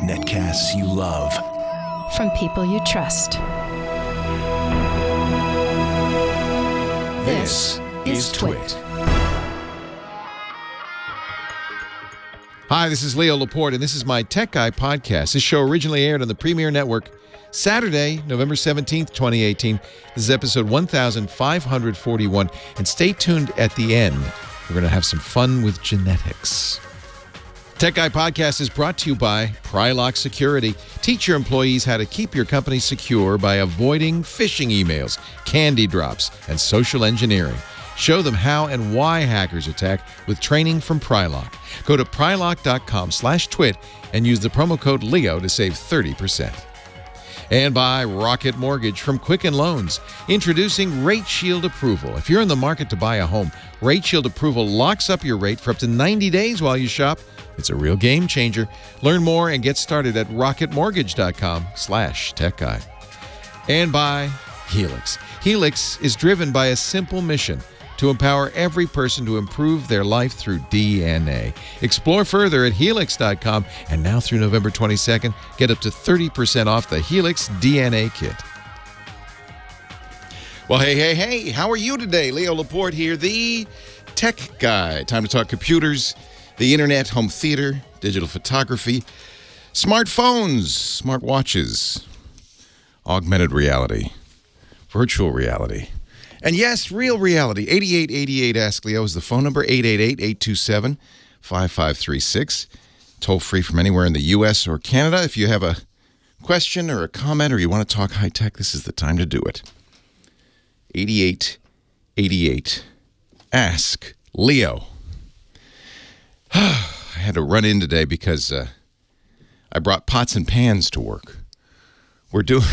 Netcasts you love. From people you trust. This is Twit. Hi, this is Leo Laporte, and this is my Tech Guy podcast. This show originally aired on the Premier Network Saturday, November 17th, 2018. This is episode 1541, and stay tuned at the end. We're going to have some fun with genetics. Tech Guy Podcast is brought to you by Prylock Security. Teach your employees how to keep your company secure by avoiding phishing emails, candy drops, and social engineering. Show them how and why hackers attack with training from Prylock. Go to prylock.com/twit and use the promo code LEO to save 30%. And by Rocket Mortgage from Quicken Loans, introducing Rate Shield Approval. If you're in the market to buy a home, Rate Shield Approval locks up your rate for up to 90 days while you shop. It's a real game changer. Learn more and get started at rocketmortgage.com/techguy. And by Helix. Helix is driven by a simple mission: to empower every person to improve their life through DNA. Explore further at helix.com, and now through November 22nd, get up to 30% off the Helix DNA kit. Well, hey, how are you today? Leo Laporte here, the Tech Guy. Time to talk computers, the internet, home theater, digital photography, smartphones, smartwatches, augmented reality, virtual reality. And yes, real reality. 8888 Ask Leo is the phone number, 888-827-5536. Toll free from anywhere in the U.S. or Canada. If you have a question or a comment or you want to talk high tech, this is the time to do it. 8888 Ask Leo. I had to run in today because I brought pots and pans to work. We're doing...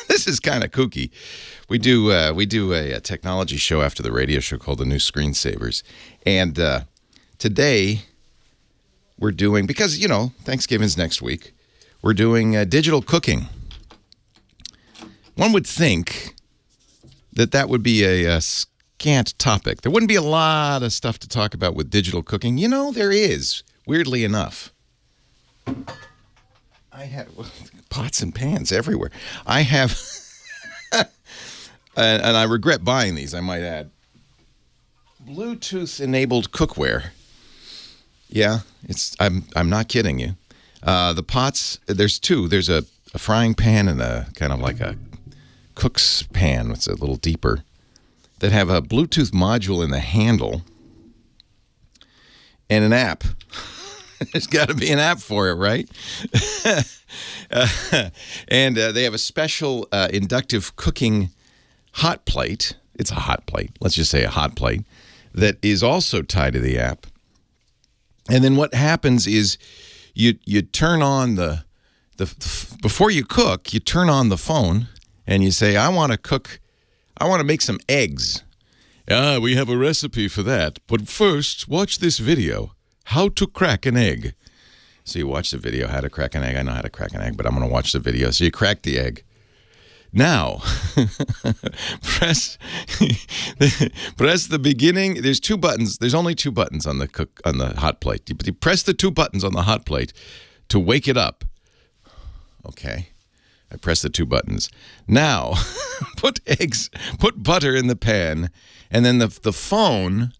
This is kind of kooky. We do a technology show after the radio show called The New Screensavers. And today we're doing, because, you know, Thanksgiving's next week, we're doing digital cooking. One would think that would be a scant topic. There wouldn't be a lot of stuff to talk about with digital cooking. You know, there is, weirdly enough. I had pots and pans everywhere. I have... and I regret buying these, I might add. Bluetooth-enabled cookware. Yeah, I'm not kidding you. The pots, there's two. There's a frying pan and a kind of like a cook's pan, it's a little deeper, that have a Bluetooth module in the handle and an app. There's got to be an app for it, right? And they have a special inductive cooking hot plate. It's a hot plate. Let's just say a hot plate that is also tied to the app. And then what happens is you turn on the before you cook, you turn on the phone and you say, I want to make some eggs. We have a recipe for that. But first, watch this video. How to crack an egg. So you watch the video, how to crack an egg. I know how to crack an egg, but I'm going to watch the video. So you crack the egg. Now, press the beginning. There's two buttons. There's only two buttons on the hot plate. You press the two buttons on the hot plate to wake it up. Okay. I press the two buttons. Now, put butter in the pan, and then the phone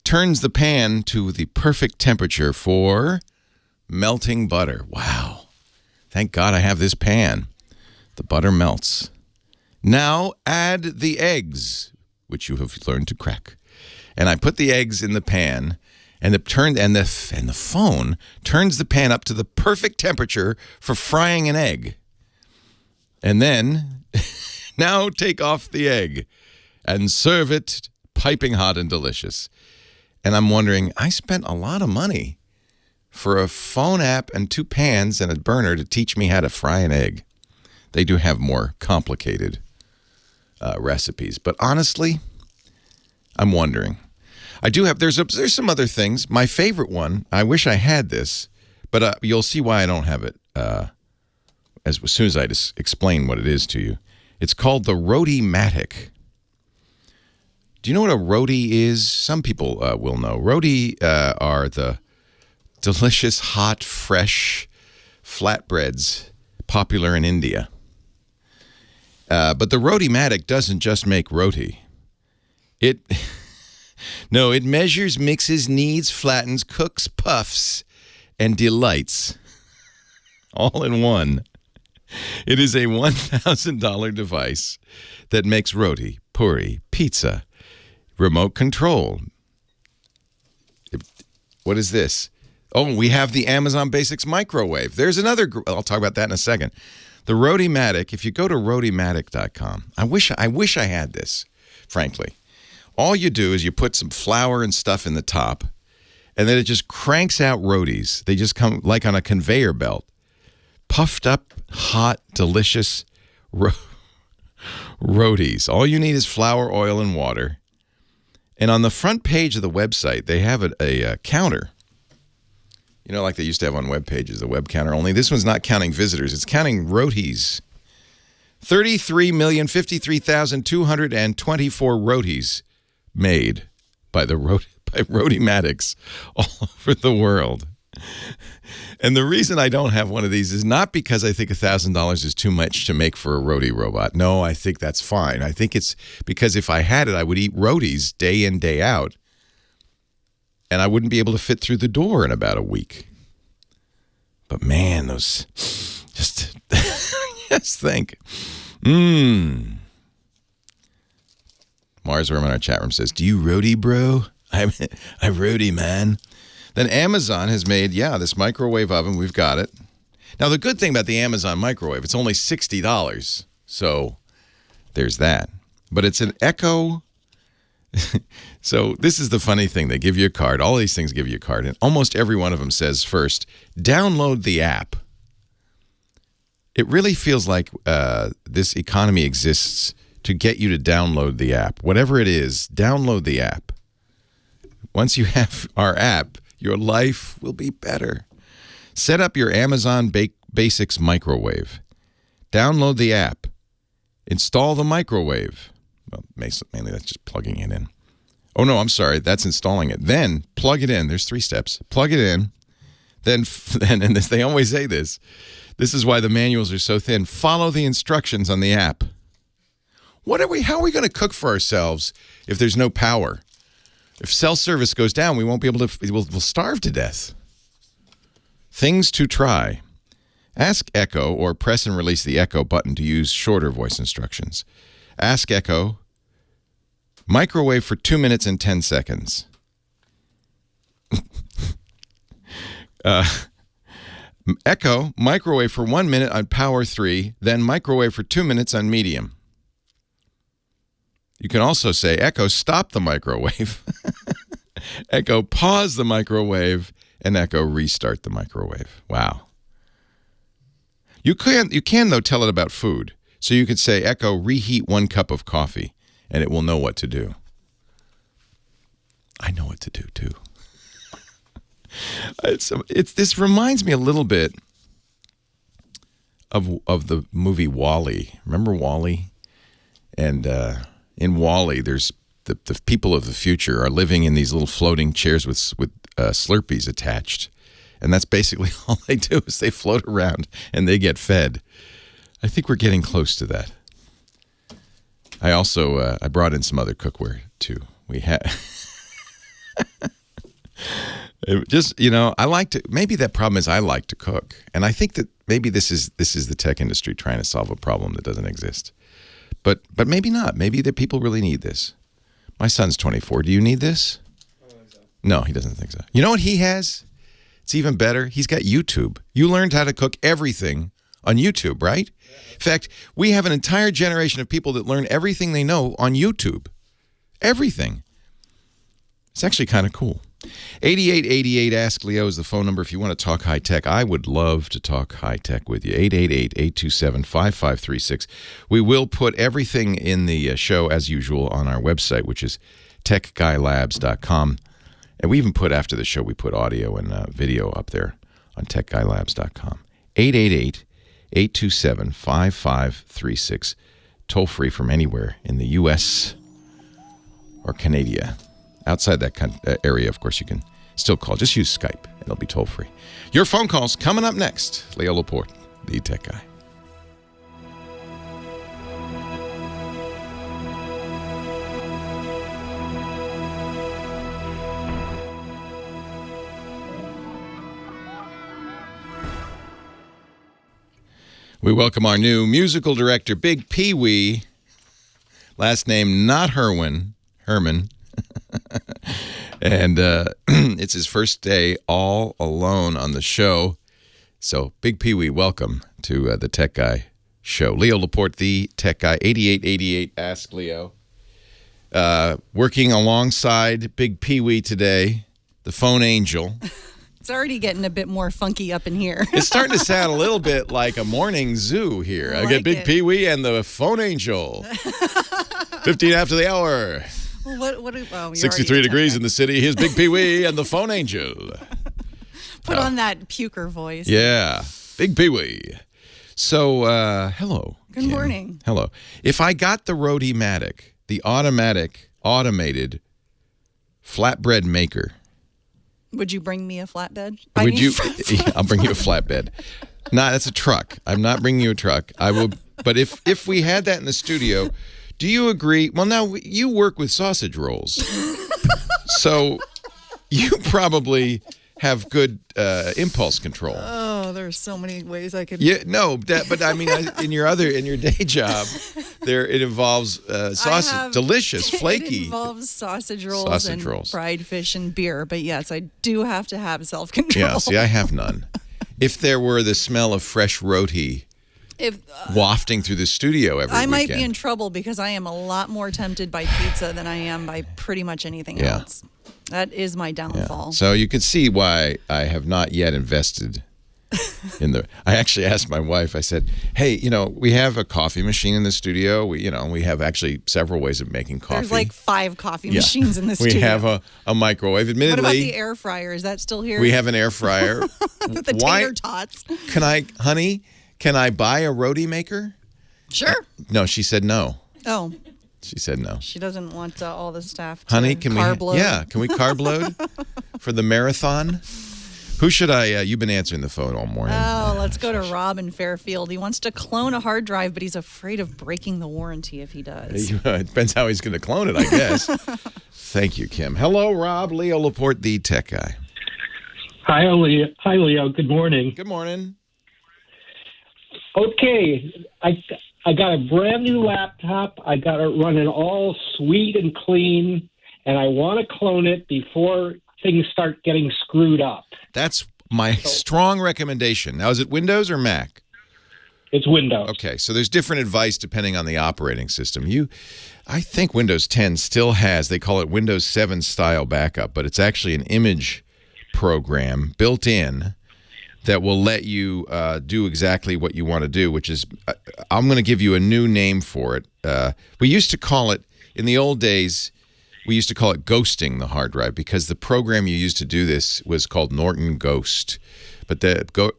turns the pan to the perfect temperature for melting butter. Wow. Thank God I have this pan. The butter melts. Now add the eggs, which you have learned to crack. And I put the eggs in the pan, and the phone turns the pan up to the perfect temperature for frying an egg. And then, now take off the egg and serve it piping hot and delicious. And I'm wondering, I spent a lot of money for a phone app and two pans and a burner to teach me how to fry an egg. They do have more complicated recipes. But honestly, I'm wondering. There's some other things. My favorite one, I wish I had this, but you'll see why I don't have it as soon as I just explain what it is to you. It's called the Roadie-matic. Do you know what a roadie is? Some people will know. Roadie are delicious, hot, fresh flatbreads popular in India. But the Rotimatic doesn't just make roti. It measures, mixes, kneads, flattens, cooks, puffs, and delights all in one. It is a $1,000 device that makes roti, puri, pizza, remote control. What is this? Oh, we have the Amazon Basics microwave. There's another. I'll talk about that in a second. The Rotimatic. If you go to rotimatic.com, I wish I had this. Frankly, all you do is you put some flour and stuff in the top, and then it just cranks out rotis. They just come like on a conveyor belt, puffed up, hot, delicious rotis. All you need is flour, oil, and water. And on the front page of the website, they have a counter. You know, like they used to have on web pages, the web counter. Only this one's not counting visitors. It's counting rotis. 33,053,224 rotis made by Rotimatics all over the world. And the reason I don't have one of these is not because I think $1,000 is too much to make for a roti robot. No, I think that's fine. I think it's because if I had it, I would eat rotis day in, day out. And I wouldn't be able to fit through the door in about a week. But man, those just think. Mars Worm in our chat room says, "Do you roti, bro?" I roti, man. Then Amazon has made, this microwave oven. We've got it. Now, the good thing about the Amazon microwave, it's only $60. So there's that. But it's an Echo. So this is the funny thing. They give you a card. All these things give you a card. And almost every one of them says first, download the app. It really feels like this economy exists to get you to download the app. Whatever it is, download the app. Once you have our app, your life will be better. Set up your Amazon Basics microwave. Download the app. Install the microwave. Well, mainly that's just plugging it in. Oh, no, I'm sorry. That's installing it. Then plug it in. There's 3 steps. Plug it in. Then and they always say this. This is why the manuals are so thin. Follow the instructions on the app. How are we going to cook for ourselves if there's no power? If cell service goes down, we won't be able to, we'll starve to death. Things to try. Ask Echo or press and release the Echo button to use shorter voice instructions. Ask Echo, microwave for 2 minutes and 10 seconds. Echo, microwave for 1 minute on power 3, then microwave for 2 minutes on medium. You can also say, Echo, stop the microwave. Echo, pause the microwave, and Echo, restart the microwave. Wow. You can, though, tell it about food. So you could say, Echo, reheat 1 cup of coffee, and it will know what to do. I know what to do, too. This reminds me a little bit of the movie WALL-E. Remember WALL-E? And in WALL-E, there's the people of the future are living in these little floating chairs with Slurpees attached. And that's basically all they do is they float around and they get fed. I think we're getting close to that. I also I brought in some other cookware too. We had just I like to. Maybe that problem is I like to cook, and I think that maybe this is the tech industry trying to solve a problem that doesn't exist. But maybe not. Maybe that people really need this. My son's 24. Do you need this? I don't think so. No, he doesn't think so. You know what he has? It's even better. He's got YouTube. You learned how to cook everything on YouTube, right? Yeah. In fact, we have an entire generation of people that learn everything they know on YouTube. Everything. It's actually kind of cool. 8888 Ask Leo is the phone number if you want to talk high tech. I would love to talk high tech with you. 888-827-5536. We will put everything in the show as usual on our website, which is techguylabs.com. And we even put, after the show, we put audio and video up there on techguylabs.com. 888-827-5536. Toll free from anywhere in the U.S. or Canada. Outside that area, of course, you can still call. Just use Skype They'll be toll-free. Your phone calls coming up next. Leo Laporte, the Tech Guy. We welcome our new musical director, Big Pee Wee. Last name not Herman. And it's his first day all alone on the show. So, Big Pee Wee, welcome to the Tech Guy Show. Leo Laporte, the Tech Guy, 8888 Ask Leo. Working alongside Big Pee Wee today, the phone angel. It's already getting a bit more funky up in here. It's starting to sound a little bit like a morning zoo here. I got Big Pee Wee and the phone angel. 15 after the hour. Well, 63 degrees in the city. Here's Big Pee Wee and the phone angel. Put on that puker voice. Yeah, Big Pee Wee. So, hello. Good Kim. morning. Hello. If I got the Roadie-matic, the automated flatbread maker, would you bring me a flatbed? I'll bring you a flatbed. No, that's a truck. I'm not bringing you a truck. I will. But if we had that in the studio, do you agree? Well, now you work with sausage rolls, so you probably have good impulse control. Oh, there's so many ways I could. Yeah, no, but I mean, in your day job, it involves sausage, delicious, flaky. It involves sausage rolls and fried fish and beer. But yes, I do have to have self-control. Yeah, see, I have none. If there were the smell of fresh roti wafting through the studio every weekend, I might be in trouble because I am a lot more tempted by pizza than I am by pretty much anything else. That is my downfall. Yeah. So you can see why I have not yet invested in the. I actually asked my wife. I said, "Hey, we have a coffee machine in the studio. We have actually several ways of making coffee. There's like 5 coffee machines in the studio. We have a microwave. Admittedly, what about the air fryer? Is that still here? We have an air fryer. The tater tots. Can I buy a Roadie maker? Sure. No, she said no. Oh. She said no. She doesn't want all the staff to carb load. Yeah, can we carb load for the marathon? Who should I, you've been answering the phone all morning. Oh, let's go to Rob in Fairfield. He wants to clone a hard drive, but he's afraid of breaking the warranty if he does. It depends how he's going to clone it, I guess. Thank you, Kim. Hello, Rob. Leo Laporte, the Tech Guy. Hi, Leo. Hi, Leo. Good morning. Good morning. Okay, I got a brand new laptop. I got it running all sweet and clean, and I want to clone it before things start getting screwed up. That's my strong recommendation. Now, is it Windows or Mac? It's Windows. Okay, so there's different advice depending on the operating system. I think Windows 10 still has, they call it Windows 7 style backup, but it's actually an image program built in that will let you do exactly what you want to do, which is, I'm going to give you a new name for it. We used to call it, in the old days, we used to call it ghosting the hard drive because the program you used to do this was called Norton Ghost. But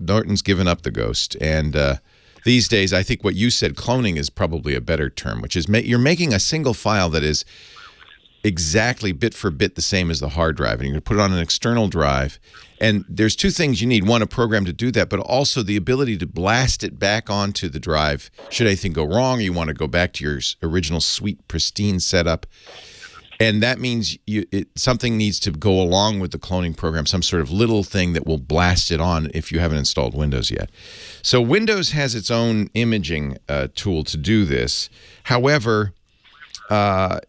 Norton's given up the ghost. And these days, I think what you said, cloning, is probably a better term, which is you're making a single file that is exactly bit for bit the same as the hard drive, and you're going to put it on an external drive. And there's 2 things you need. One, a program to do that, but also the ability to blast it back onto the drive should anything go wrong, or you want to go back to your original sweet, pristine setup. And that means something needs to go along with the cloning program, some sort of little thing that will blast it on if you haven't installed Windows yet. So Windows has its own imaging tool to do this. However, there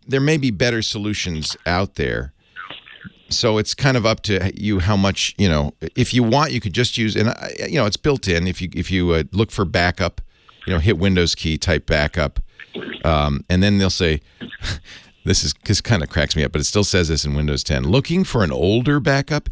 may be better solutions out there. So it's kind of up to you how much, if you want, you could just use, and it's built in. If you look for backup, hit Windows key, type backup, and then they'll say, this kind of cracks me up, but it still says this in Windows 10. Looking for an older backup?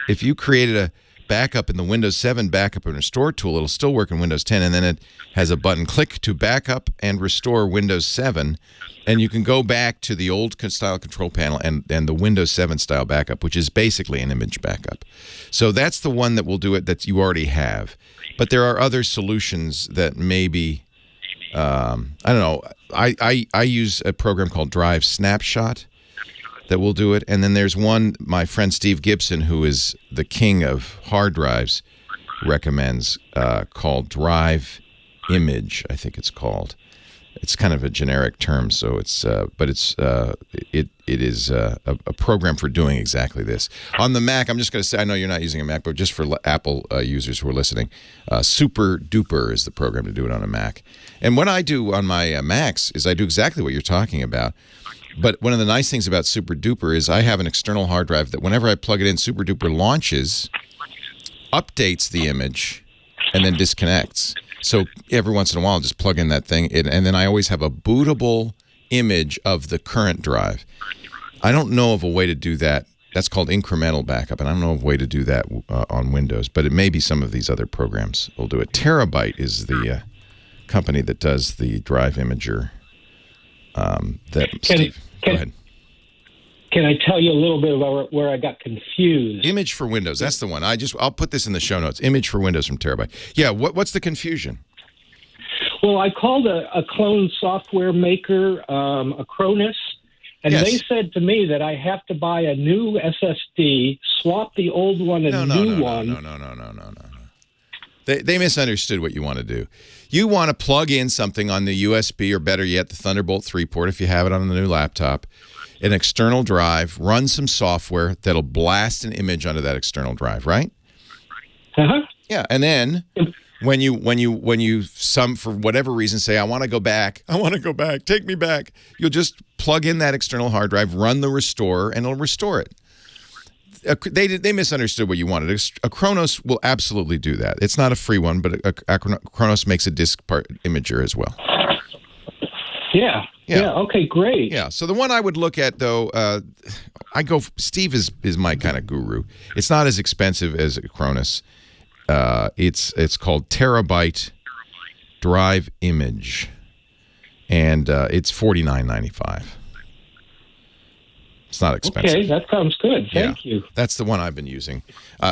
If you created a backup in the Windows 7 backup and restore tool, it'll still work in Windows 10, and then it has a button, click to backup and restore Windows 7, and you can go back to the old style control panel and the Windows 7 style backup, which is basically an image backup. So that's the one that will do it that you already have. But there are other solutions that maybe, I don't know, I use a program called Drive Snapshot, that will do it. And then there's one, my friend Steve Gibson, who is the king of hard drives, recommends called Drive Image, I think it's called. It's kind of a generic term, so it's it is a program for doing exactly this. On the Mac, I'm just going to say, I know you're not using a Mac, but just for Apple users who are listening, Super Duper is the program to do it on a Mac. And what I do on my Macs is I do exactly what you're talking about. But one of the nice things about Super Duper is I have an external hard drive that whenever I plug it in, Super Duper launches, updates the image, and then disconnects. So every once in a while, I'll just plug in that thing, and then I always have a bootable image of the current drive. I don't know of a way to do that. That's called incremental backup, and I don't know of a way to do that on Windows, but it may be some of these other programs will do it. Terabyte is the company that does the drive imager. Go ahead. Can I tell you a little bit about where I got confused? Image for Windows. That's the one. I'll put this in the show notes. Image for Windows from Terabyte. Yeah. What's the confusion? Well, I called a clone software maker, Acronis, and they said to me that I have to buy a new SSD, swap the old one and new one. No. They misunderstood what you want to do. You want to plug in something on the USB, or better yet, the Thunderbolt 3 port if you have it on the new laptop, an external drive, run some software that'll blast an image onto that external drive, right? Uh-huh. Yeah, and then when you for whatever reason say, I want to go back, take me back, you'll just plug in that external hard drive, run the restore, and it'll restore it. They misunderstood what you wanted. Acronis will absolutely do that. It's not a free one, but Acronis makes a disk part imager as well. Yeah. Okay, great. Yeah. So the one I would look at, though, Steve is my kind of guru. It's not as expensive as Acronis. It's called Terabyte Drive Image, and it's $49.95. It's not expensive. Okay, that sounds good. Thank you. That's the one I've been using.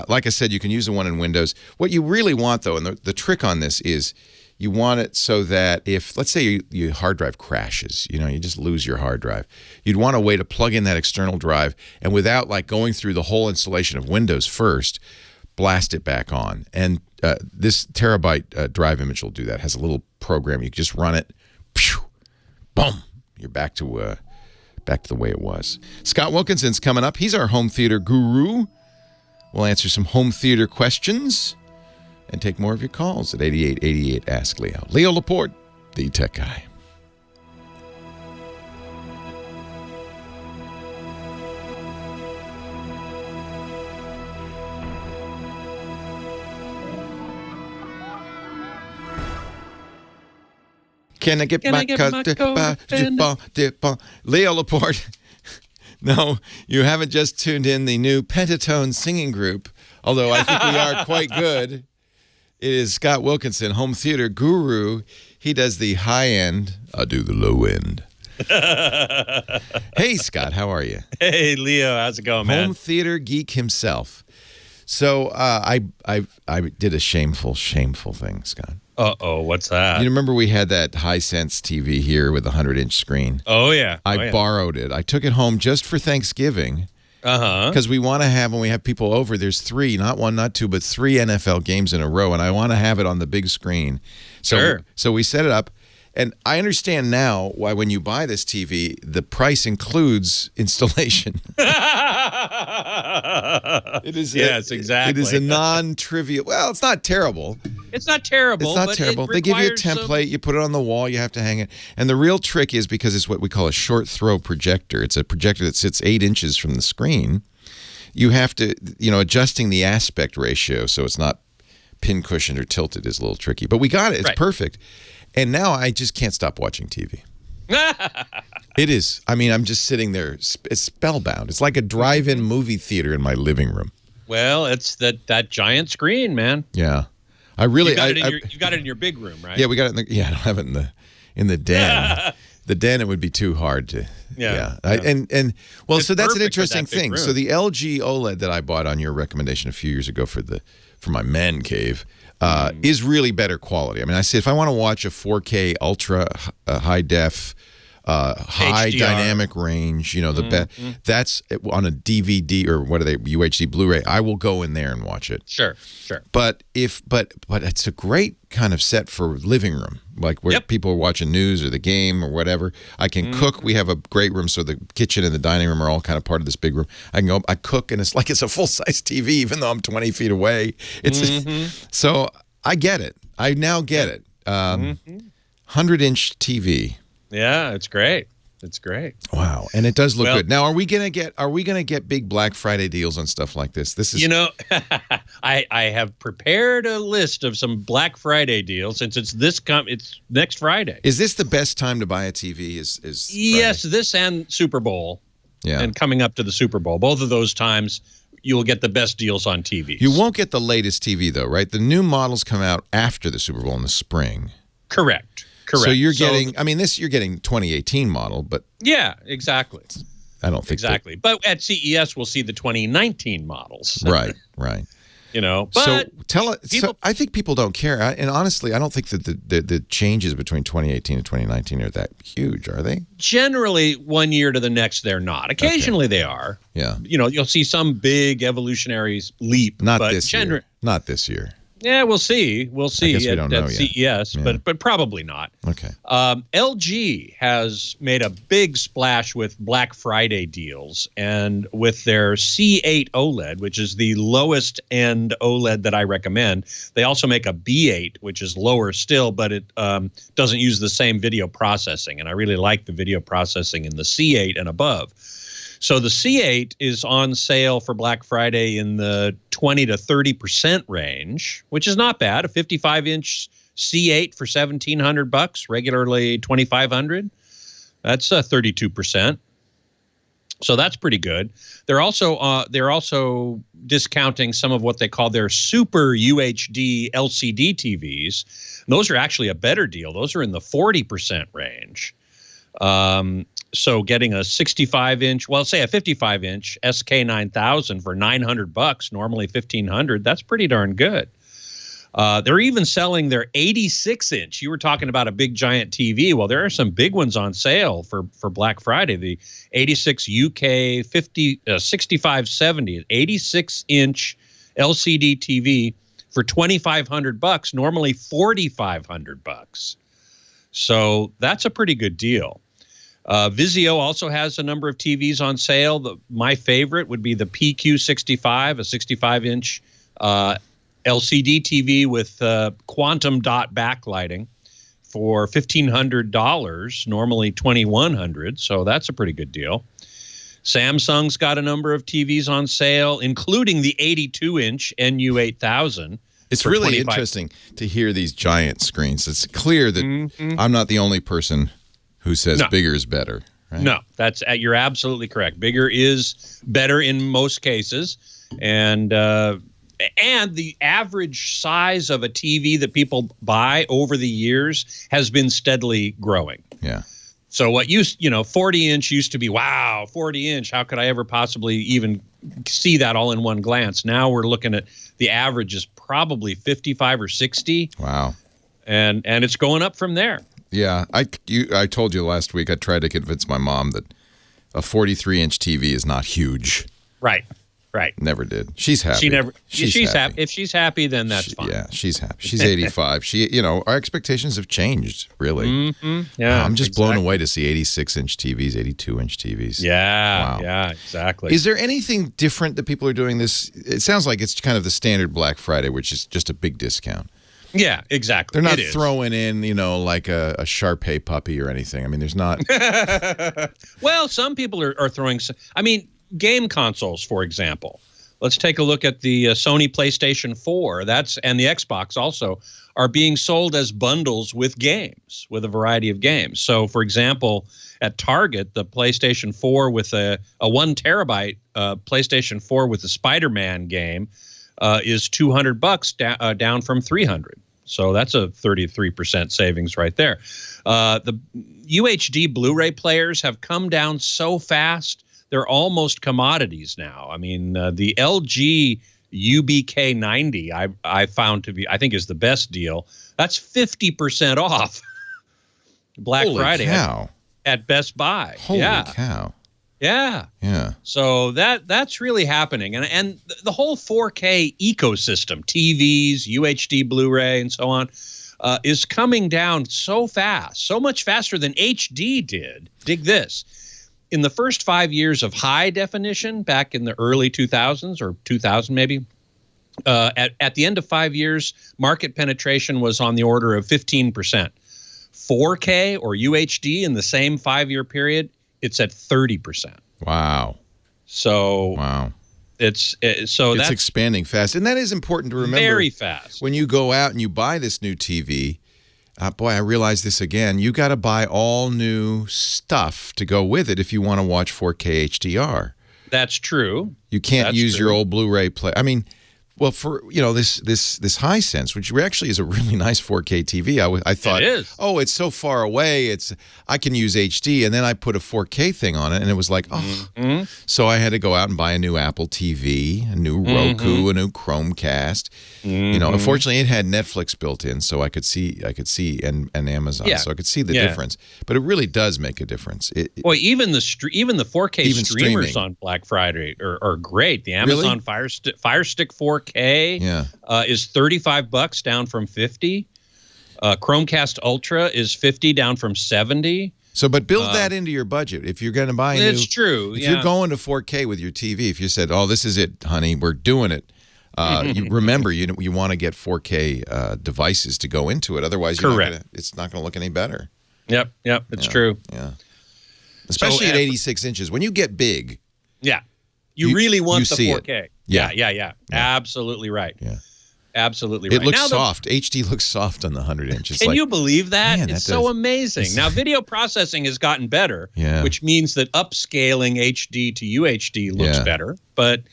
Like I said, you can use the one in Windows. What you really want, though, and the trick on this is you want it so that if, let's say your hard drive crashes, you just lose your hard drive, you'd want a way to plug in that external drive and without going through the whole installation of Windows first, blast it back on. And this Terabyte drive image will do that. It has a little program. You can just run it. Phew, boom. You're back to the way it was. Scott Wilkinson's coming up. He's our home theater guru. We'll answer some home theater questions and take more of your calls at 8888 Ask Leo. Leo Laporte, the tech guy. Can I get my dip on? Leo Laporte. No, you haven't just tuned in the new pentatone singing group, although I think we are quite good. It is Scott Wilkinson, home theater guru. He does the high end. I do the low end. Hey, Scott, how are you? Hey, Leo, how's it going, man? Home theater geek himself. So I did a shameful thing, Scott. Uh-oh, what's that? You remember we had that Hisense TV here with a 100-inch screen? Oh, yeah. I borrowed it. I took it home just for Thanksgiving. Because we want to have, when we have people over, there's 3, not 1, not 2, but 3 NFL games in a row, and I want to have it on the big screen. So we set it up, and I understand now why when you buy this TV, the price includes installation. It is exactly. It is a non-trivial. Well, it's not terrible. It's not terrible. They give you a template. You put it on the wall. You have to hang it. And the real trick is because it's what we call a short throw projector. It's a projector that sits 8 inches from the screen. You have to, adjusting the aspect ratio so it's not pin-cushioned or tilted is a little tricky. But we got it. It's perfect. And now I just can't stop watching TV. It is. I mean, I'm just sitting there. It's spellbound. It's like a drive-in movie theater in my living room. Well, it's that giant screen, man. Yeah. I really. You got it in your big room, right? Yeah, we got it. I don't have it in the den. The den, it would be too hard to. Yeah. So that's an interesting thing. So the LG OLED that I bought on your recommendation a few years ago for my man cave is really better quality. I mean, I say if I want to watch a 4K ultra high def high HDR. dynamic range. You know, the best. That's on a DVD or what are they? UHD Blu-ray. I will go in there and watch it. Sure. But it's a great kind of set for living room, like where people are watching news or the game or whatever. I can cook. We have a great room, so the kitchen and the dining room are all kind of part of this big room. I can go. I cook, and it's like it's a full-size TV, even though I'm 20 feet away. It's so I get it. I now get it. 100-inch TV. Yeah, it's great. It's great. Wow, and it does look good. Now, are we gonna get big Black Friday deals on stuff like this? This is, I have prepared a list of some Black Friday deals since it's next Friday. Is this the best time to buy a TV? Is yes, this and Super Bowl. Yeah, and coming up to the Super Bowl, both of those times you will get the best deals on TVs. You won't get the latest TV though, right? The new models come out after the Super Bowl in the spring. Correct. So you're getting, you're getting 2018 model, but yeah, exactly. I don't think exactly. But at CES, we'll see the 2019 models. Right. But so I think people don't care, and honestly, I don't think that the changes between 2018 and 2019 are that huge, are they? Generally, one year to the next, they're not. Occasionally, they are. Yeah. You'll see some big evolutionary leap. Not this year. Not this year. Yeah, we'll see. We'll see at CES, but probably not. Okay. LG has made a big splash with Black Friday deals, and with their C8 OLED, which is the lowest end OLED that I recommend. They also make a B8, which is lower still, but it doesn't use the same video processing, and I really like the video processing in the C8 and above. So the C8 is on sale for Black Friday in the 20 to 30% range, which is not bad. A 55-inch C8 for $1,700, regularly $2,500. That's 32%. So that's pretty good. They're also discounting some of what they call their super UHD LCD TVs. And those are actually a better deal. Those are in the 40% range. So getting a 65-inch, say a 55-inch SK9000 for $900, normally $1,500, that's pretty darn good. They're even selling their 86-inch. You were talking about a big giant TV. Well, there are some big ones on sale for Black Friday. The 86 UK 6570, 86-inch LCD TV for $2,500, normally $4,500. So that's a pretty good deal. Vizio also has a number of TVs on sale. My favorite would be the PQ65, a 65-inch LCD TV with quantum dot backlighting for $1,500, normally $2,100. So that's a pretty good deal. Samsung's got a number of TVs on sale, including the 82-inch NU8000. It's really interesting to hear these giant screens. It's clear that I'm not the only person who says bigger is better. Right? No, you're absolutely correct. Bigger is better in most cases, and the average size of a TV that people buy over the years has been steadily growing. Yeah. So 40-inch used to be, wow, 40-inch. How could I ever possibly even see that all in one glance? Now we're looking at the average is probably 55 or 60. Wow. And it's going up from there. Yeah, I told you last week I tried to convince my mom that a 43-inch TV is not huge. Right. Never did. She's happy. She's happy. If she's happy, then that's fine. Yeah, she's happy. She's 85. Our expectations have changed, really. Yeah, I'm just blown away to see 86-inch TVs, 82-inch TVs. Yeah, wow. Yeah, exactly. Is there anything different that people are doing this? It sounds like it's kind of the standard Black Friday, which is just a big discount. Yeah, exactly. They're not throwing in, like a Shar-Pei puppy or anything. I mean, there's not. Well, some people are throwing. Game consoles, for example. Let's take a look at the Sony PlayStation 4. And the Xbox also are being sold as bundles with games, with a variety of games. So, for example, at Target, the PlayStation 4 with a 1 terabyte PlayStation 4 with the Spider-Man game is $200 down from $300. So that's a 33% savings right there. The UHD Blu-ray players have come down so fast, they're almost commodities now. I mean, the LG UBK90 I found to be, I think, is the best deal. That's 50% off Black Friday. Holy cow. at Best Buy. Holy cow. Yeah. Yeah. So that's really happening. And the whole 4K ecosystem, TVs, UHD, Blu-ray, and so on, is coming down so fast, so much faster than HD did. Dig this. In the first 5 years of high definition, back in the early 2000s or 2000 maybe, at the end of 5 years, market penetration was on the order of 15%. 4K or UHD in the same 5-year period, it's at 30%. Wow. So it's expanding fast, and that is important to remember. Very fast. When you go out and you buy this new TV, boy, I realize this again. You got to buy all new stuff to go with it if you want to watch 4K HDR. That's true. You can't use your old Blu-ray player. I mean, well, for this Hisense, which actually is a really nice 4K TV, I thought, oh, it's so far away. I can use HD, and then I put a 4K thing on it, and it was like, oh. So I had to go out and buy a new Apple TV, a new Roku, a new Chromecast. Unfortunately, it had Netflix built in, so I could see, and Amazon, so I could see the difference. But it really does make a difference. Even the 4K streamers on Black Friday are great. The Amazon Fire Stick 4K is $35 down from $50. Chromecast Ultra is $50 down from $70. So, but build that into your budget. If you're going to buy it's true. If you're going to 4K with your TV, if you said, "Oh, this is it, honey, we're doing it," you remember you want to get 4K devices to go into it. Otherwise, it's not going to look any better. Yep, it's true. Yeah, especially at 86 inches. When you get big, you really want the 4K. It. Yeah. Absolutely right. Yeah. Absolutely right. It looks soft. HD looks soft on the 100 inches. Can you believe that? Man, it's so amazing. Now, video processing has gotten better, which means that upscaling HD to UHD looks better, but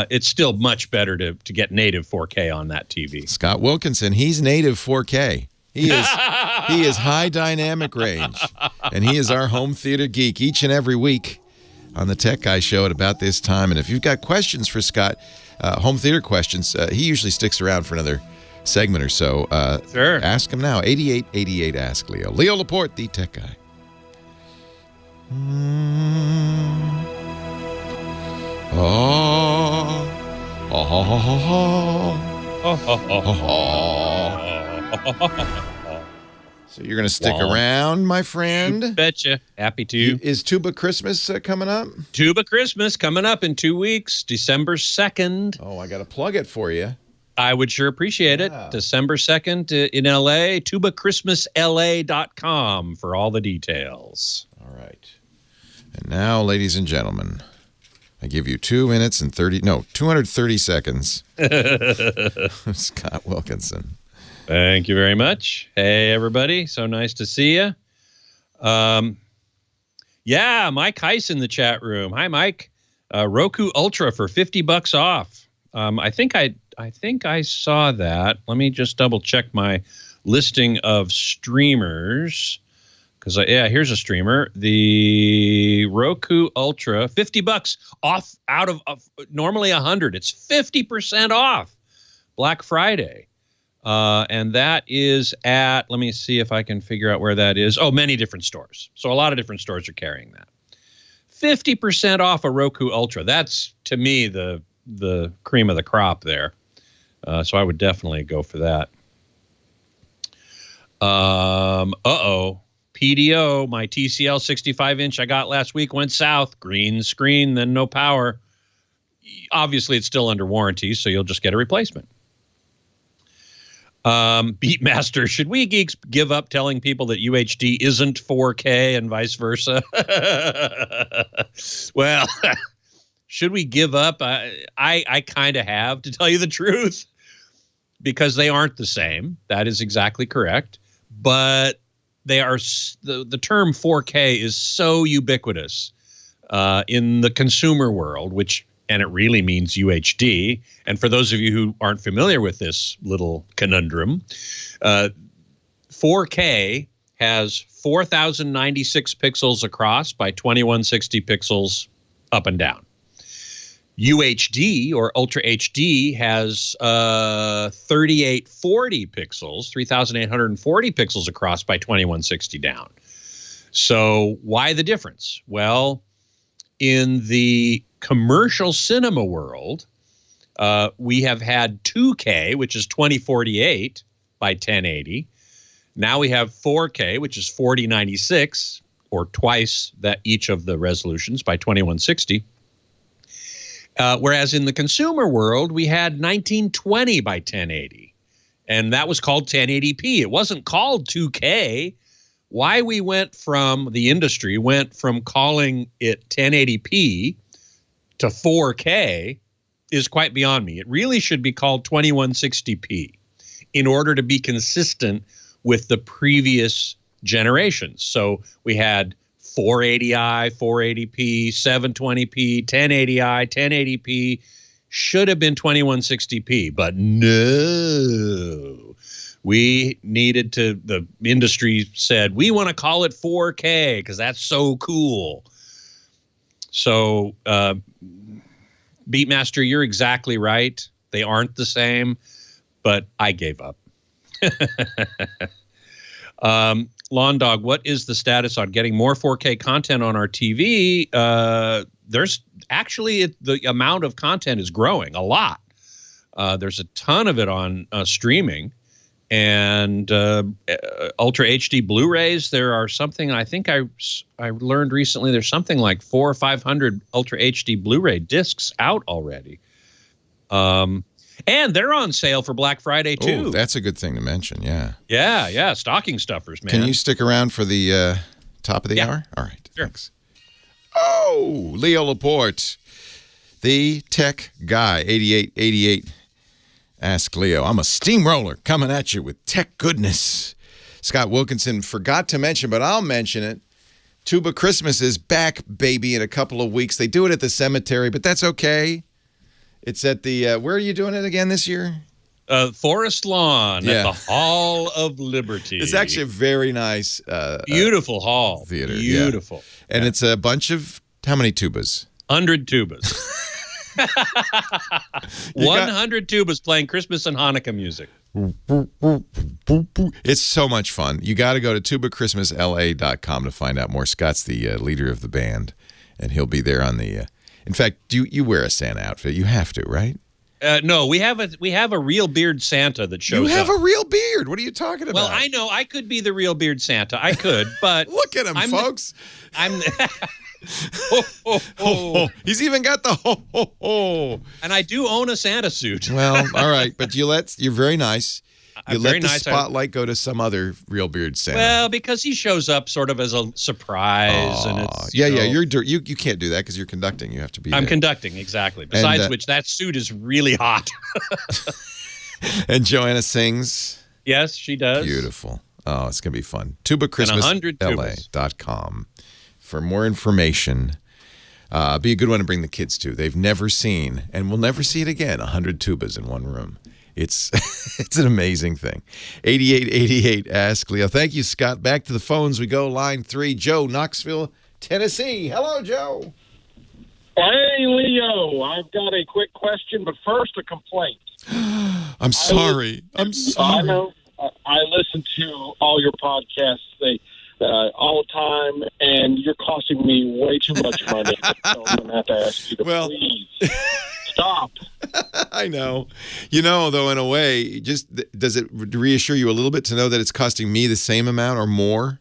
it's still much better to get native 4K on that TV. Scott Wilkinson, he's native 4K. He is high dynamic range, and he is our home theater geek each and every week on the Tech Guy Show at about this time. And if you've got questions for Scott, home theater questions, he usually sticks around for another segment or so. Sure. Ask him now. 8888 Ask Leo. Leo Laporte, the Tech Guy. So you're going to stick around, my friend? You betcha. Happy to. Is Tuba Christmas coming up? Tuba Christmas coming up in 2 weeks, December 2nd. Oh, I got to plug it for you. I would sure appreciate it. December 2nd in L.A., tubachristmasla.com for all the details. All right. And now, ladies and gentlemen, I give you 230 seconds. Scott Wilkinson. Thank you very much. Hey, everybody. So nice to see you. Mike Heiss in the chat room. Hi, Mike. Roku Ultra for $50 off. I think I saw that. Let me just double check my listing of streamers. Because here's a streamer. The Roku Ultra, $50 off out of normally $100. It's 50% off Black Friday. And that is at, let me see if I can figure out where that is. Oh, many different stores. So a lot of different stores are carrying that. 50% off a Roku Ultra. That's, to me, the cream of the crop there. So I would definitely go for that. PDO, my TCL 65-inch I got last week went south. Green screen, then no power. Obviously, it's still under warranty, so you'll just get a replacement. Beatmaster, should we geeks give up telling people that UHD isn't 4K and vice versa? Well, should we give up? I kind of have, to tell you the truth, because they aren't the same. That is exactly correct. But they are, the term 4K is so ubiquitous in the consumer world, and it really means UHD. And for those of you who aren't familiar with this little conundrum, 4K has 4,096 pixels across by 2,160 pixels up and down. UHD, or Ultra HD, has 3,840 pixels, 3,840 pixels across by 2,160 down. So why the difference? Well, in the commercial cinema world, we have had 2K, which is 2048 by 1080. Now we have 4K, which is 4096, or twice that each of the resolutions by 2160. Whereas in the consumer world, we had 1920 by 1080, and that was called 1080p. It wasn't called 2K. Why the industry went from calling it 1080p to 4K is quite beyond me. It really should be called 2160p in order to be consistent with the previous generations. So we had 480i, 480p, 720p, 1080i, 1080p, should have been 2160p, but no. We needed to, the industry said, we want to call it 4K because that's so cool. So, Beatmaster, you're exactly right. They aren't the same, but I gave up. Lawn Dog, what is the status on getting more 4K content on our TV? There's actually, the amount of content is growing a lot. There's a ton of it on streaming. And Ultra HD Blu-rays, there are something, I think I learned recently, there's something like 400 or 500 Ultra HD Blu-ray discs out already. And they're on sale for Black Friday, too. Oh, that's a good thing to mention, yeah. Yeah, stocking stuffers, man. Can you stick around for the top of the hour? All right, sure. Thanks. Oh, Leo Laporte, the tech guy, 8888. Ask Leo. I'm a steamroller coming at you with tech goodness. Scott Wilkinson forgot to mention, but I'll mention it. Tuba Christmas is back, baby, in a couple of weeks. They do it at the cemetery, but that's okay. It's at the, where are you doing it again this year? Forest Lawn at the Hall of Liberty. It's actually a very nice. Beautiful hall. Theater. Beautiful. Yeah. And it's a bunch of, how many tubas? 100 tubas. 100 tubas playing Christmas and Hanukkah music. It's so much fun. You got to go to tubachristmasla.com to find out more. Scott's the leader of the band, and he'll be there on the. In fact, you wear a Santa outfit? You have to, right? No, we have a real beard Santa that shows up. You have a real beard? What are you talking about? Well, I know I could be the real beard Santa. I could, but look at him, folks. I'm. Ho, ho, ho. He's even got the ho, ho, ho. And I do own a Santa suit. Well, all right, but you're very nice. You let the nice. spotlight go to some other real beard Santa. Well, because he shows up sort of as a surprise, and it's you can't do that because you're conducting. You have to be. I'm conducting, exactly. Besides which, that suit is really hot. And Joanna sings. Yes, she does. Beautiful. Oh, it's gonna be fun. TubaChristmasLA.com for more information. Be a good one to bring the kids to. They've never seen, and will never see it again, 100 tubas in one room. It's it's an amazing thing. 8888 Ask Leo. Thank you, Scott. Back to the phones we go. Line 3, Joe, Knoxville, Tennessee. Hello, Joe. Hey, Leo. I've got a quick question, but first a complaint. I'm sorry. I know. I listen to all your podcasts all the time, and you're costing me way too much money. So I'm going to have to ask you to please stop. I know. You know, though, in a way, just does it reassure you a little bit to know that it's costing me the same amount or more?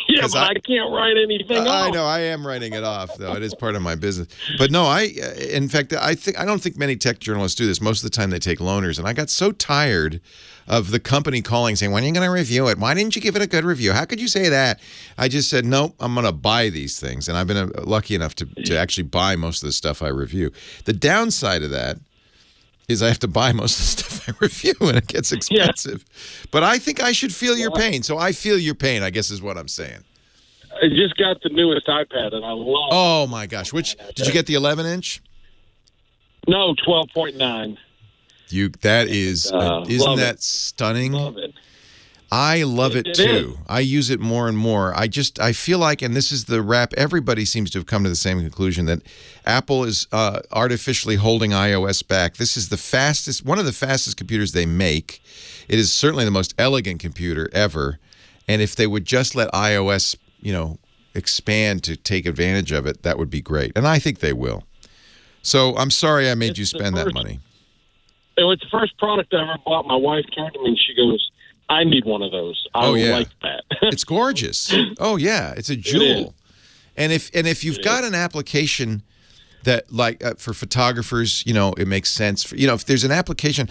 Yeah, but I can't write anything off. I know. I am writing it off, though. It is part of my business. But no, in fact, I don't think many tech journalists do this. Most of the time they take loaners. And I got so tired of the company calling saying, when are you going to review it? Why didn't you give it a good review? How could you say that? I just said, nope, I'm going to buy these things. And I've been lucky enough to actually buy most of the stuff I review. The downside of that is I have to buy most of the stuff I review, and it gets expensive. Yeah. But I think I should feel your pain. So I feel your pain, I guess is what I'm saying. I just got the newest iPad, and I love it. Oh, my gosh. Did you get the 11-inch? No, 12.9. That is, isn't that stunning? Love it. I love it too. I use it more and more. I feel like, and this is the wrap, everybody seems to have come to the same conclusion, that Apple is artificially holding iOS back. This is one of the fastest computers they make. It is certainly the most elegant computer ever. And if they would just let iOS, expand to take advantage of it, that would be great. And I think they will. So I'm sorry I made you spend that money. It's the first product I ever bought. My wife turned to me and she goes, I need one of those. I like that. It's gorgeous. Oh, yeah. It's a jewel. And if you've got an application that, for photographers, it makes sense. For, if there's an application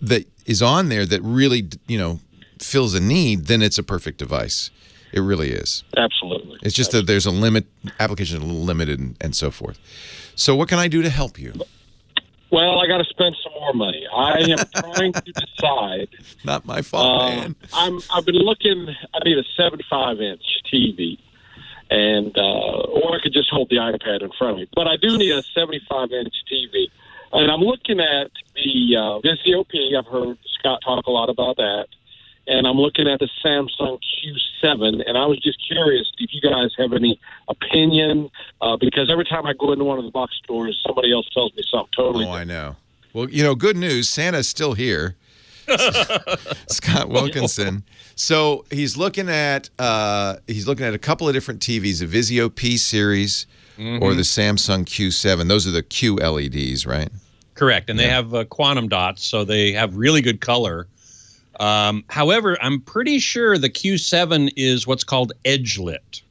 that is on there that really, fills a need, then it's a perfect device. It really is. Absolutely. It's just that there's a limit, application a little limited and so forth. So what can I do to help you? Well, I got to spend some more money. I am trying to decide. Not my fault, man. I've been looking. I need a 75-inch TV, and or I could just hold the iPad in front of me. But I do need a 75-inch TV, and I'm looking at the Vizio P. I've heard Scott talk a lot about that, and I'm looking at the Samsung Q7. And I was just curious if you guys have any opinion, because every time I go into one of the box stores, somebody else tells me something totally different. I know. Well, good news. Santa's still here. Scott Wilkinson. So he's looking at a couple of different TVs, the Vizio P series or the Samsung Q7. Those are the QLEDs, right? Correct. And they have quantum dots, so they have really good color. However, I'm pretty sure the Q7 is what's called edge lit,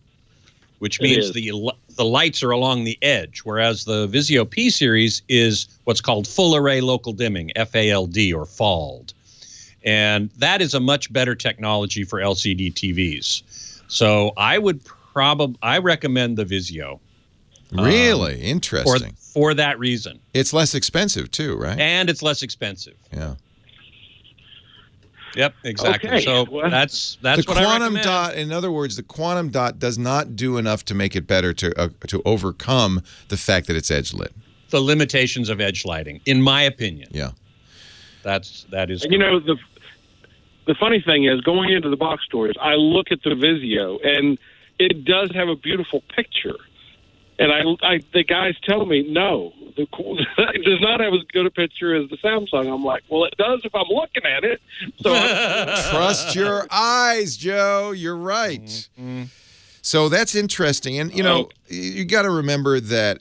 which means the lights are along the edge, whereas the Vizio P series is what's called full array local dimming, FALD or FALD. And that is a much better technology for LCD TVs. So I recommend the Vizio. Really? Interesting. For that reason. It's less expensive too, right? And it's less expensive. Yeah. Yep, exactly. Okay. So that's the what I quantum recommend. dot. In other words, the quantum dot does not do enough to make it better to overcome the fact that it's edge lit. The limitations of edge lighting, in my opinion. Yeah, that is. And the funny thing is, going into the box stores, I look at the Vizio, and it does have a beautiful picture. And the guys tell me, no, it does not have as good a picture as the Samsung. I'm like, well, it does if I'm looking at it. So trust your eyes, Joe. You're right. Mm-hmm. So that's interesting. And, you got to remember that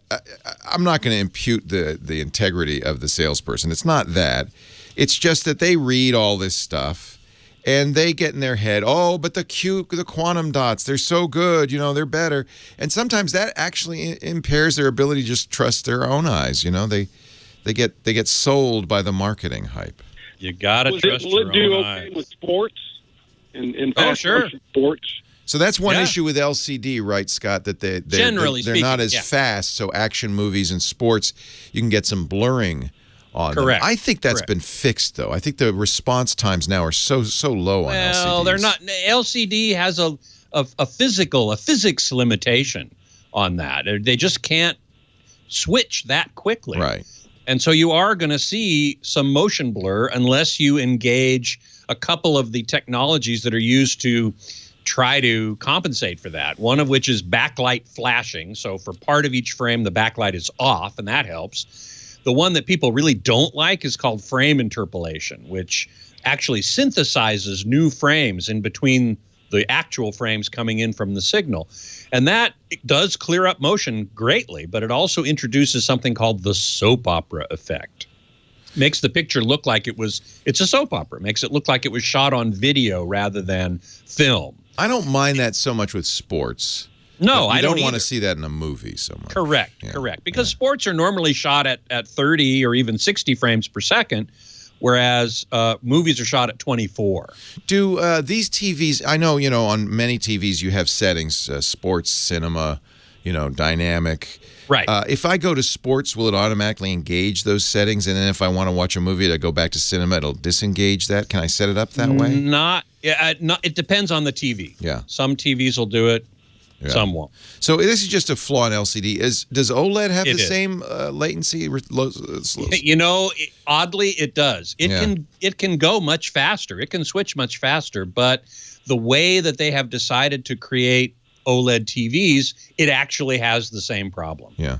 I'm not going to impute the integrity of the salesperson. It's not that. It's just that they read all this stuff. And they get in their head, but the quantum dots, they're so good, they're better. And sometimes that actually impairs their ability to just trust their own eyes. They get sold by the marketing hype. You gotta trust your own eyes. Will it do okay with sports? In sure. Sports. So that's one issue with LCD, right, Scott? That they're not as fast. So action movies and sports, you can get some blurring on Correct. Them. I think that's been fixed, though. I think the response times now are so low on LCDs. Well, they're not. LCD has a physics limitation on that. They just can't switch that quickly. Right. And so you are going to see some motion blur unless you engage a couple of the technologies that are used to try to compensate for that. One of which is backlight flashing. So for part of each frame, the backlight is off, and that helps. The one that people really don't like is called frame interpolation, which actually synthesizes new frames in between the actual frames coming in from the signal. And that does clear up motion greatly, but it also introduces something called the soap opera effect. Makes the picture look like it's a soap opera. Makes it look like it was shot on video rather than film. I don't mind that so much with sports. No, I don't want to see that in a movie so much. Correct. Because sports are normally shot at 30 or even 60 frames per second, whereas movies are shot at 24. Do these TVs, I know, on many TVs you have settings, sports, cinema, dynamic. Right. If I go to sports, will it automatically engage those settings? And then if I want to watch a movie, I go back to cinema, it'll disengage that? Can I set it up that way? It depends on the TV. Yeah. Some TVs will do it. Yeah. Some won't. So this is just a flaw in LCD. Does OLED have the same latency? Oddly, it does. It can go much faster. It can switch much faster. But the way that they have decided to create OLED TVs, it actually has the same problem. Yeah.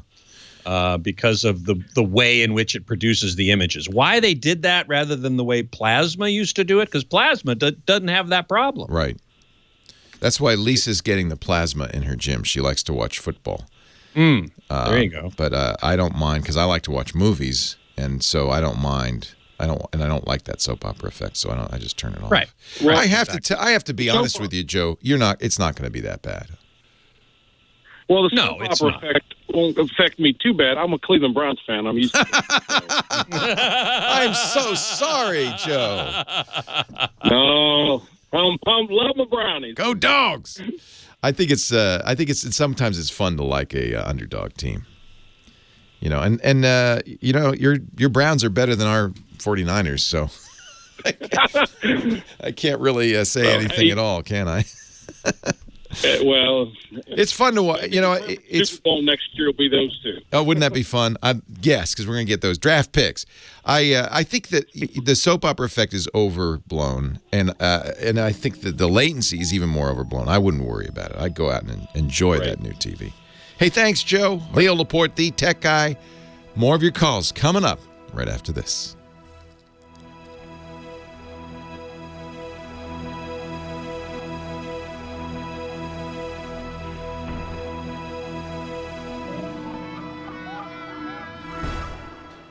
Because of the way in which it produces the images. Why they did that rather than the way plasma used to do it? Because plasma doesn't have that problem. Right. That's why Lisa's getting the plasma in her gym. She likes to watch football. There you go. But I don't mind because I like to watch movies, and so I don't mind. I don't like that soap opera effect, so I just turn it off. Right. I have to be honest with you, Joe. It's not going to be that bad. Well, the soap opera effect won't affect me too bad. I'm a Cleveland Browns fan. I'm used to it. I'm so sorry, Joe. No, I'm love my Brownies. Go Dogs! I think it's sometimes it's fun to like a underdog team. And your Browns are better than our 49ers, so I can't really say anything at all, can I? Well, it's fun to watch. It's Super Bowl next year will be those two. Oh, wouldn't that be fun? Yes, because we're going to get those draft picks. I think that the soap opera effect is overblown, and I think that the latency is even more overblown. I wouldn't worry about it. I'd go out and enjoy that new TV. Hey, thanks, Joe. Leo Laporte, the tech guy. More of your calls coming up right after this.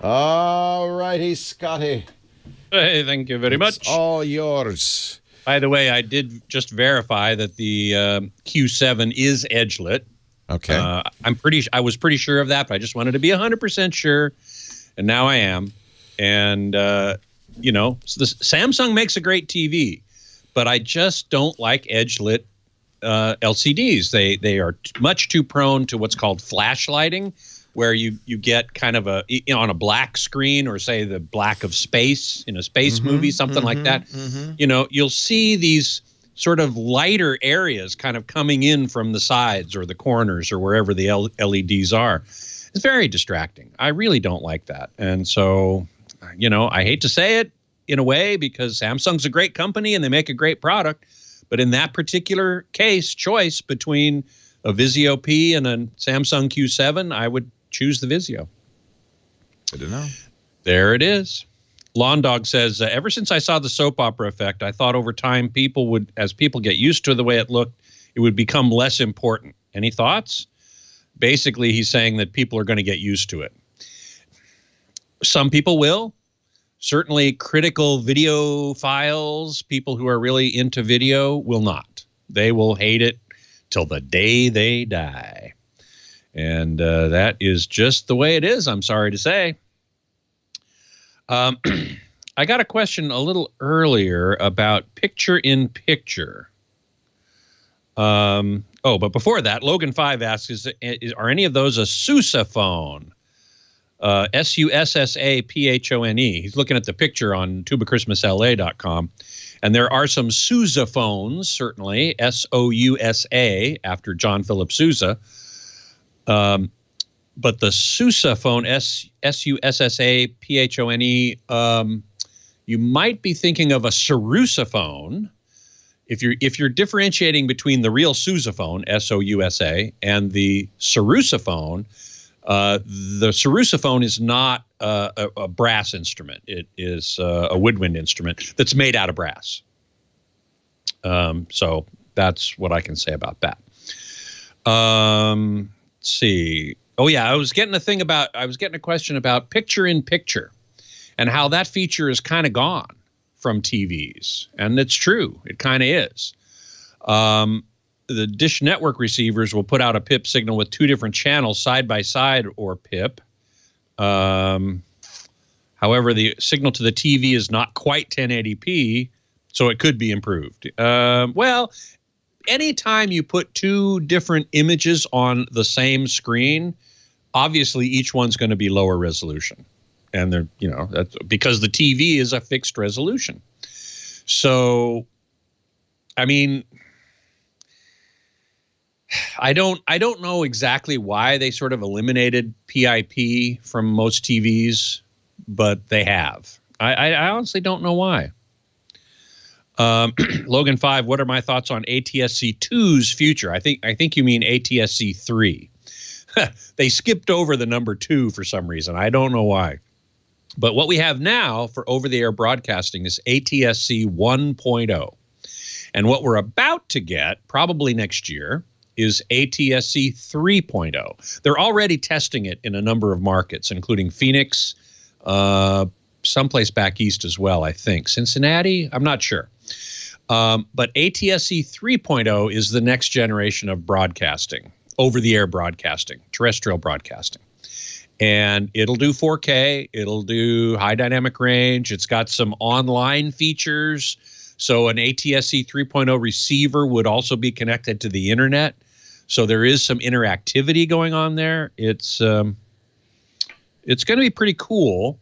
All righty, Scotty. Hey, thank you very much. It's all yours. By the way, I did just verify that the Q7 is edgelit. Okay. I was pretty sure of that, but I just wanted to be 100% sure, and now I am. And so Samsung makes a great TV, but I just don't like edge-lit LCDs. They are much too prone to what's called flashlighting, where you get kind of on a black screen, or say the black of space in a space movie, something like that. You'll see these sort of lighter areas kind of coming in from the sides or the corners or wherever the LEDs are. It's very distracting. I really don't like that. And so, I hate to say it in a way, because Samsung's a great company and they make a great product. But in that particular choice between a Vizio P and a Samsung Q7, I would choose the Vizio. Good to know. There it is. Lawn Dog says, ever since I saw the soap opera effect, I thought over time as people get used to the way it looked, it would become less important. Any thoughts? Basically, he's saying that people are going to get used to it. Some people will. Certainly critical video files, people who are really into video, will not. They will hate it till the day they die. And that is just the way it is, I'm sorry to say. I got a question a little earlier about picture-in-picture. But before that, Logan 5 asks, are any of those a sousaphone? SUSSAPHONE. He's looking at the picture on tubachristmasla.com. And there are some sousaphones, certainly, SOUSA, after John Philip Sousa. But the sousaphone, SUSSAPHONE, you might be thinking of a sousaphone. If you're differentiating between the real sousaphone, SOUSA, and the sousaphone, the sousaphone is not a brass instrument. It is a woodwind instrument that's made out of brass. So that's what I can say about that. Let's see. Oh yeah, I was getting a question about picture-in-picture and how that feature is kind of gone from TVs. And it's true. It kind of is. The Dish Network receivers will put out a PIP signal with two different channels side by side, or PIP. However, the signal to the TV is not quite 1080p, so it could be improved. Well, anytime you put two different images on the same screen, obviously each one's going to be lower resolution. And they're, that's because the TV is a fixed resolution. So, I mean, I don't know exactly why they sort of eliminated PIP from most TVs, but they have. I honestly don't know why. Logan 5, what are my thoughts on ATSC 2's future? I think you mean ATSC 3. They skipped over the number 2 for some reason. I don't know why. But what we have now for over-the-air broadcasting is ATSC 1.0. And what we're about to get, probably next year, is ATSC 3.0. They're already testing it in a number of markets, including Phoenix, someplace back east as well, I think. Cincinnati? I'm not sure. But ATSC 3.0 is the next generation of broadcasting, over-the-air broadcasting, terrestrial broadcasting. And it'll do 4K. It'll do high dynamic range. It's got some online features. So an ATSC 3.0 receiver would also be connected to the internet. So there is some interactivity going on there. It's going to be pretty cool.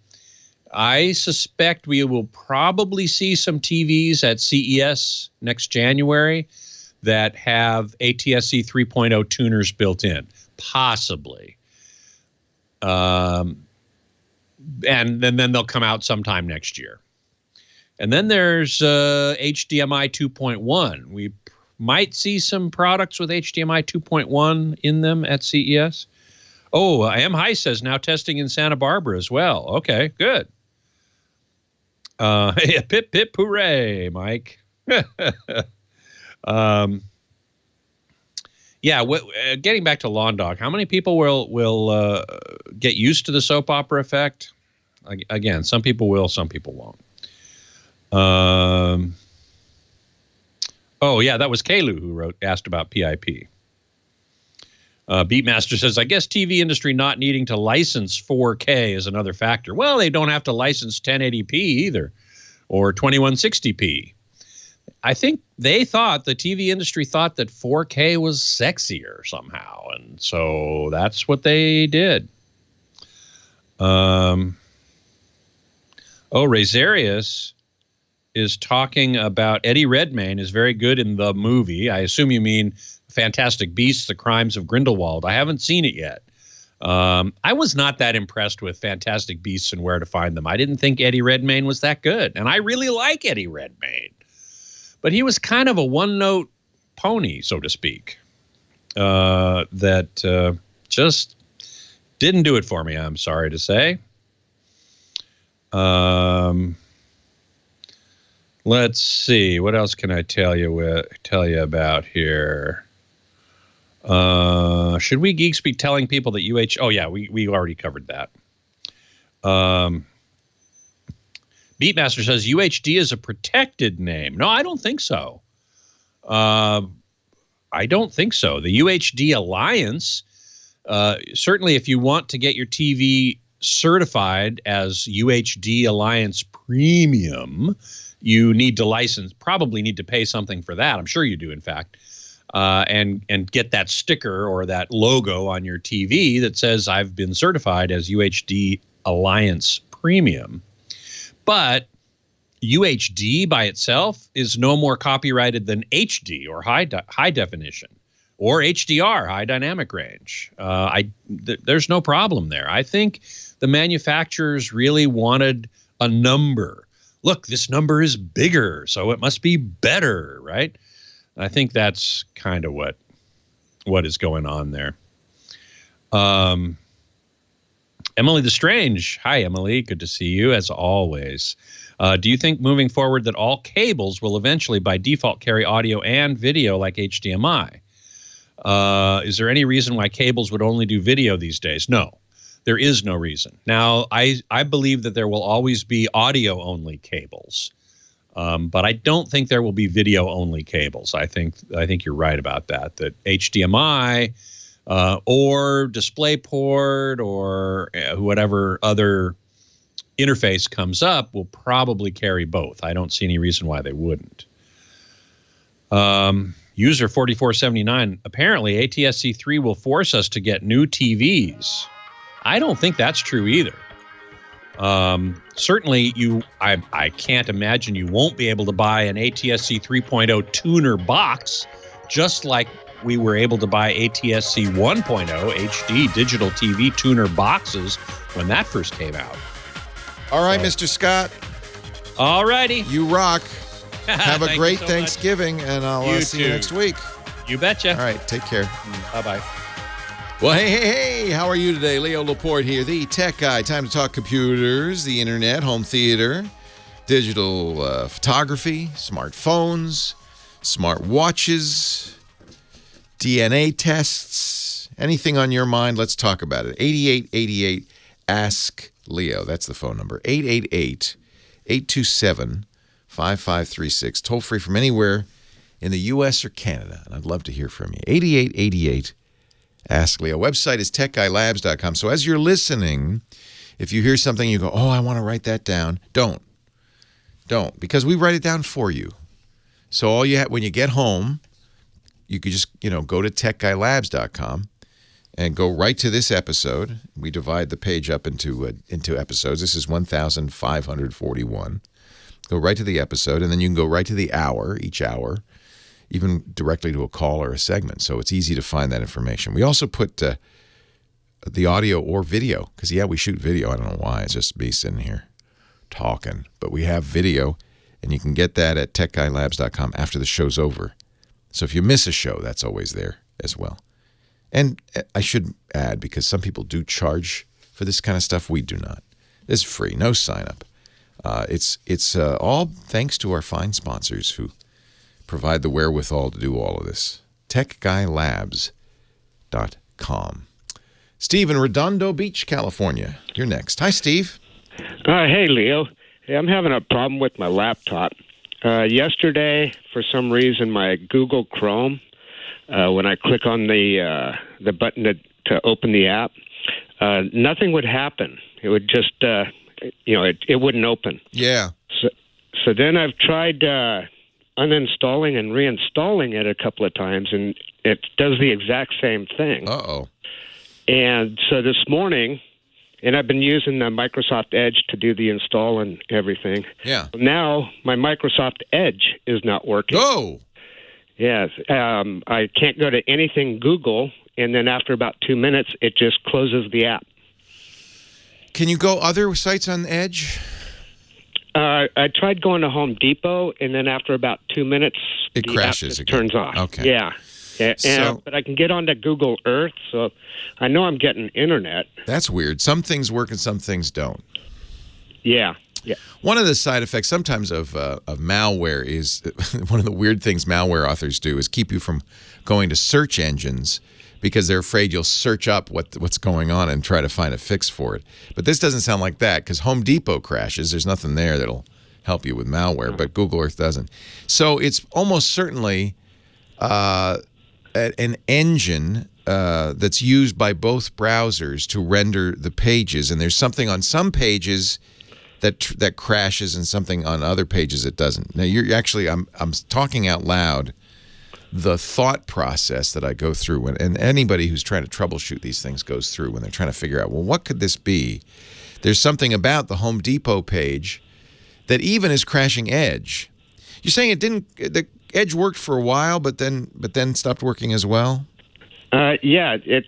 I suspect we will probably see some TVs at CES next January that have ATSC 3.0 tuners built in, possibly. And then they'll come out sometime next year. And then there's HDMI 2.1. We might see some products with HDMI 2.1 in them at CES. Oh, M. High says now testing in Santa Barbara as well. Okay, good. Pip, pip, hooray, Mike. Yeah, getting back to Lawn Dog, how many people will get used to the soap opera effect? Again, some people will, some people won't. Oh, yeah, that was Kalu who asked about PIP. Beatmaster says, I guess TV industry not needing to license 4K is another factor. Well, they don't have to license 1080p either, or 2160p. I think the TV industry thought that 4K was sexier somehow, and so that's what they did. Razarius is talking about Eddie Redmayne is very good in the movie. I assume you mean Fantastic Beasts, The Crimes of Grindelwald. I haven't seen it yet. I was not that impressed with Fantastic Beasts and Where to Find Them. I didn't think Eddie Redmayne was that good, and I really like Eddie Redmayne. But he was kind of a one-note pony, so to speak, that just didn't do it for me, I'm sorry to say. Let's see. What else can I tell you about here? Should we geeks be telling people that Oh, yeah, we already covered that. Beatmaster says UHD is a protected name. No, I don't think so. I don't think so. The UHD Alliance, certainly if you want to get your TV certified as UHD Alliance Premium, you need to probably need to pay something for that. I'm sure you do, in fact, and get that sticker or that logo on your TV that says I've been certified as UHD Alliance Premium. But UHD by itself is no more copyrighted than HD or high definition or HDR, high dynamic range. There's no problem there. I think the manufacturers really wanted a number. Look, this number is bigger, so it must be better, right? I think that's kind of what is going on there. Emily the Strange. Hi, Emily. Good to see you, as always. Do you think moving forward that all cables will eventually, by default, carry audio and video like HDMI? Is there any reason why cables would only do video these days? No, there is no reason. Now, I believe that there will always be audio-only cables, but I don't think there will be video-only cables. I think you're right about that HDMI or DisplayPort or whatever other interface comes up will probably carry both. I don't see any reason why they wouldn't. User 4479, apparently ATSC 3 will force us to get new TVs. I don't think that's true either. Certainly, I can't imagine you won't be able to buy an ATSC 3.0 tuner box, just like we were able to buy ATSC 1.0 HD digital TV tuner boxes when that first came out. All right, Mr. Scott. All righty. You rock. Have a great so Thanksgiving, and I'll see you next week. You betcha. All right, take care. Bye-bye. Well, hey, how are you today? Leo Laporte here, the tech guy. Time to talk computers, the internet, home theater, digital photography, smartphones, smart watches, DNA tests, anything on your mind, let's talk about it. 8888 Ask Leo. That's the phone number. 888-827-5536. Toll free from anywhere in the U.S. or Canada. And I'd love to hear from you. 8888 Ask Leo. Website is techguylabs.com. So as you're listening, if you hear something, you go, oh, I want to write that down. Don't, because we write it down for you. So all you have, when you get home, you could just, go to techguylabs.com and go right to this episode. We divide the page up into episodes. This is 1,541. Go right to the episode, and then you can go right to the hour, each hour, even directly to a call or a segment. So it's easy to find that information. We also put the audio or video, because, we shoot video. I don't know why. It's just me sitting here talking. But we have video, and you can get that at techguylabs.com after the show's over. So if you miss a show, that's always there as well. And I should add, because some people do charge for this kind of stuff, we do not. This is free, no sign up. It's all thanks to our fine sponsors who provide the wherewithal to do all of this. techguylabs.com. Steve in Redondo Beach, California. You're next. Hi, Steve. Hey, Leo. Hey, I'm having a problem with my laptop. Yesterday, for some reason, my Google Chrome, when I click on the button to open the app, nothing would happen. It would just, it wouldn't open. Yeah. So then I've tried uninstalling and reinstalling it a couple of times, and it does the exact same thing. Uh-oh. And so this morning, and I've been using the Microsoft Edge to do the install and everything. Yeah. Now my Microsoft Edge is not working. Oh. Yes. I can't go to anything Google, and then after about 2 minutes, it just closes the app. Can you go other sites on Edge? I tried going to Home Depot, and then after about 2 minutes, it crashes app again. Turns off. Okay. Yeah. But I can get onto Google Earth, so I know I'm getting internet. That's weird. Some things work and some things don't. Yeah. Yeah. One of the side effects sometimes of malware is one of the weird things malware authors do is keep you from going to search engines because they're afraid you'll search up what's going on and try to find a fix for it. But this doesn't sound like that because Home Depot crashes. There's nothing there that'll help you with malware, but Google Earth doesn't. So it's almost certainly an engine that's used by both browsers to render the pages, and there's something on some pages that crashes and something on other pages it doesn't. Now you're actually I'm talking out loud the thought process that I go through and anybody who's trying to troubleshoot these things goes through when they're trying to figure out, well, what could this be? There's something about the Home Depot page that even is crashing Edge. You're saying the Edge worked for a while, but then stopped working as well? Yeah, it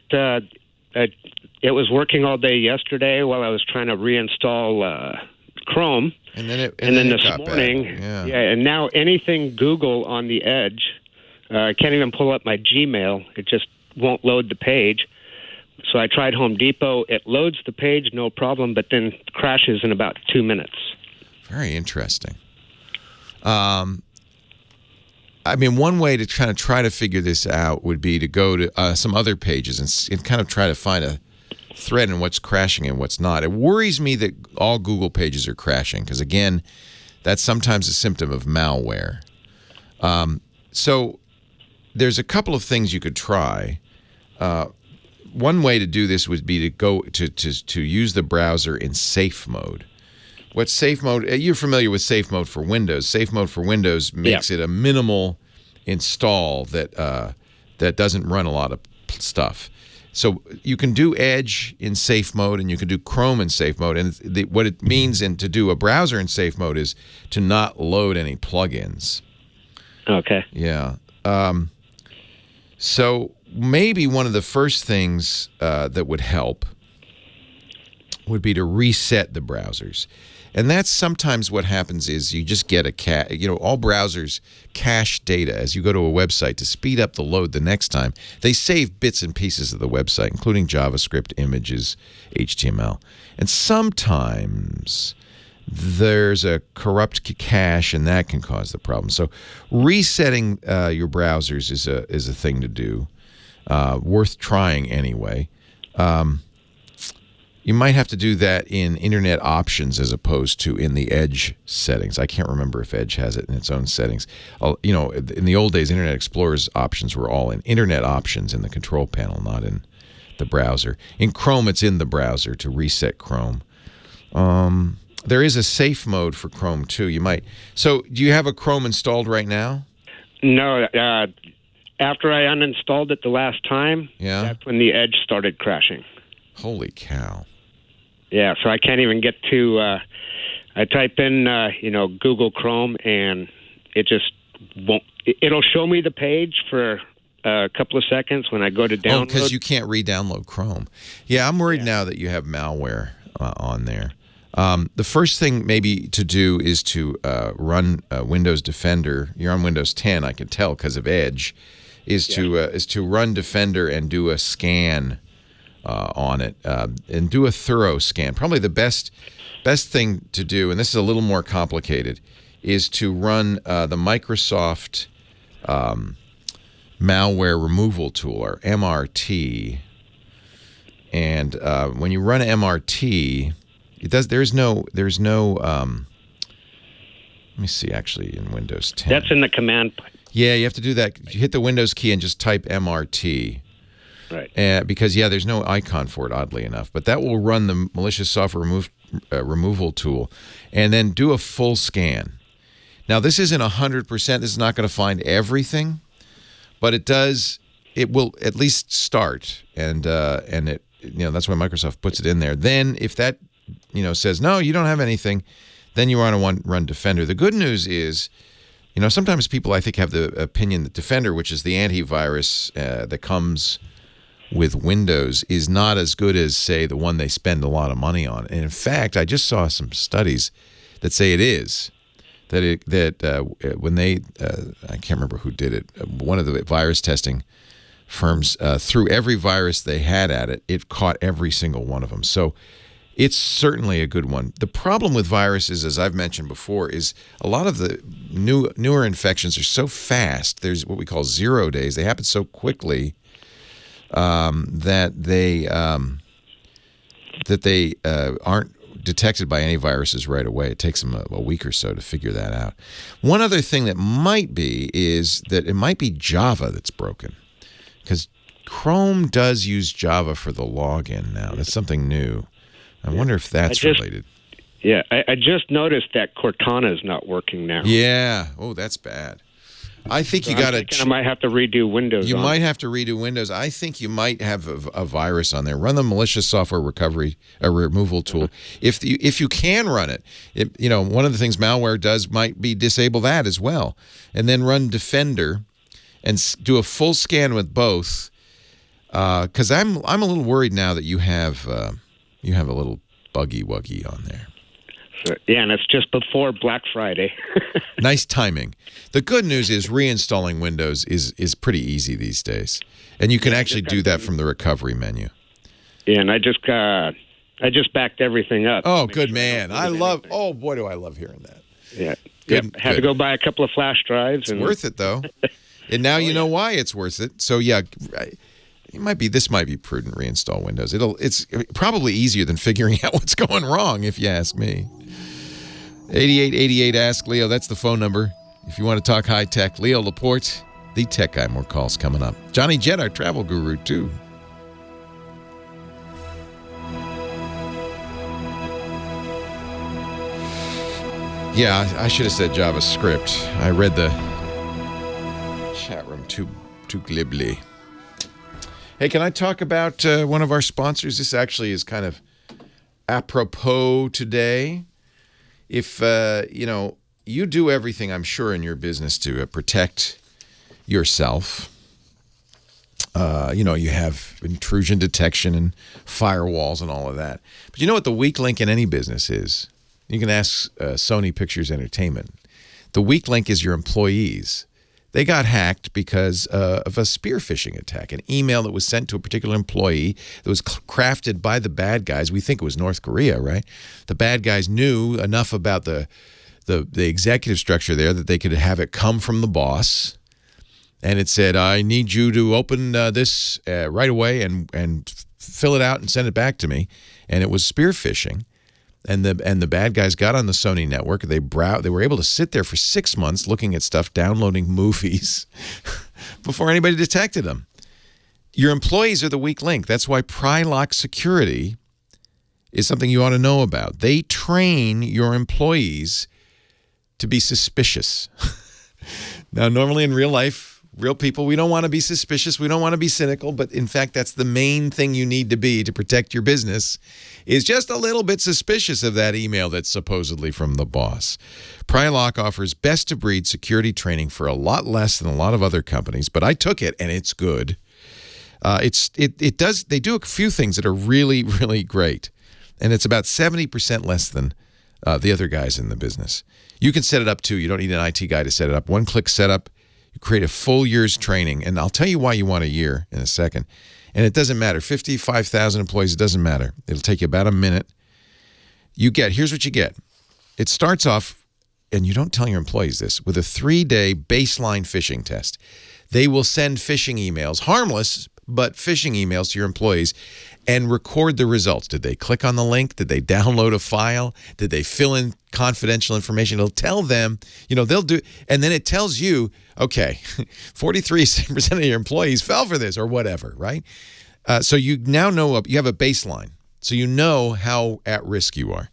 was working all day yesterday while I was trying to reinstall Chrome. And then this morning, and now anything Google on the Edge, I can't even pull up my Gmail. It just won't load the page. So I tried Home Depot. It loads the page, no problem, but then crashes in about 2 minutes. Very interesting. I mean, one way to kind of try to figure this out would be to go to some other pages and kind of try to find a thread in what's crashing and what's not. It worries me that all Google pages are crashing because, again, that's sometimes a symptom of malware. So there's a couple of things you could try. One way to do this would be to go to use the browser in safe mode. What's safe mode? You're familiar with safe mode for Windows. Safe mode for Windows makes it a minimal install that doesn't run a lot of stuff. So you can do Edge in safe mode and you can do Chrome in safe mode. And what it means to do a browser in safe mode is to not load any plugins. Okay. Yeah. So maybe one of the first things that would help would be to reset the browsers. And that's sometimes what happens is you just get all browsers cache data as you go to a website to speed up the load the next time. They save bits and pieces of the website, including JavaScript, images, HTML. And sometimes there's a corrupt cache, and that can cause the problem. So resetting your browsers is a thing to do, worth trying anyway. You might have to do that in Internet Options as opposed to in the Edge settings. I can't remember if Edge has it in its own settings. You know, in the old days, Internet Explorer's options were all in Internet Options in the control panel, not in the browser. In Chrome, it's in the browser to reset Chrome. There is a safe mode for Chrome too. You might. So, do you have a Chrome installed right now? No. After I uninstalled it the last time, that's when the Edge started crashing. Holy cow! Yeah, so I can't even get to. I type in, Google Chrome, and it just won't. It'll show me the page for a couple of seconds when I go to download. Oh, because you can't re-download Chrome. Yeah, I'm worried now that you have malware on there. The first thing maybe to do is to run Windows Defender. You're on Windows 10, I can tell because of Edge. Is to run Defender and do a scan on it and do a thorough scan. Probably the best thing to do, and this is a little more complicated, is to run the Microsoft malware removal tool, or MRT. And when you run MRT, it does. There's no. Let me see. Actually, in Windows 10, that's in the command. Yeah, you have to do that. You hit the Windows key and just type MRT. Right. Because there's no icon for it, oddly enough. But that will run the malicious software removal tool, and then do a full scan. Now, this isn't 100%. This is not going to find everything, but it does. It will at least start, and it. That's why Microsoft puts it in there. Then, if that says no, you don't have anything, then you want to run Defender. The good news is, sometimes people, I think, have the opinion that Defender, which is the antivirus that comes with Windows, is not as good as, say, the one they spend a lot of money on. And in fact, I just saw some studies that say it is. When they, I can't remember who did it, one of the virus testing firms, threw every virus they had at it, it caught every single one of them. So it's certainly a good one. The problem with viruses, as I've mentioned before, is a lot of the newer infections are so fast. There's what we call 0 days. They happen so quickly that they aren't detected by any viruses right away. It takes them a week or so to figure that out. One other thing that might be is that it might be Java that's broken, because Chrome does use Java for the login now. That's something new. I wonder if that's related. Yeah, I just noticed that Cortana is not working now. Yeah. Oh, that's bad. I think you got to. I might have to redo Windows. You might have to redo Windows. I think you might have a virus on there. Run the malicious software removal tool. If you can run it, one of the things malware does might be disable that as well, and then run Defender, and do a full scan with both. Because I'm a little worried now that you have a little buggy wuggy on there. Yeah, and it's just before Black Friday. Nice timing. The good news is reinstalling Windows is pretty easy these days, and you can actually do that from the recovery menu. Yeah, and I just backed everything up. Oh, good man! Oh boy, do I love hearing that. Yeah, had to go buy a couple of flash drives. It's worth it though, and now you know why it's worth it. So yeah. This might be prudent. Reinstall Windows. It's probably easier than figuring out what's going wrong, if you ask me. 8888 Ask Leo. That's the phone number. If you want to talk high tech, Leo Laporte, the tech guy. More calls coming up. Johnny Jett, our travel guru, too. Yeah, I should have said JavaScript. I read the chat room too glibly. Hey, can I talk about one of our sponsors? This actually is kind of apropos today. If, you do everything, I'm sure, in your business to protect yourself. You have intrusion detection and firewalls and all of that. But you know what the weak link in any business is? You can ask Sony Pictures Entertainment. The weak link is your employees. They got hacked because of a spear phishing attack, an email that was sent to a particular employee that was crafted by the bad guys. We think it was North Korea, right? The bad guys knew enough about the executive structure there that they could have it come from the boss. And it said, I need you to open this right away and fill it out and send it back to me. And it was spear phishing. And the bad guys got on the Sony network. They were able to sit there for 6 months looking at stuff, downloading movies before anybody detected them. Your employees are the weak link. That's why Prylock Security is something you ought to know about. They train your employees to be suspicious. Now, normally in real life, real people, we don't want to be suspicious. We don't want to be cynical. But in fact, that's the main thing you need to be to protect your business, is just a little bit suspicious of that email that's supposedly from the boss. Prylock offers best-of-breed security training for a lot less than a lot of other companies, but I took it, and it's good. They do a few things that are really, really great, and it's about 70% less than the other guys in the business. You can set it up, too. You don't need an IT guy to set it up. One-click setup. You create a full year's training, and I'll tell you why you want a year in a second. And it doesn't matter. 55,000 employees, it doesn't matter. It'll take you about a minute. Here's what you get. It starts off, and you don't tell your employees this, with a 3-day baseline phishing test. They will send phishing emails, harmless, but phishing emails to your employees, and record the results. Did they click on the link? Did they download a file? Did they fill in confidential information? It'll tell them, they'll do, and then it tells you, okay, 43% of your employees fell for this or whatever, right? So you now know, you have a baseline. So you know how at risk you are.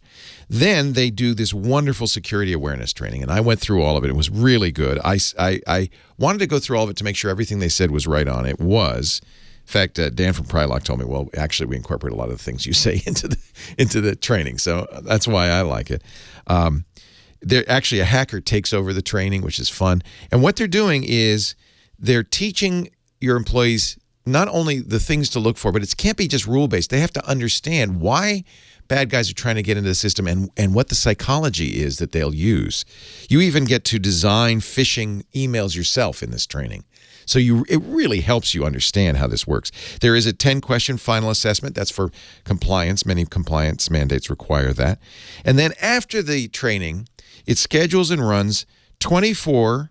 Then they do this wonderful security awareness training, and I went through all of it. It was really good. I wanted to go through all of it to make sure everything they said was right on. It was. In fact, Dan from Prylock told me, well, actually, we incorporate a lot of the things you say into the training, so that's why I like it. Actually, a hacker takes over the training, which is fun. And what they're doing is they're teaching your employees not only the things to look for, but it can't be just rule-based. They have to understand why bad guys are trying to get into the system and what the psychology is that they'll use. You even get to design phishing emails yourself in this training. So it really helps you understand how this works. There is a 10-question final assessment. That's for compliance. Many compliance mandates require that. And then after the training, it schedules and runs 24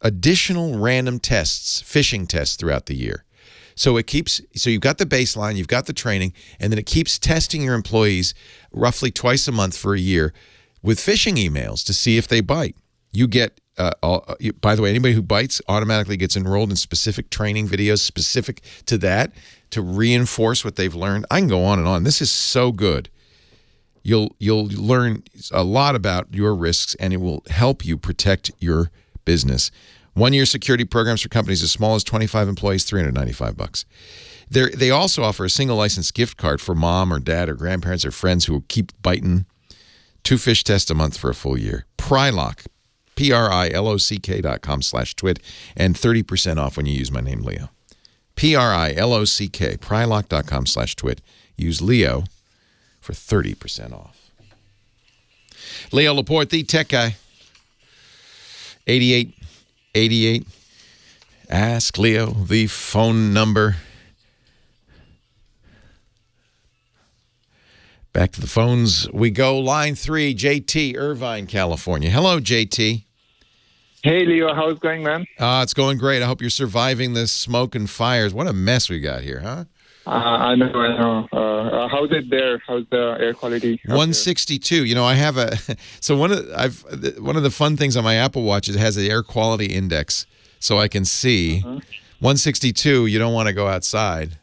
additional random tests, phishing tests throughout the year. So you've got the baseline, you've got the training, and then it keeps testing your employees roughly twice a month for a year with phishing emails to see if they bite. You get, by the way, anybody who bites automatically gets enrolled in specific training videos specific to that to reinforce what they've learned. I can go on and on. This is so good. You'll learn a lot about your risks, and it will help you protect your business. 1-year security programs for companies as small as 25 employees, $395. They also offer a single license gift card for mom or dad or grandparents or friends who will keep biting. 2 fish tests a month for a full year. Prylock, PRILOCK.com/twit, and 30% off when you use my name, Leo. PRILOCK, Prylock.com/twit. Use Leo for 30% off. Leo Laporte, the tech guy. 8888. Ask Leo, the phone number. Back to the phones we go. Line 3, JT, Irvine, California. Hello, JT. Hey, Leo. How's it going, man? It's going great. I hope you're surviving the smoke and fires. What a mess we got here, huh? I know. How's it there? How's the air quality? 162. I have so one of the fun things on my Apple Watch is it has an air quality index, so I can see 162. You don't want to go outside.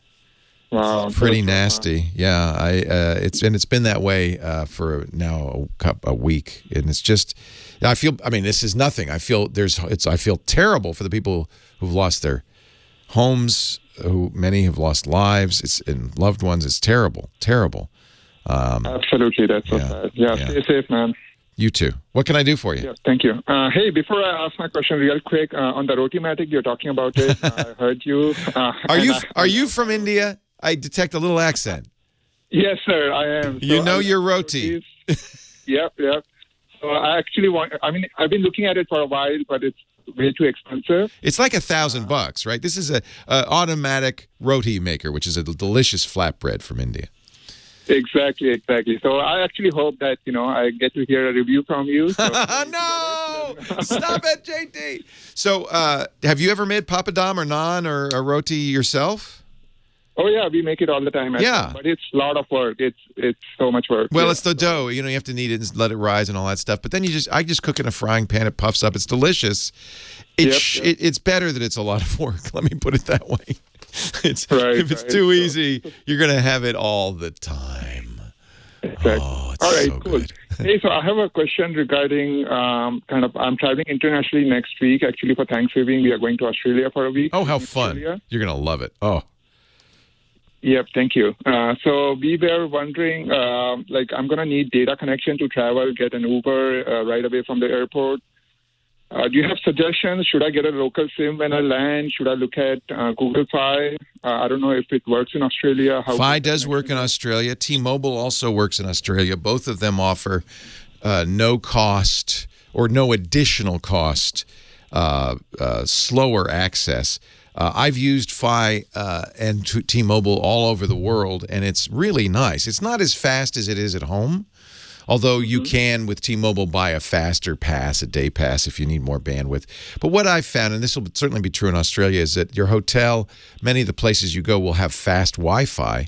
Wow, it's pretty nasty. Yeah, it's been that way for now a week, and it's just. This is nothing. I feel terrible for the people who've lost their homes. Many have lost lives and loved ones. It's terrible. Absolutely, that's so sad. Yeah, stay safe, man. You too. What can I do for you? Yeah, thank you. Hey, before I ask my question real quick, on the Rotimatic, you're talking about it. I heard you. Are you from India? I detect a little accent. Yes, sir, I am. So your roti. Yep. So I actually want. I mean, I've been looking at it for a while, but it's way too expensive. It's like $1,000, right? This is a automatic roti maker, which is a delicious flatbread from India. Exactly. So I actually hope that I get to hear a review from you. So no, stop it, JT. So, have you ever made papadam or naan or a roti yourself? Oh yeah, we make it all the time. Yeah, but it's a lot of work. It's so much work. Well, it's the dough. You have to knead it and let it rise and all that stuff. But then I just cook it in a frying pan. It puffs up. It's delicious. It's better that it's a lot of work. Let me put it that way. If it's too easy, you're going to have it all the time. Exactly. Oh, it's all right, so cool. good. Hey, so I have a question regarding I'm traveling internationally next week. Actually, for Thanksgiving, we are going to Australia for a week. Oh, how fun! You're going to love it. Oh. Yep, thank you. So we were wondering, I'm going to need data connection to travel, get an Uber right away from the airport. Do you have suggestions? Should I get a local SIM when I land? Should I look at Google Fi? I don't know if it works in Australia. Fi does work in Australia. T-Mobile also works in Australia. Both of them offer no cost or no additional cost, slower access. I've used Fi and T-Mobile all over the world, and it's really nice. It's not as fast as it is at home, although you can, with T-Mobile, buy a faster pass, a day pass, if you need more bandwidth. But what I've found, and this will certainly be true in Australia, is that your hotel, many of the places you go will have fast Wi-Fi.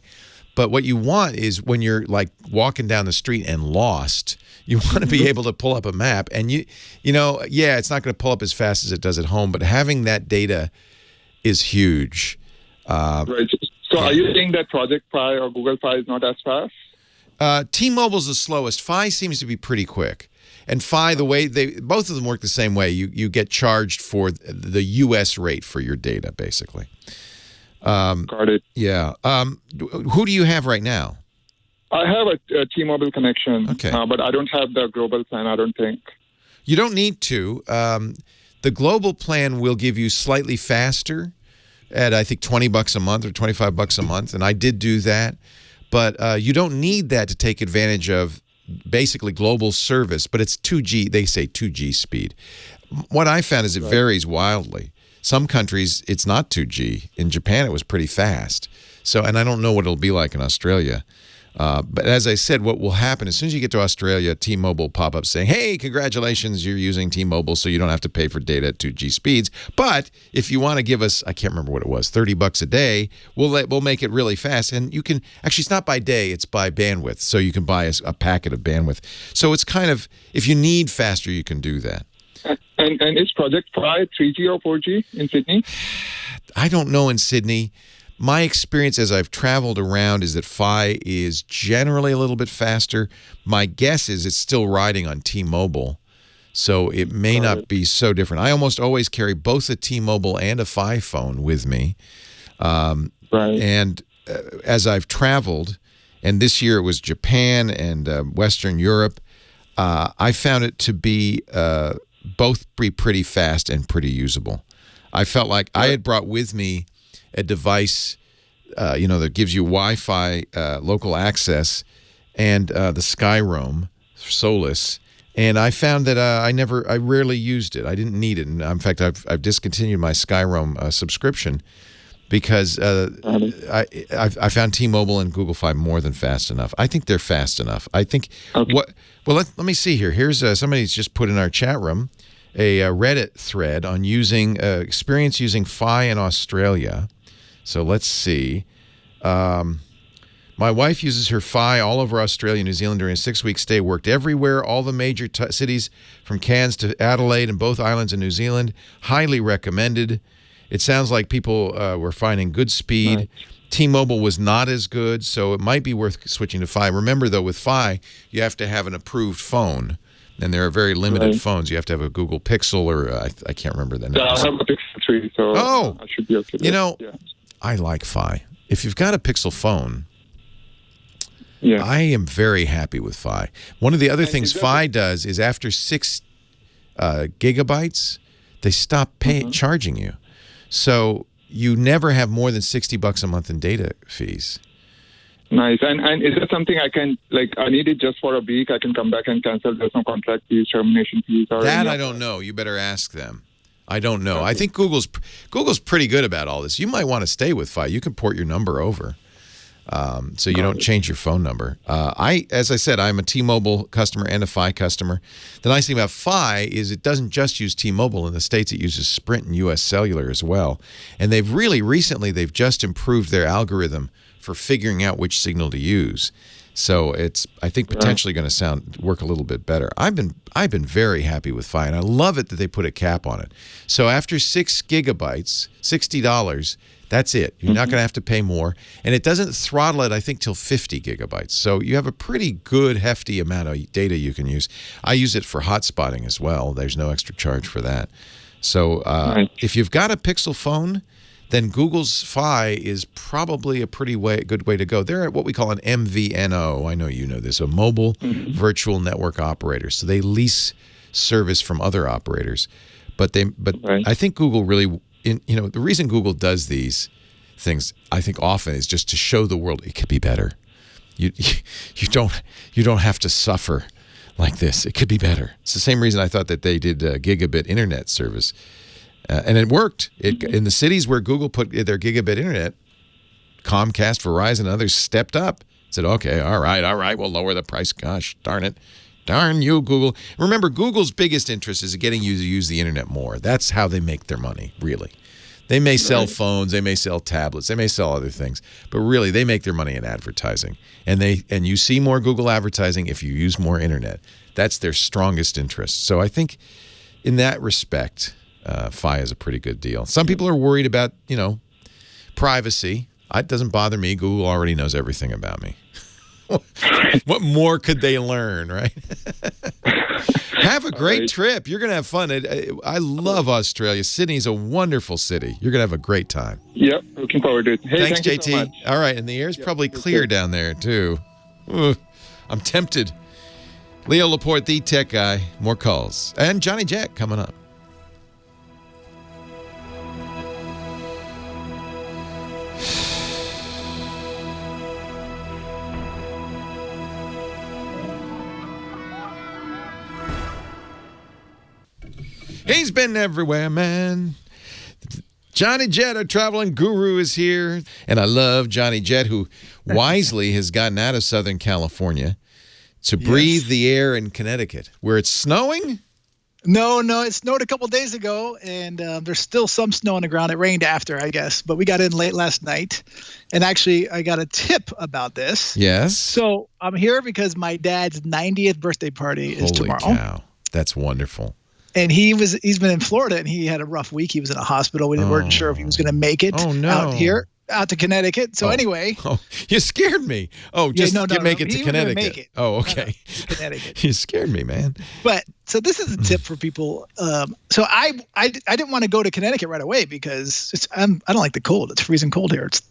But what you want is when you're like walking down the street and lost, you want to be able to pull up a map. And it's not going to pull up as fast as it does at home, but having that data is huge. Right. So are you saying that Project Fi or Google Fi is not as fast? T-Mobile's the slowest. Fi seems to be pretty quick. And Fi, the way both of them work the same way. You get charged for the U.S. rate for your data, basically. Got it. Yeah. Who do you have right now? I have a T-Mobile connection, okay. But I don't have the global plan, I don't think. You don't need to. The global plan will give you slightly faster at, I think, $20 a month or $25 a month, and I did do that. But you don't need that to take advantage of basically global service, but it's 2G. They say 2G speed. What I found is it varies wildly. Some countries, it's not 2G. In Japan, it was pretty fast. And I don't know what it'll be like in Australia. But as I said, what will happen as soon as you get to Australia, T-Mobile will pop up saying, hey, congratulations, you're using T-Mobile, so you don't have to pay for data at 2G speeds. But if you want to give us, I can't remember what it was, $30 a day, we'll make it really fast. And you can, actually, it's not by day, it's by bandwidth. So you can buy a packet of bandwidth. So it's kind of, if you need faster, you can do that. And is Project Fi 3G or 4G in Sydney? I don't know in Sydney. My experience as I've traveled around is that Fi is generally a little bit faster. My guess is it's still riding on T-Mobile, so it may not be so different. I almost always carry both a T-Mobile and a Fi phone with me. And as I've traveled, and this year it was Japan and Western Europe, I found it to be both pretty fast and pretty usable. I felt like I had brought with me a device, that gives you Wi-Fi local access, and the Skyroam Solus, and I found that I rarely used it. I didn't need it, and in fact, I've discontinued my Skyroam subscription because I found T-Mobile and Google Fi more than fast enough. I think they're fast enough. I think let me see here. Here's somebody's just put in our chat room a Reddit thread on using experience using Fi in Australia. So let's see. My wife uses her Fi all over Australia and New Zealand during a 6-week stay, worked everywhere, all the major cities from Cairns to Adelaide and both islands in New Zealand. Highly recommended. It sounds like people were finding good speed. Right. T-Mobile was not as good, so it might be worth switching to Fi. Remember, though, with Fi, you have to have an approved phone. And there are very limited phones. You have to have a Google Pixel or I can't remember the name. Yeah, I have a Pixel 3, so I should be okay. I like Fi. If you've got a Pixel phone, I am very happy with Fi. One of the other things Fi does is after 6 gigabytes, they stop charging you. So you never have more than $60 a month in data fees. Nice. And is it something I can, I need it just for a week? I can come back and cancel. There's no contract fees, termination fees? Or that I don't know. You better ask them. I don't know. Okay. I think Google's pretty good about all this. You might want to stay with Fi. You can port your number over. So you don't change your phone number. As I said, I'm a T-Mobile customer and a Fi customer. The nice thing about Fi is it doesn't just use T-Mobile. In the States, it uses Sprint and U.S. Cellular as well. And they've just improved their algorithm for figuring out which signal to use. So it's, I think, potentially going to work a little bit better. I've been very happy with Fi, and I love it that they put a cap on it. So after 6 gigabytes, $60, that's it. You're not going to have to pay more. And it doesn't throttle it, I think, till 50 gigabytes. So you have a pretty good, hefty amount of data you can use. I use it for hotspotting as well. There's no extra charge for that. So if you've got a Pixel phone, then Google's Fi is probably a good way to go. They're what we call an MVNO. I know you know this, a mobile virtual network operator. So they lease service from other operators. But I think Google really, the reason Google does these things, I think often, is just to show the world it could be better. You don't have to suffer like this. It could be better. It's the same reason I thought that they did gigabit internet service. And it worked. In the cities where Google put their gigabit internet, Comcast, Verizon, and others stepped up. Said, okay, all right, we'll lower the price. Gosh, darn it. Darn you, Google. Remember, Google's biggest interest is getting you to use the internet more. That's how they make their money, really. They may sell phones, they may sell tablets, they may sell other things, but really they make their money in advertising. And you see more Google advertising if you use more internet. That's their strongest interest. So I think in that respect, Fi is a pretty good deal. Some people are worried about, privacy. It doesn't bother me. Google already knows everything about me. What more could they learn, right? Have a great trip. You're going to have fun. I love Australia. Sydney's a wonderful city. You're going to have a great time. Yep, looking forward to it. Hey, thanks, JT. So much. All right, and the air's probably clear down there, too. I'm tempted. Leo Laporte, the tech guy. More calls. And Johnny Jack coming up. He's been everywhere, man. Johnny Jet, our traveling guru, is here. And I love Johnny Jet, who wisely has gotten out of Southern California to breathe the air in Connecticut, where it's snowing. No, it snowed a couple days ago, and there's still some snow on the ground. It rained after, I guess, but we got in late last night. And actually, I got a tip about this. Yes. So I'm here because my dad's 90th birthday party is tomorrow. Holy cow. That's wonderful. And he's been in Florida, and he had a rough week. He was in a hospital. We weren't sure if he was going to make it out to Connecticut. So anyway. Oh, you scared me. Oh, just make it to Connecticut. Make it. Oh, okay. No, Connecticut. You scared me, man. But so this is a tip for people. So I didn't want to go to Connecticut right away because I don't like the cold. It's freezing cold here. It's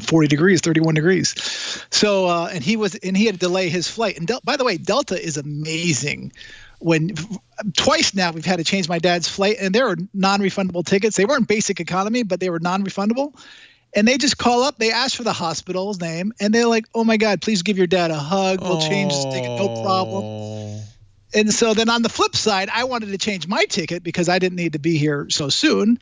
40 degrees, 31 degrees. So and he had to delay his flight. And by the way, Delta is amazing. Twice now we've had to change my dad's flight, and there were non-refundable tickets. They weren't basic economy, but they were non-refundable. And they just call up, they ask for the hospital's name, and they're like, "Oh my God, please give your dad a hug. We'll change his ticket, no problem." And so then on the flip side, I wanted to change my ticket because I didn't need to be here so soon.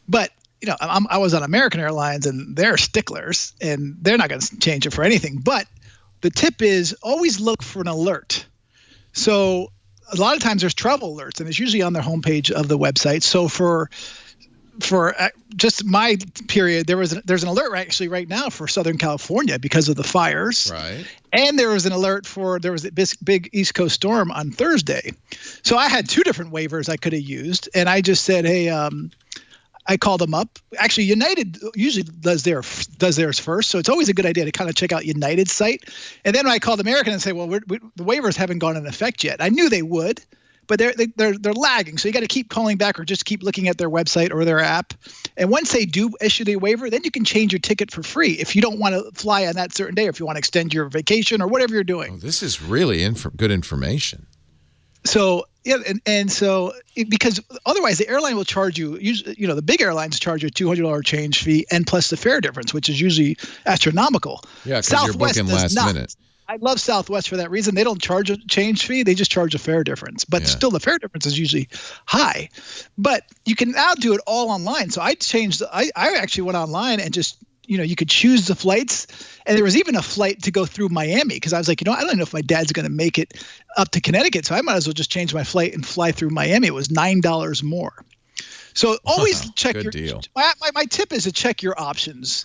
But I was on American Airlines, and they're sticklers, and they're not going to change it for anything. But the tip is always look for an alert. So a lot of times there's travel alerts, and it's usually on their homepage of the website. So for just my period, there's an alert actually right now for Southern California because of the fires. Right. And there was an alert there was a big East Coast storm on Thursday. So I had two different waivers I could have used, and I just said, hey, I called them up. Actually, United usually does theirs first, so it's always a good idea to kind of check out United's site. And then I called American and say, well, the waivers haven't gone in effect yet. I knew they would, but they're lagging. So you got to keep calling back or just keep looking at their website or their app. And once they do issue the waiver, then you can change your ticket for free if you don't want to fly on that certain day, or if you want to extend your vacation or whatever you're doing. Oh, this is really good information. So Yeah, and so because otherwise the airline will charge you. Usually, the big airlines charge you a $200 change fee and plus the fare difference, which is usually astronomical. Yeah, because you're booking last minute. I love Southwest for that reason. They don't charge a change fee; they just charge a fare difference. But still, the fare difference is usually high. But you can now do it all online. So I changed. I actually went online and just. You could choose the flights, and there was even a flight to go through Miami because I was like, I don't know if my dad's going to make it up to Connecticut, so I might as well just change my flight and fly through Miami. It was $9 more. So always check good your deal. My tip is to check your options.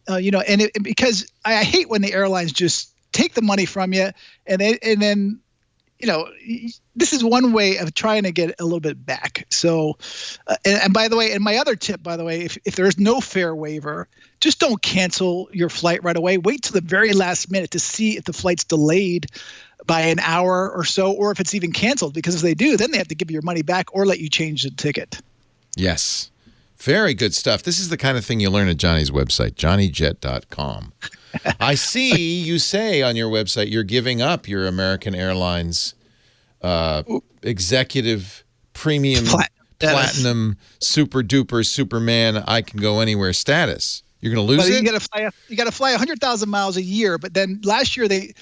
Because I hate when the airlines just take the money from you and then this is one way of trying to get a little bit back. So, and by the way, and my other tip, by the way, if there's no fare waiver, just don't cancel your flight right away. Wait till the very last minute to see if the flight's delayed by an hour or so, or if it's even canceled. Because if they do, then they have to give you your money back or let you change the ticket. Yes. Very good stuff. This is the kind of thing you learn at Johnny's website, johnnyjet.com. I see you say on your website you're giving up your American Airlines executive premium platinum super duper Superman I can go anywhere status. You're going to lose it? You got to fly 100,000 miles a year, but then last year they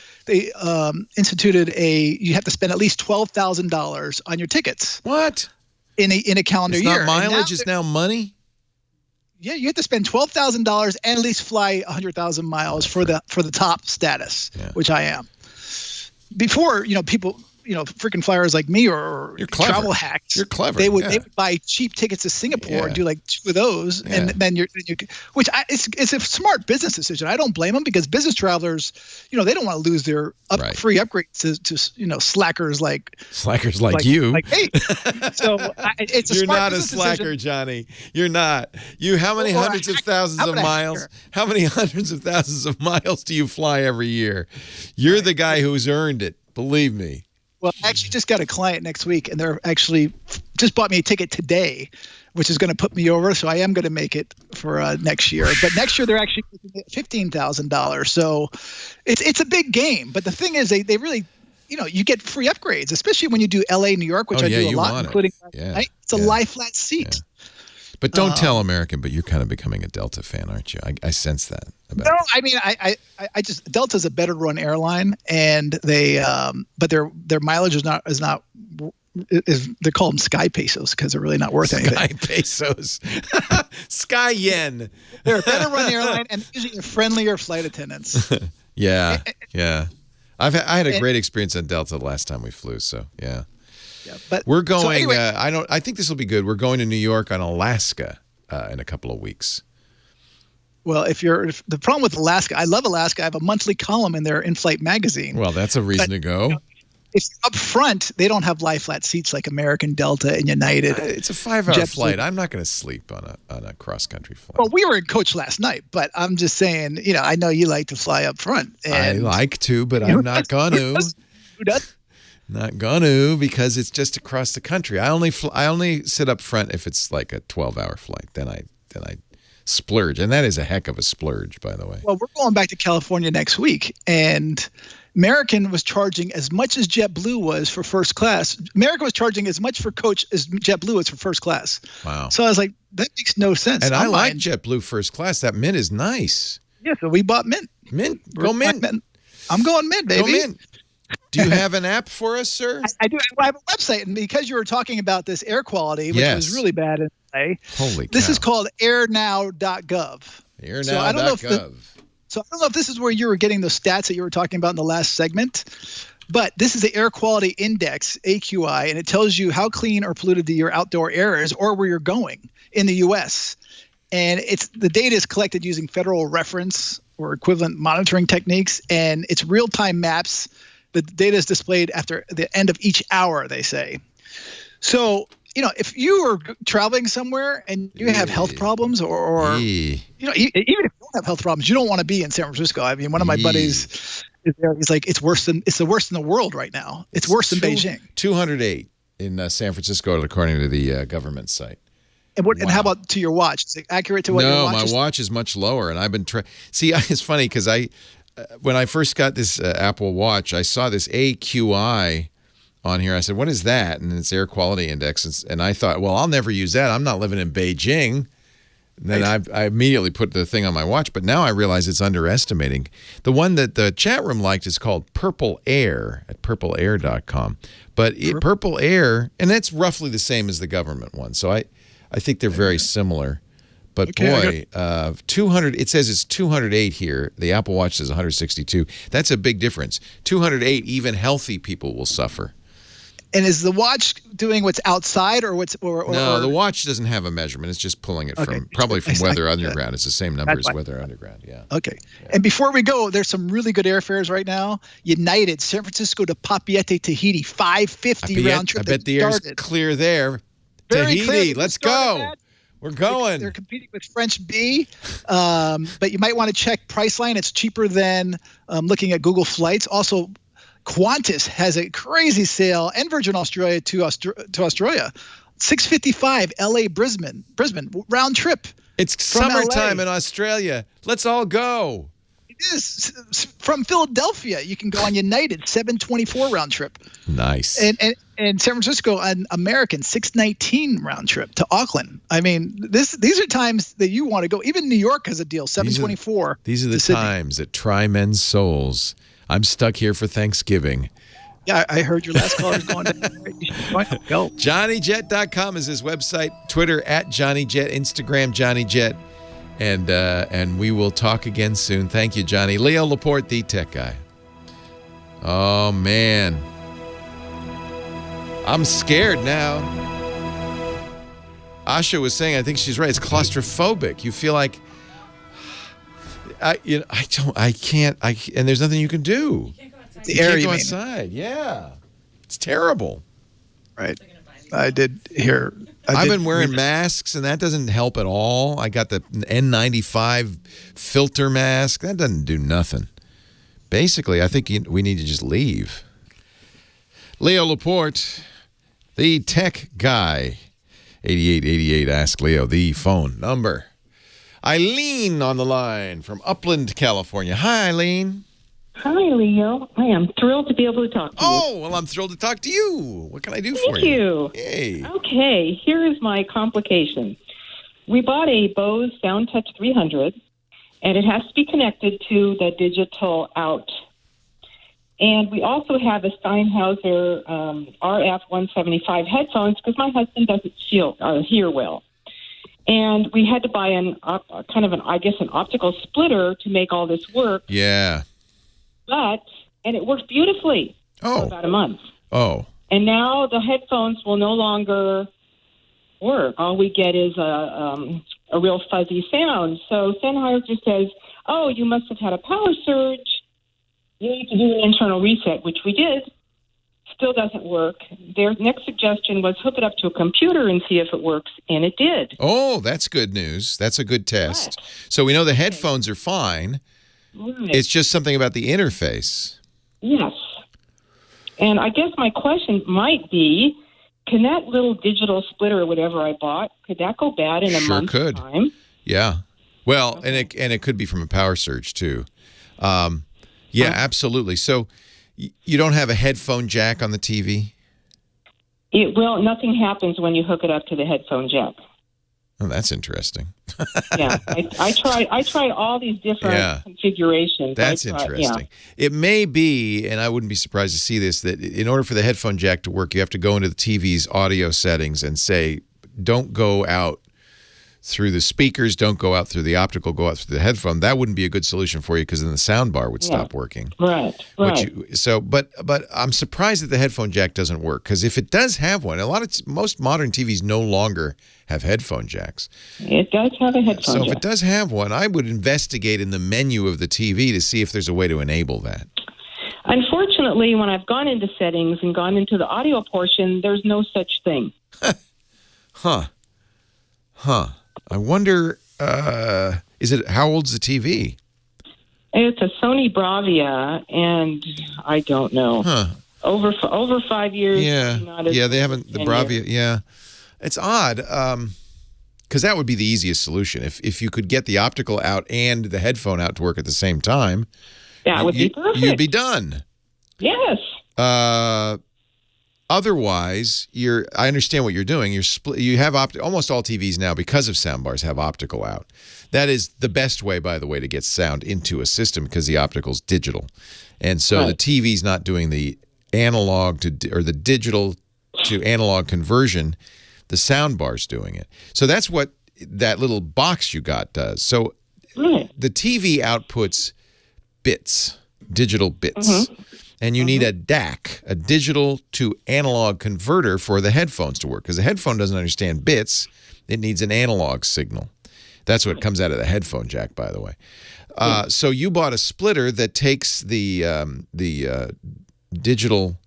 instituted you have to spend at least $12,000 on your tickets. What? In a calendar year. It's not mileage, it's now money? Yeah, you have to spend $12,000 and at least fly 100,000 miles for the top status, which I am. Before, people, freaking flyers like me or travel hacks. You're clever. They would buy cheap tickets to Singapore and do like 2 of those, and then it's a smart business decision. I don't blame them because business travelers, they don't want to lose their free upgrades to slackers like you. Like hey, so it's a You're smart not a business slacker, decision. Johnny. You're not. How many hundreds of thousands of miles? How many hundreds of thousands of miles do you fly every year? You're the guy who's earned it. Believe me. Well, I actually just got a client next week, and they're actually just bought me a ticket today, which is going to put me over. So I am going to make it for next year. But next year they're actually $15,000. So it's a big game. But the thing is, they really, you get free upgrades, especially when you do LA, New York, which I do a lot, including night. It's a lie flat seat. Yeah. But don't tell American, but you're kind of becoming a Delta fan, aren't you? I sense that. I mean, I just Delta's a better run airline, and but their mileage is not they call them Sky Pesos because they're really not worth anything. Sky Pesos, Sky Yen. They're a better run airline and usually friendlier flight attendants. Yeah. I had a great experience on Delta the last time we flew. So yeah. Yeah, but we're going. So anyway, I think this will be good. We're going to New York on Alaska in a couple of weeks. Well, if the problem with Alaska, I love Alaska. I have a monthly column in their in-flight magazine. Well, that's a reason to go. If you're up front, they don't have lie flat seats like American, Delta, and United. It's a 5-hour flight. I'm not going to sleep on a cross-country flight. Well, we were in coach last night, but I'm just saying. I know you like to fly up front. I like to, but I'm not going to. Who does? Not gonna, because it's just across the country. I only sit up front if it's like a 12-hour flight. Then I splurge, and that is a heck of a splurge, by the way. Well, we're going back to California next week, and American was charging as much as JetBlue was for first class. American was charging as much for coach as JetBlue was for first class. Wow! So I was like, that makes no sense. And I like JetBlue first class. That Mint is nice. Yeah, so we bought Mint. Go Mint. I'm going Mint, baby. Go Mint. Do you have an app for us, sir? I do. I have a website, and because you were talking about this air quality, which was really bad in LA, holy cow. This is called airnow.gov. Airnow.gov. So I don't know if this is where you were getting those stats that you were talking about in the last segment, but this is the Air Quality Index, AQI, and it tells you how clean or polluted your outdoor air is or where you're going in the U.S. And the data is collected using federal reference or equivalent monitoring techniques, and it's real-time maps. The data is displayed after the end of each hour, they say. So, if you are traveling somewhere and you have health problems or even if you don't have health problems, you don't want to be in San Francisco. I mean, one of my buddies is there. He's like, it's the worst in the world right now. It's worse than Beijing. 208 in San Francisco, according to the government site. And and how about to your watch? Is it accurate to what your watch is? No, my watch is much lower, and I've been See, it's funny because when I first got this Apple Watch, I saw this AQI on here. I said, what is that? And it's air quality index. And I thought, well, I'll never use that. I'm not living in Beijing. And then I immediately put the thing on my watch, but now I realize it's underestimating. The one that the chat room liked is called Purple Air at purpleair.com. But Purple Air, and that's roughly the same as the government one. So I think they're very similar. But boy, 200. It says it's 208 here. The Apple Watch says 162. That's a big difference. 208, even healthy people will suffer. And is the watch doing what's outside or what's or no? The watch doesn't have a measurement. It's just pulling it from probably from Weather Underground. It's the same number as Weather Underground. Yeah. Okay. Yeah. And before we go, there's some really good airfares right now. United, San Francisco to Papeete, Tahiti, $550 round trip. I bet the air's clear there. Very Tahiti, clear. Let's go. We're going. They're competing with French B, but you might want to check Priceline. It's cheaper than looking at Google Flights. Also, Qantas has a crazy sale, and Virgin Australia to Australia, $655 LA Brisbane round trip. It's summertime in Australia. Let's all go. It is from Philadelphia. You can go on United, $724 round trip. Nice. And San Francisco, an American, $619 round trip to Auckland. I mean, these are times that you want to go. Even New York has a deal, $724. These are the times that try men's souls. I'm stuck here for Thanksgiving. Yeah, I heard your last caller is going to go. JohnnyJet.com is his website. Twitter at JohnnyJet. Instagram JohnnyJet. And we will talk again soon. Thank you, Johnny. Leo Laporte, the tech guy. Oh, man. I'm scared now. Asha was saying, I think she's right. It's claustrophobic. You feel like... I can't, and there's nothing you can do. You can't go outside. Yeah. It's terrible. Right. I did hear. I've been wearing masks, and that doesn't help at all. I got the N95 filter mask. That doesn't do nothing. Basically, I think we need to just leave. Leo Laporte, the tech guy. 8888, ask Leo, the phone number. Eileen on the line from Upland, California. Hi, Eileen. Hi, Leo. I am thrilled to be able to talk to you. Oh, well, I'm thrilled to talk to you. What can I do for you? Thank you. Hey. Okay, here is my complication. We bought a Bose SoundTouch 300, and it has to be connected to the digital out. And we also have a Steinhauser RF-175 headphones because my husband doesn't hear well. And we had to buy an optical splitter to make all this work. Yeah. And it worked beautifully for about a month. Oh. And now the headphones will no longer work. All we get is a real fuzzy sound. So Sennheiser says, oh, you must have had a power surge. You need to do an internal reset, which we did. Still doesn't work. Their next suggestion was hook it up to a computer and see if it works, and it did. Oh, that's good news. That's a good test. Right. So we know the headphones are fine. Right. It's just something about the interface. Yes. And I guess my question might be, can that little digital splitter or whatever I bought, could that go bad in a month's time? Yeah. Well, and it could be from a power surge too. Yeah, absolutely. So you don't have a headphone jack on the TV? Nothing happens when you hook it up to the headphone jack. Oh, that's interesting. Yeah, I tried all these different configurations. That's interesting. Yeah. It may be, and I wouldn't be surprised to see this, that in order for the headphone jack to work, you have to go into the TV's audio settings and say, don't go out through the speakers, don't go out through the optical, go out through the headphone. That wouldn't be a good solution for you because then the sound bar would stop working. Right. But I'm surprised that the headphone jack doesn't work because if it does have one, most modern TVs no longer have headphone jacks. It does have a headphone jack. So if it does have one, I would investigate in the menu of the TV to see if there's a way to enable that. Unfortunately, when I've gone into settings and gone into the audio portion, there's no such thing. Huh. I wonder, how old's the TV? It's a Sony Bravia, and I don't know. Huh. Over 5 years. Yeah, they haven't, the Bravia, yeah. It's odd, because that would be the easiest solution. If you could get the optical out and the headphone out to work at the same time, that would be perfect. You'd be done. Yes. Otherwise, I understand what you're doing. You have almost all TVs now, because of soundbars, have optical out. That is the best way, by the way, to get sound into a system, because the optical's digital. And so the TV's not doing the analog or the digital to analog conversion. The soundbar's doing it. So that's what that little box you got does. So the TV outputs bits, digital bits. And you need a DAC, a digital to analog converter, for the headphones to work, because the headphone doesn't understand bits. It needs an analog signal. That's what comes out of the headphone jack, by the way. So you bought a splitter that takes the digital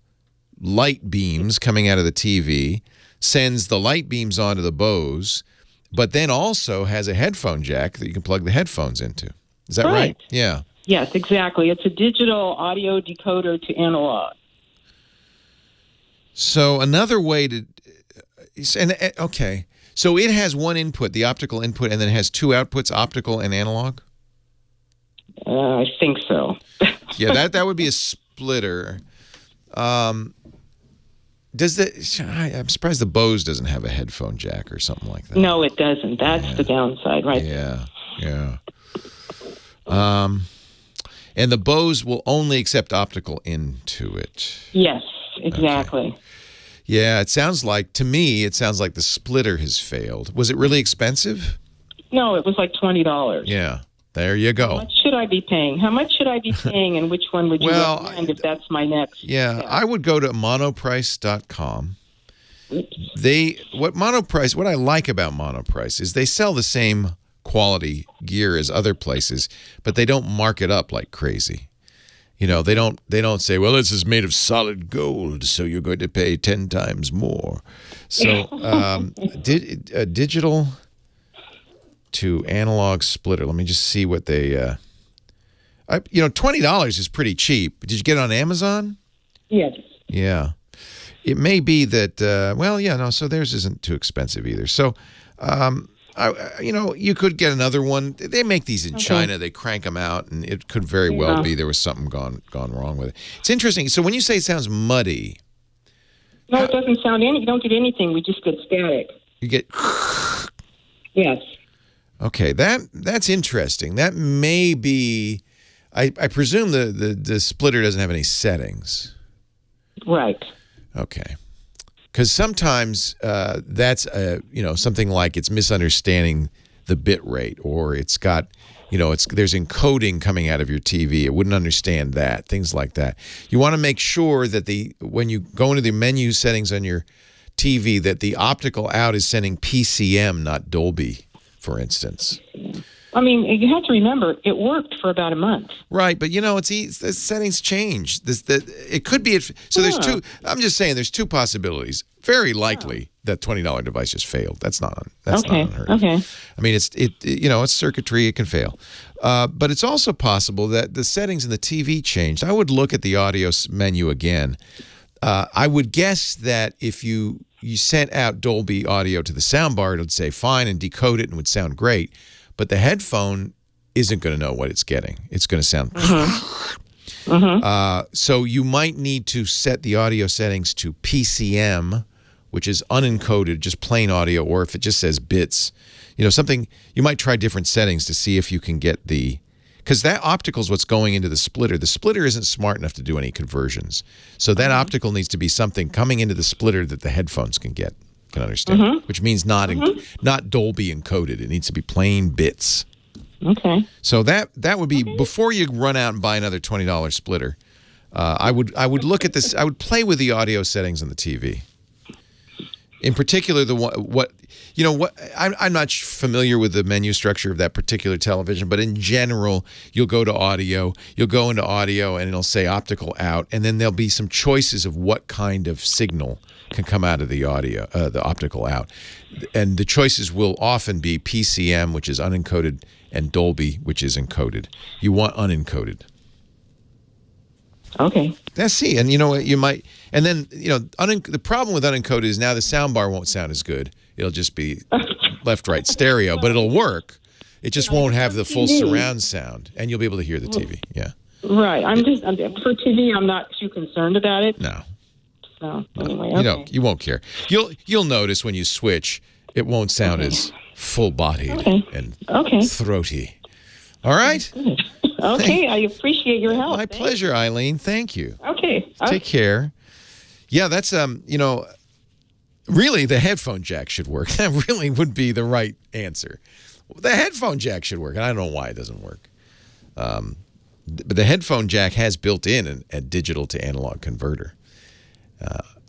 light beams coming out of the TV, sends the light beams onto the Bose, but then also has a headphone jack that you can plug the headphones into. Is that right? Yeah. Yes, exactly. It's a digital audio decoder to analog. So another way to, okay. So it has one input, the optical input, and then it has two outputs, optical and analog? I think so. Yeah, that would be a splitter. I'm surprised the Bose doesn't have a headphone jack or something like that. No, it doesn't. That's the downside, right? Yeah. And the Bose will only accept optical into it. Yes, exactly. Okay. Yeah, to me, it sounds like the splitter has failed. Was it really expensive? No, it was like $20. Yeah, there you go. How much should I be paying? And which one would you recommend if that's my next? Yeah, I would go to monoprice.com. What I like about Monoprice is they sell the same quality gear as other places, but they don't mark it up like crazy. You know, they don't say, well, this is made of solid gold, so you're going to pay 10 times more. So digital to analog splitter. Let me just see what they $20 is pretty cheap. Did you get it on Amazon? Yes. Yeah. It may be that so theirs isn't too expensive either. So you could get another one. They make these in China. They crank them out, and it could very well be there was something gone wrong with it. It's interesting. So when you say it sounds muddy, no, it doesn't sound you don't get anything. We just get static. You get yes. Okay, that's interesting. That may be. I presume the splitter doesn't have any settings. Right. Okay. Because sometimes that's something like it's misunderstanding the bit rate, or it's got there's encoding coming out of your TV. It wouldn't understand that, things like that. You want to make sure that when you go into the menu settings on your TV, that the optical out is sending PCM, not Dolby, for instance. I mean, you have to remember, it worked for about a month. Right, but the settings change. It could be so. There's two. I'm just saying, there's two possibilities. Very likely that $20 device just failed. That's not unheard of. Okay. I mean, it's circuitry. It can fail, but it's also possible that the settings in the TV changed. I would look at the audio menu again. I would guess that if you sent out Dolby audio to the soundbar, it would say fine and decode it and would sound great. But the headphone isn't going to know what it's getting. It's going to sound. So you might need to set the audio settings to PCM, which is unencoded, just plain audio, or if it just says bits, something. You might try different settings to see if you can get because that optical is what's going into the splitter. The splitter isn't smart enough to do any conversions. So that optical needs to be something coming into the splitter that the headphones can understand, which means not Dolby encoded. It needs to be plain bits. Okay. So that would be before you run out and buy another $20 splitter. I would look at this. I would play with the audio settings on the TV. In particular, I'm not familiar with the menu structure of that particular television, but in general, you'll go into audio, and it'll say optical out, and then there'll be some choices of what kind of signal can come out of the optical out. And the choices will often be PCM, which is unencoded, and Dolby, which is encoded. You want unencoded. Okay. Let's see. And you might, and then, the problem with unencoded is now the soundbar won't sound as good. It'll just be left, right stereo, but it'll work. It just won't have the full surround sound, and you'll be able to hear the TV. Yeah. Right. For TV, I'm not too concerned about it. No. So anyway, okay. You won't care. You'll notice when you switch, it won't sound as full-bodied and throaty. All right? Okay, I appreciate your help. My pleasure, Eileen. Thank you. Okay. Take care. Yeah, that's really the headphone jack should work. That really would be the right answer. The headphone jack should work, and I don't know why it doesn't work. But the headphone jack has built in a digital to analog converter.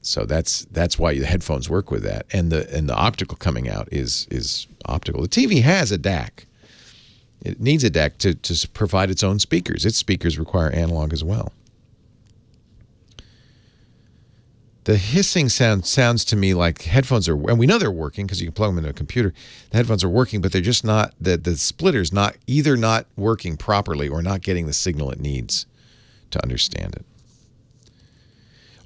So that's why the headphones work with that. And the optical coming out is optical. The TV has a DAC. It needs a DAC to provide its own speakers. Its speakers require analog as well. The hissing sounds to me like headphones are, and we know they're working because you can plug them into a computer. The headphones are working, but they're just not, the splitter's either not working properly or not getting the signal it needs to understand it.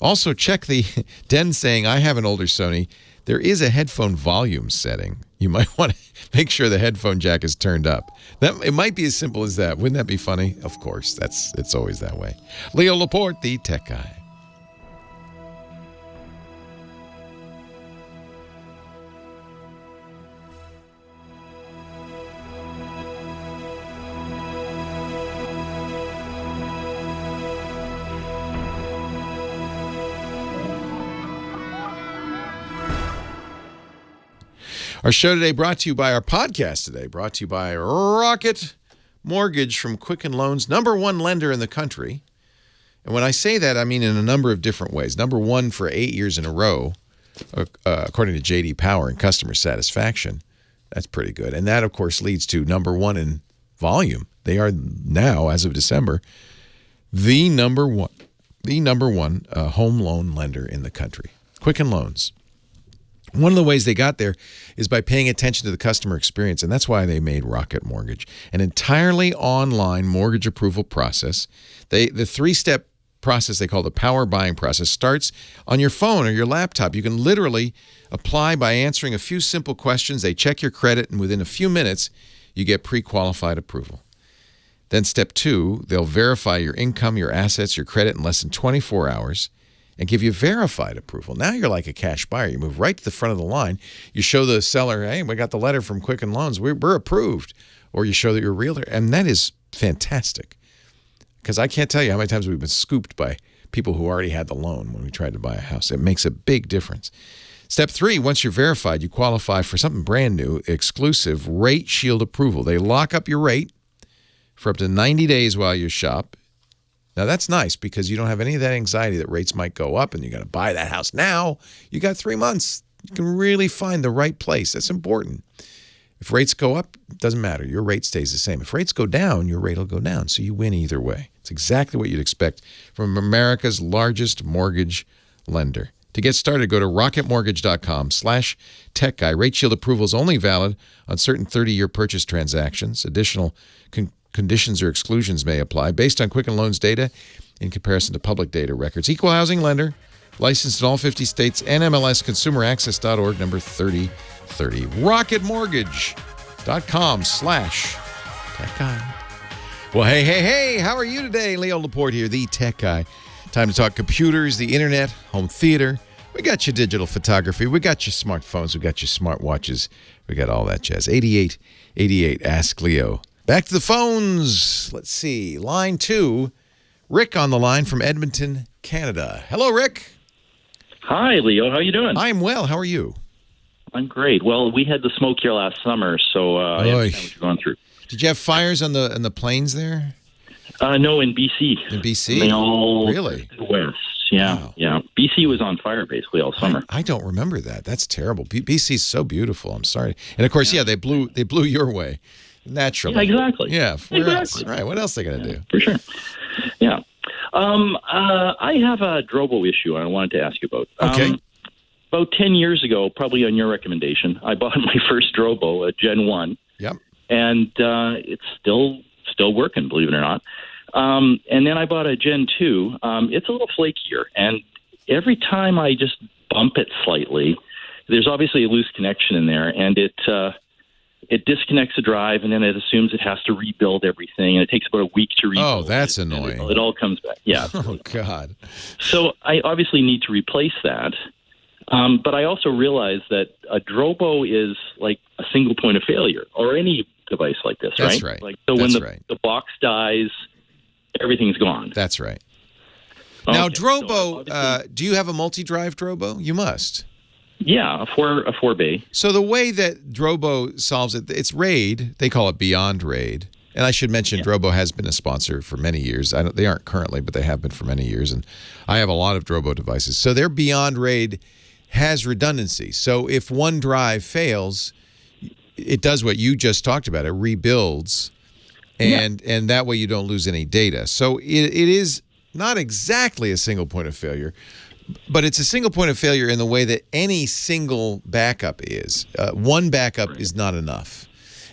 Also, check the Den saying, I have an older Sony. There is a headphone volume setting. You might want to make sure the headphone jack is turned up. It might be as simple as that. Wouldn't that be funny? Of course, it's always that way. Leo Laporte, the tech guy. Our show today brought to you by our podcast today, brought to you by Rocket Mortgage from Quicken Loans, #1 lender in the country. And when I say that, I mean in a number of different ways. #1 for 8 years in a row, according to J.D. Power in customer satisfaction. That's pretty good. And that, of course, leads to #1 in volume. They are now, as of December, the number one home loan lender in the country. Quicken Loans. One of the ways they got there is by paying attention to the customer experience, and that's why they made Rocket Mortgage, an entirely online mortgage approval process. The 3-step process they call the power buying process starts on your phone or your laptop. You can literally apply by answering a few simple questions. They check your credit, and within a few minutes, you get pre-qualified approval. Then step 2, they'll verify your income, your assets, your credit in less than 24 hours. And give you verified approval. Now you're like a cash buyer. You move right to the front of the line. You show the seller, hey, we got the letter from Quicken Loans. We're approved. Or you show that you're a realtor. And that is fantastic. Because I can't tell you how many times we've been scooped by people who already had the loan when we tried to buy a house. It makes a big difference. Step 3, once you're verified, you qualify for something brand new, exclusive Rate Shield approval. They lock up your rate for up to 90 days while you shop. Now, that's nice because you don't have any of that anxiety that rates might go up and you got to buy that house now. You got 3 months. You can really find the right place. That's important. If rates go up, it doesn't matter. Your rate stays the same. If rates go down, your rate will go down. So you win either way. It's exactly what you'd expect from America's largest mortgage lender. To get started, go to rocketmortgage.com/techguy. Rate Shield approval is only valid on certain 30-year purchase transactions. Additional conditions or exclusions may apply based on Quicken Loans data in comparison to public data records. Equal housing lender, licensed in all 50 states, NMLSconsumeraccess.org, number 3030. Rocketmortgage.com/tech guy. Well, hey, how are you today? Leo Laporte here, the tech guy. Time to talk computers, the internet, home theater. We got your digital photography. We got your smartphones. We got your smartwatches. We got all that jazz. 8888, Ask Leo. Back to the phones. Let's see. Line 2, Rick on the line from Edmonton, Canada. Hello, Rick. Hi, Leo. How you doing? I'm well. How are you? I'm great. Well, we had the smoke here last summer, so I understand what you're going through. Did you have fires on the plains there? No, in BC. In BC? They all really? West. Yeah, wow. Yeah. BC was on fire basically all summer. I don't remember that. That's terrible. BC's so beautiful. I'm sorry. And of course, they blew your way. Naturally. Yeah, exactly. Yeah. Exactly. Else? Right. What else are they going to do? For sure. Yeah. I have a Drobo issue I wanted to ask you about. Okay. About 10 years ago, probably on your recommendation, I bought my first Drobo, a Gen 1. Yep. And it's still working, believe it or not. And then I bought a Gen 2. It's a little flakier. And every time I just bump it slightly, there's obviously a loose connection in there, and it it disconnects the drive, and then it assumes it has to rebuild everything, and it takes about a week to rebuild. Oh, that's annoying. It all comes back. Yeah. Oh, God. So I obviously need to replace that. But I also realize that a Drobo is like a single point of failure, or any device like this, right? That's right. Like, so when the box dies, everything's gone. That's right. Okay, Now, Drobo, do you have a multi-drive Drobo? You must. Yeah, a 4-bay. So the way that Drobo solves it, it's RAID. They call it Beyond RAID. And I should mention, Drobo has been a sponsor for many years. They aren't currently, but they have been for many years. And I have a lot of Drobo devices. So their Beyond RAID has redundancy. So if one drive fails, it does what you just talked about. It rebuilds, and that way you don't lose any data. So it is not exactly a single point of failure, but it's a single point of failure in the way that any single backup is. One backup is not enough.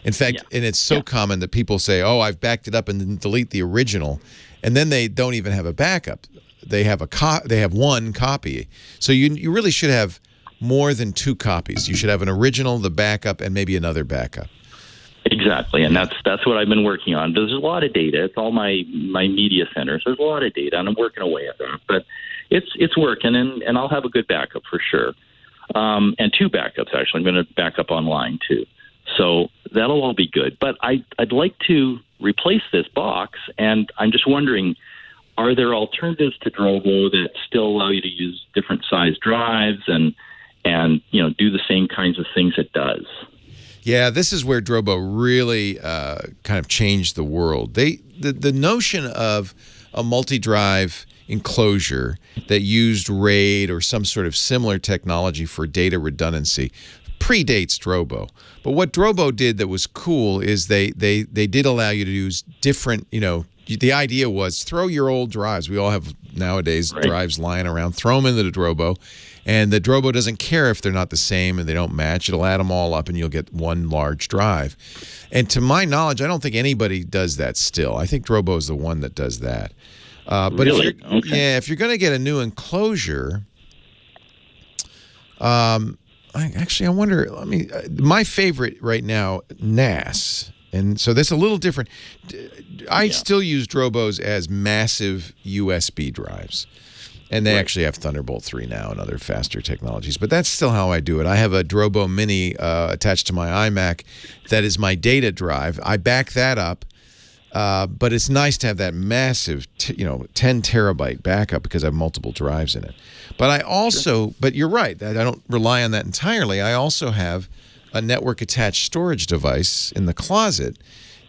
In fact, and it's so common that people say, oh, I've backed it up and then delete the original, and then they don't even have a backup. They have they have one copy. So you really should have more than two copies. You should have an original, the backup, and maybe another backup. Exactly, and that's what I've been working on. There's a lot of data. It's all my media centers. There's a lot of data, and I'm working away at that. But it's working, and I'll have a good backup for sure. And two backups, actually. I'm going to back up online, too. So that'll all be good. But I'd like to replace this box, and I'm just wondering, are there alternatives to Drobo that still allow you to use different size drives and do the same kinds of things it does? Yeah, this is where Drobo really kind of changed the world. The notion of a multi-drive enclosure that used RAID or some sort of similar technology for data redundancy predates Drobo. But what Drobo did that was cool is they did allow you to use different, the idea was throw your old drives. We all have nowadays drives lying around. Throw them into the Drobo, and the Drobo doesn't care if they're not the same and they don't match. It'll add them all up, and you'll get one large drive. And to my knowledge, I don't think anybody does that still. I think Drobo is the one that does that. But really? If you're going to get a new enclosure, I wonder. My favorite right now, NAS. And so that's a little different. I still use Drobos as massive USB drives. And they actually have Thunderbolt 3 now and other faster technologies. But that's still how I do it. I have a Drobo Mini attached to my iMac that is my data drive. I back that up. But it's nice to have that massive, 10 terabyte backup because I have multiple drives in it. But I also, but you're right, I don't rely on that entirely. I also have a network attached storage device in the closet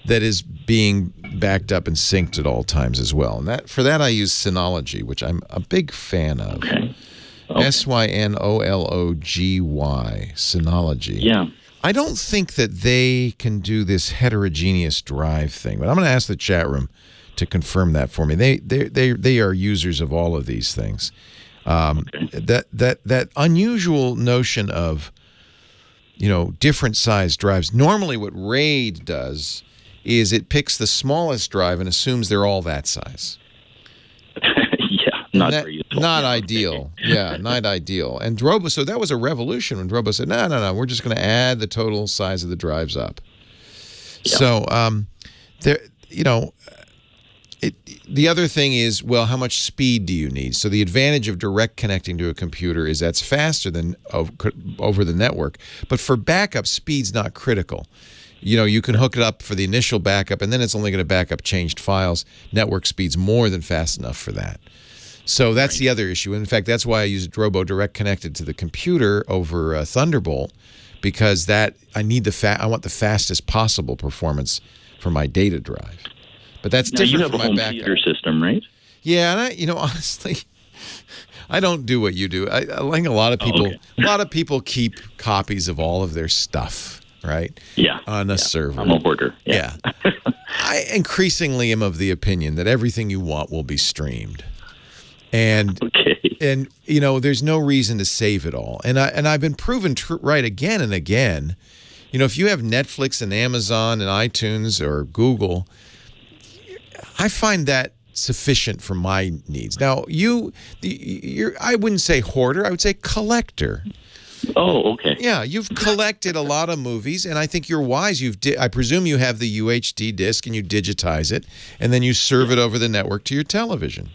that is being backed up and synced at all times as well. And for that I use Synology, which I'm a big fan of. Okay. Synology, Synology. Yeah. I don't think that they can do this heterogeneous drive thing, but I'm going to ask the chat room to confirm that for me. They are users of all of these things. That unusual notion of different size drives. Normally, what RAID does is it picks the smallest drive and assumes they're all that size. Not ideal. Yeah, not ideal. And Drobo, so that was a revolution when Drobo said, no, we're just going to add the total size of the drives up. Yeah. So, the other thing is, well, how much speed do you need? So the advantage of direct connecting to a computer is that's faster than over the network. But for backup, speed's not critical. You can hook it up for the initial backup, and then it's only going to back up changed files. Network speed's more than fast enough for that. So that's the other issue. In fact, that's why I use Drobo direct connected to the computer over Thunderbolt, because I want the fastest possible performance for my data drive. But that's different from my backup. You have a home theater system, right? Yeah, and honestly, I don't do what you do. I like a lot of people. A lot of people keep copies of all of their stuff, right? Yeah. On a server. I'm a hoarder. Yeah. I increasingly am of the opinion that everything you want will be streamed. And there's no reason to save it all. And I've been proven right again and again. If you have Netflix and Amazon and iTunes or Google, I find that sufficient for my needs. Now, I wouldn't say hoarder, I would say collector. Oh, okay. Yeah, you've collected a lot of movies, and I think you're wise. I presume you have the UHD disc, and you digitize it, and then you serve it over the network to your television.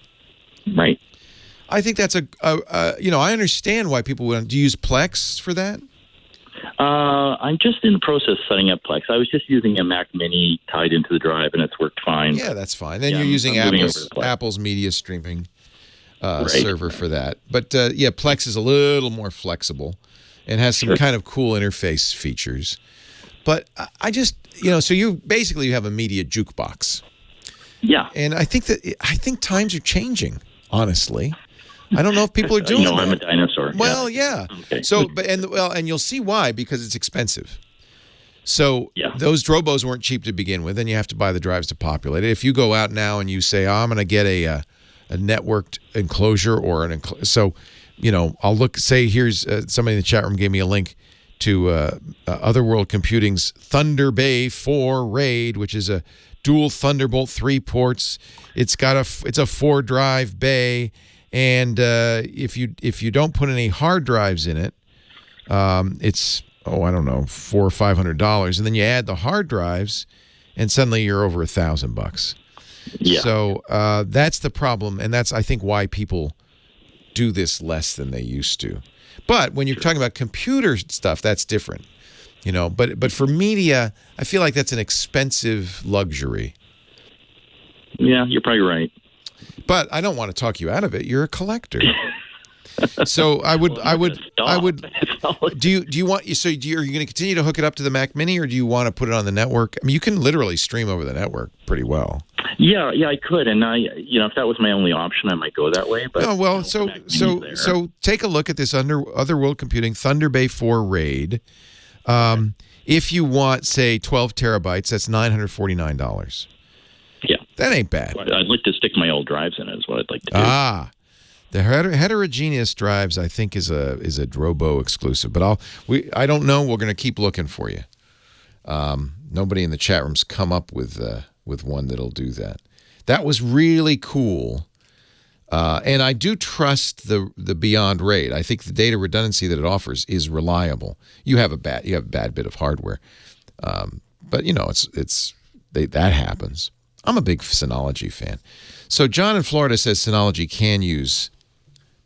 Right. I think that's I understand why people would. Do you use Plex for that? I'm just in the process of setting up Plex. I was just using a Mac Mini tied into the drive, and it's worked fine. Yeah, that's fine. Then you're using Apple's media streaming server for that. But, Plex is a little more flexible and has some kind of cool interface features. But I just, so you have a media jukebox. Yeah. And I think times are changing, honestly. I don't know if people are doing that. I'm a dinosaur. Well, yeah. Okay. So, and you'll see why, because it's expensive. So those Drobos weren't cheap to begin with, and you have to buy the drives to populate it. If you go out now and you say, I'm going to get a networked enclosure or I'll look, say here's somebody in the chat room gave me a link to Otherworld Computing's Thunder Bay 4 RAID, which is a dual Thunderbolt 3 ports. It's a 4-drive bay. And if you don't put any hard drives in it, it's $400 or $500, and then you add the hard drives, and suddenly you're over $1,000. Yeah. So that's the problem, and that's I think why people do this less than they used to. But when you're talking about computer stuff, that's different, But for media, I feel like that's an expensive luxury. Yeah, you're probably right. But I don't want to talk you out of it. You're a collector. So I would. Do you want? So are you going to continue to hook it up to the Mac Mini, or do you want to put it on the network? I mean, you can literally stream over the network pretty well. Yeah, I could, and if that was my only option, I might go that way. But so take a look at this Otherworld Computing Thunder Bay 4 RAID. If you want, say, 12 terabytes, that's $949. Yeah, that ain't bad. I'd like to stick my old drives in it. Is what I'd like to do. The heterogeneous drives, I think, is a Drobo exclusive. But I don't know. We're going to keep looking for you. Nobody in the chat room's come up with one that'll do that. That was really cool. And I do trust the Beyond RAID. I think the data redundancy that it offers is reliable. You have a bad bit of hardware, but that happens. I'm a big Synology fan. So John in Florida says Synology can use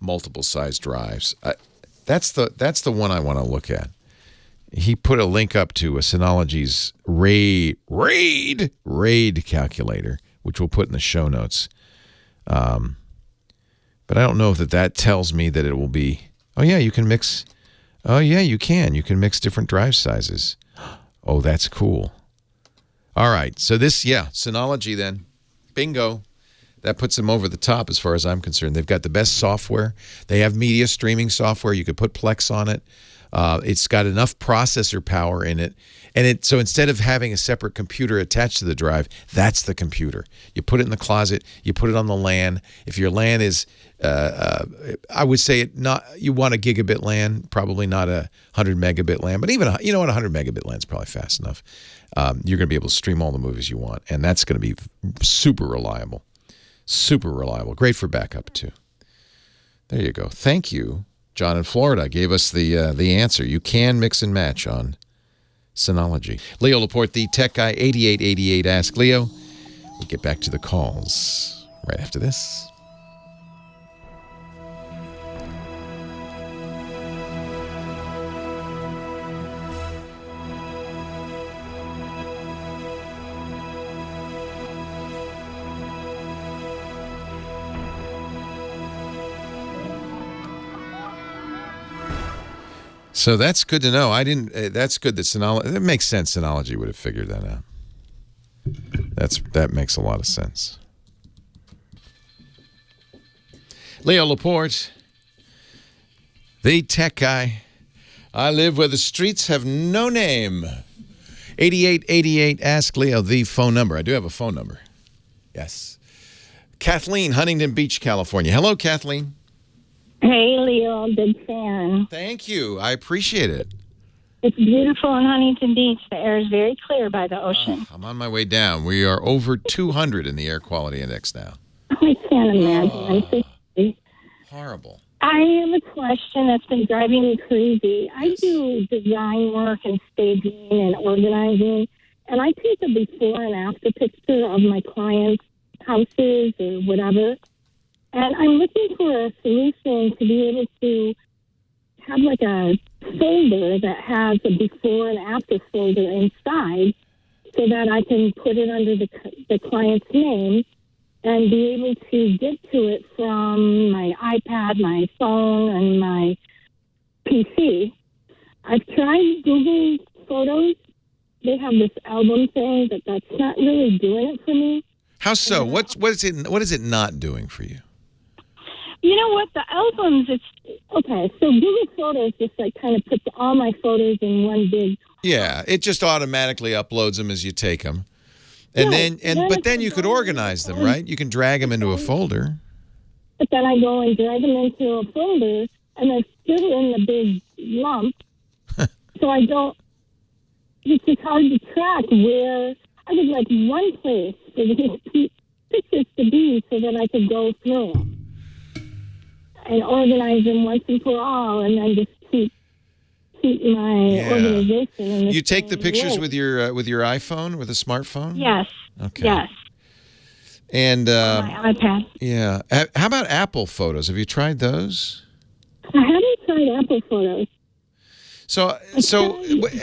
multiple size drives. That's the one I want to look at. He put a link up to a Synology's RAID calculator, which we'll put in the show notes. But I don't know if that tells me that it will be. Oh yeah, you can mix. Oh yeah, you can. You can mix different drive sizes. Oh, that's cool. All right, so Synology then, bingo. That puts them over the top as far as I'm concerned. They've got the best software. They have media streaming software. You could put Plex on it. It's got enough processor power in it. And so instead of having a separate computer attached to the drive, that's the computer. You put it in the closet. You put it on the LAN. If your LAN is, I would say you want a gigabit LAN, probably not a 100 megabit LAN. But even, 100 megabit LAN is probably fast enough. You're going to be able to stream all the movies you want. And that's going to be super reliable. Super reliable. Great for backup, too. There you go. Thank you. John in Florida gave us the answer. You can mix and match on Synology. Leo Laporte, the tech guy, 8888 Ask Leo. We'll get back to the calls right after this. So that's good to know. That's good that Synology. It makes sense. Synology would have figured that out. That makes a lot of sense. Leo Laporte, the tech guy. I live where the streets have no name. 8888 Ask Leo, the phone number. I do have a phone number. Yes. Kathleen, Huntington Beach, California. Hello, Kathleen. Hey, Leo, big fan. Thank you. I appreciate it. It's beautiful in Huntington Beach. The air is very clear by the ocean. I'm on my way down. We are over 200 in the air quality index now. I can't imagine. I'm 60. Horrible. I have a question that's been driving me crazy. I do design work and staging and organizing, and I take a before and after picture of my clients' houses or whatever. And I'm looking for a solution to be able to have like a folder that has a before and after folder inside so that I can put it under the client's name and be able to get to it from my iPad, my phone, and my PC. I've tried Google Photos. They have this album thing, but that's not really doing it for me. How so? What is it not doing for you? You know what? The albums, okay, so Google Photos just like kind of puts all my photos in one big... Yeah, it just automatically uploads them as you take them. And but then you could organize them, right? You can drag them into a folder. But then I go and drag them into a folder, and they're still in the big lump. So I don't... It's just hard to track where... I would like one place for these pictures to be so that I could go through them and organize them once and for all, and then just keep my organization. You take the pictures with your iPhone, with a smartphone? Yes. Okay. Yes. And my iPad. Yeah. How about Apple Photos? Have you tried those? I haven't tried Apple Photos. So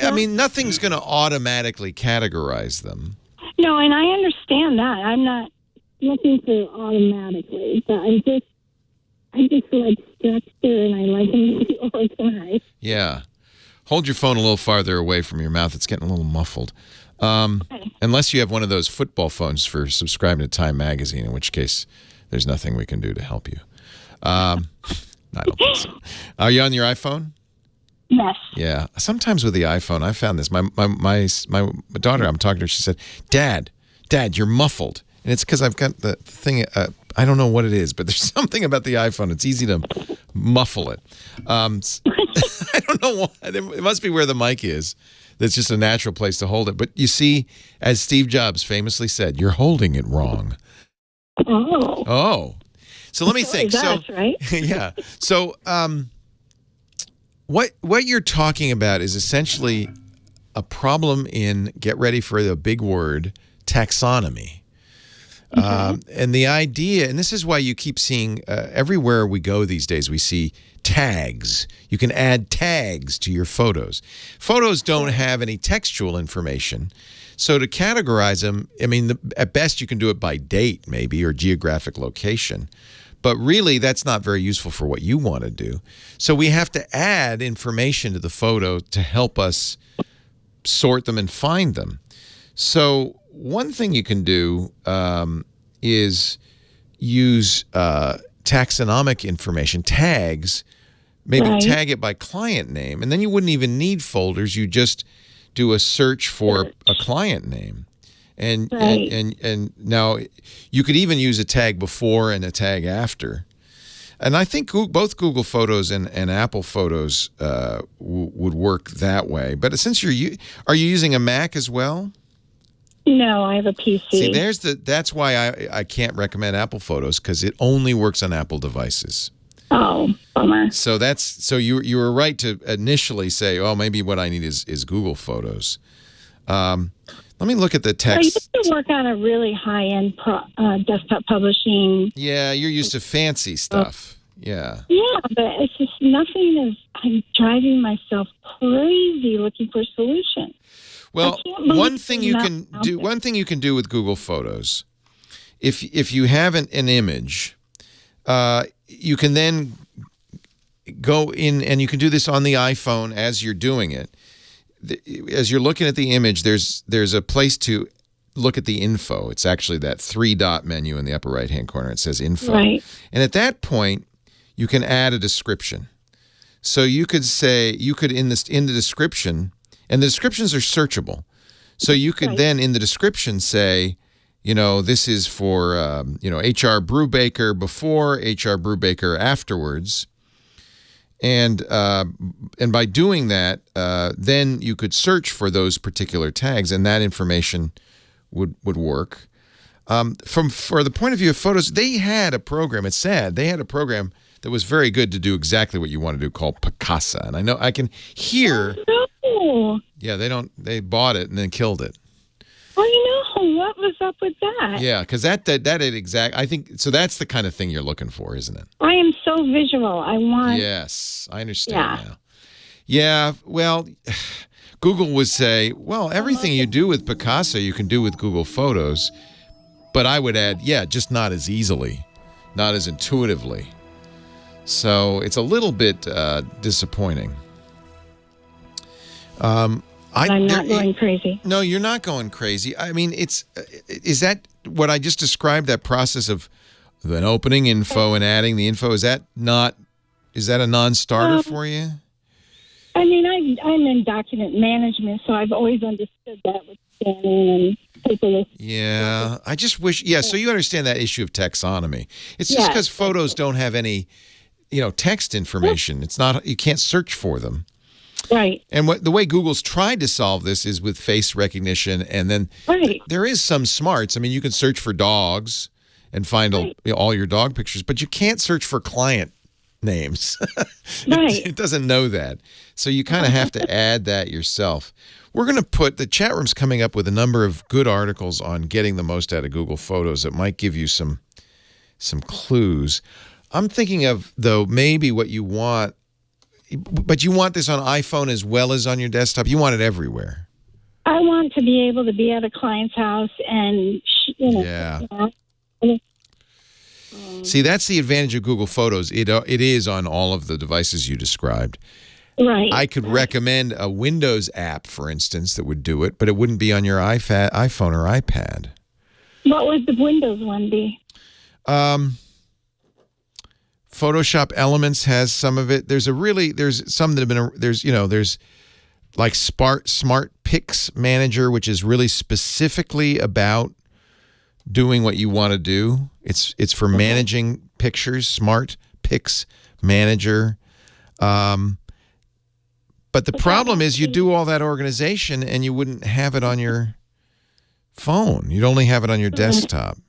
I mean, nothing's going to automatically categorize them. No, and I understand that. I'm not looking for automatically, but I just like structure, and I like them to be organized. Yeah. Hold your phone a little farther away from your mouth. It's getting a little muffled. Okay. Unless you have one of those football phones for subscribing to Time Magazine, in which case there's nothing we can do to help you. I don't think so. Are you on your iPhone? Yes. Yeah. Sometimes with the iPhone, I found this. My daughter, I'm talking to her, she said, Dad, you're muffled. And it's because I've got the thing, I don't know what it is, but there's something about the iPhone. It's easy to muffle it. I don't know why. It must be where the mic is. That's just a natural place to hold it. But you see, as Steve Jobs famously said, you're holding it wrong. Oh. So let me think. That's right. Yeah. So what you're talking about is essentially a problem in, get ready for the big word, taxonomy. And the idea, and this is why you keep seeing everywhere we go these days, we see tags. You can add tags to your photos. Photos don't have any textual information. So to categorize them, I mean, at best you can do it by date maybe, or geographic location. But really, that's not very useful for what you want to do. So we have to add information to the photo to help us sort them and find them. So one thing you can do is use taxonomic information, tags, maybe tag it by client name, and then you wouldn't even need folders. You just do a search for a client name. And now you could even use a tag before and a tag after. And I think both Google Photos and Apple Photos would work that way. But since are you using a Mac as well? No, I have a PC. See, that's why I can't recommend Apple Photos, because it only works on Apple devices. Oh, bummer. So you were right to initially say, oh, maybe what I need is Google Photos. Let me look at the text. I used to work on a really high-end desktop publishing. Yeah, you're used to fancy stuff. Yeah. Yeah, but it's just nothing. I'm driving myself crazy looking for a solution. Well, one thing you can do with Google Photos, if you have an image, you can then go in, and you can do this on the iPhone as you're doing it. As you're looking at the image, there's a place to look at the info. It's actually that 3-dot menu in the upper right-hand corner. It says info. Right. And at that point, you can add a description. So you could say, in the description, and the descriptions are searchable. So you could then in the description say, this is for, HR Brubaker before, HR Brubaker afterwards. And by doing that, then you could search for those particular tags, and that information would work. For the point of view of photos, they had a program. It's sad. They had a program that was very good to do exactly what you want to do, called Picasa. And I know I can hear. Oh, Yeah, they bought it and then killed it. I know. What was up with that? Yeah, because that exact. I think so. That's the kind of thing you're looking for, isn't it? I am so visual. I want. Yes, I understand now. Yeah, well, Google would say, well, everything you do with Picasa, you can do with Google Photos. But I would add, just not as easily, not as intuitively. So it's a little bit disappointing. I'm not going crazy. No, you're not going crazy. I mean, is that what I just described, that process of then opening info and adding the info, is that a non-starter for you? I mean, I'm in document management, so I've always understood that with scanning and paperless. Yeah, I just wish. Yeah, so you understand that issue of taxonomy. It's just because photos don't have any, text information. It's not, you can't search for them. Right. And the way Google's tried to solve this is with face recognition, and then there is some smarts. I mean, you can search for dogs and find all your dog pictures, but you can't search for client names. It doesn't know that. So you kind of have to add that yourself. We're going to put, the chat room's coming up with a number of good articles on getting the most out of Google Photos that might give you some clues. I'm thinking of, though, maybe what you want, but you want this on iPhone as well as on your desktop. You want it everywhere. I want to be able to be at a client's house and, See, that's the advantage of Google Photos. It is on all of the devices you described. Right. I could recommend a Windows app, for instance, that would do it, but it wouldn't be on your iPhone or iPad. What would the Windows one be? Photoshop Elements has some of it. There's some that have been, there's like Smart Pics Manager, which is really specifically about doing what you want to do. It's for managing pictures, Smart Pics Manager. But the problem is you do all that organization and you wouldn't have it on your phone. You'd only have it on your desktop.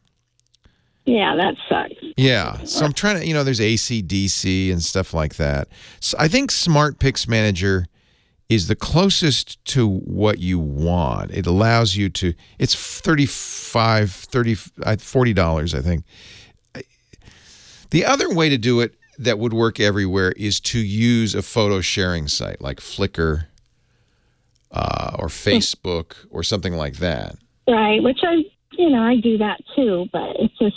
Yeah, that sucks. Yeah. So I'm trying to, there's ACDC and stuff like that. So I think Smart Pics Manager is the closest to what you want. It allows you to, it's $40, I think. The other way to do it that would work everywhere is to use a photo sharing site like Flickr or Facebook or something like that. Right, which I do that too, but it's just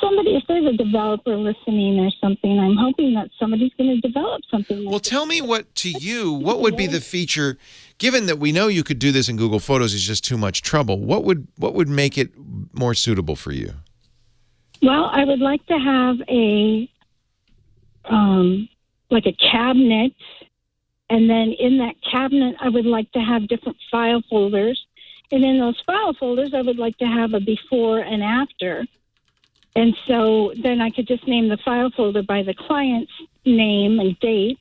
if there's a developer listening or something, I'm hoping that somebody's going to develop something. Well, tell me what would be the feature, given that we know you could do this in Google Photos is just too much trouble, what would make it more suitable for you? Well, I would like to have a cabinet, and then in that cabinet, I would like to have different file folders. And in those file folders, I would like to have a before and after. And so then I could just name the file folder by the client's name and date,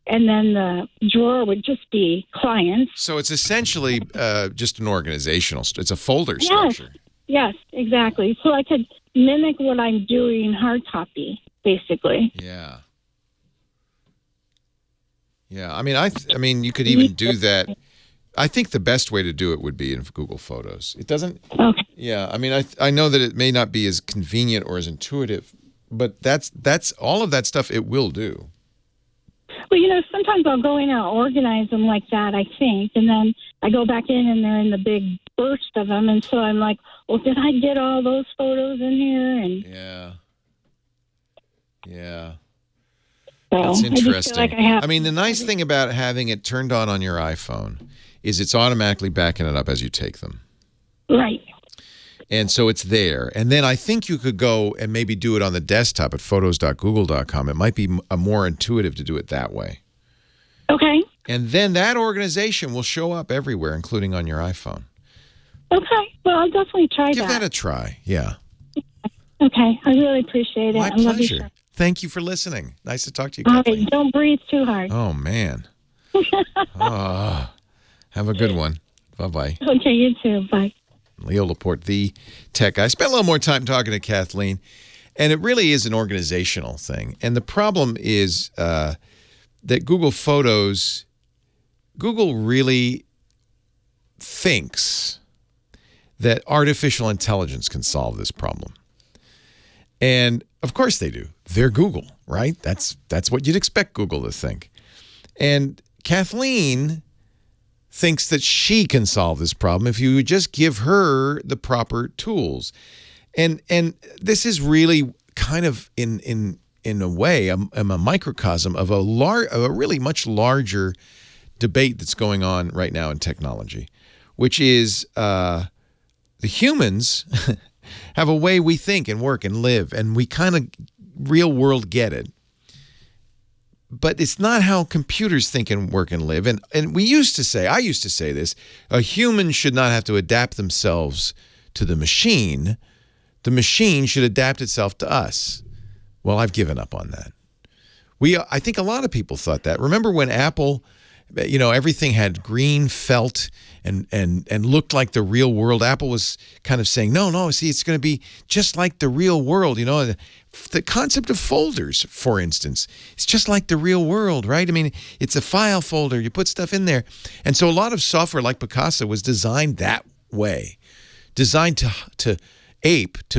and then the drawer would just be clients. So it's essentially just an organizational, it's a folder structure. Yes, exactly. So I could mimic what I'm doing hard copy, basically. Yeah. Yeah, I mean, you could even do that. I think the best way to do it would be in Google Photos. It doesn't. Okay. Yeah, I mean, I know that it may not be as convenient or as intuitive, but that's all of that stuff it will do. Well, sometimes I'll go in and I'll organize them like that, I think, and then I go back in and they're in the big burst of them, and so I'm like, well, did I get all those photos in here? And yeah. So that's interesting. I mean, the nice thing about having it turned on your iPhone is it's automatically backing it up as you take them. Right. And so it's there. And then I think you could go and maybe do it on the desktop at photos.google.com. It might be more intuitive to do it that way. Okay. And then that organization will show up everywhere, including on your iPhone. Okay. Well, I'll definitely try that. Give that a try. Yeah. Okay. I really apprate it. My I love pleasure. you. Thank you for listening. Nice to talk to you, All Kathleen. right. Don't breathe too hard. Oh, man. Have a good one. Bye-bye. Okay, you too. Bye. Leo Laporte, the tech guy. I spent a little more time talking to Kathleen. And it really is an organizational thing. And the problem is that Google really thinks that artificial intelligence can solve this problem. And of course they do. They're Google, right? That's what you'd expect Google to think. And Kathleen thinks that she can solve this problem if you would just give her the proper tools. And this is really kind of in a way a microcosm of a really much larger debate that's going on right now in technology, which is the humans have a way we think and work and live, and we kind of real world get it. But it's not how computers think and work and live. And I used to say this, a human should not have to adapt themselves to the machine. The machine should adapt itself to us. Well, I've given up on that. I think a lot of people thought that. Remember when Apple, everything had green felt and looked like the real world? Apple was kind of saying, no, see, it's going to be just like the real world. The concept of folders, for instance, it's just like the real world, right? I mean, it's a file folder. You put stuff in there. And so a lot of software like Picasa was designed that way, designed to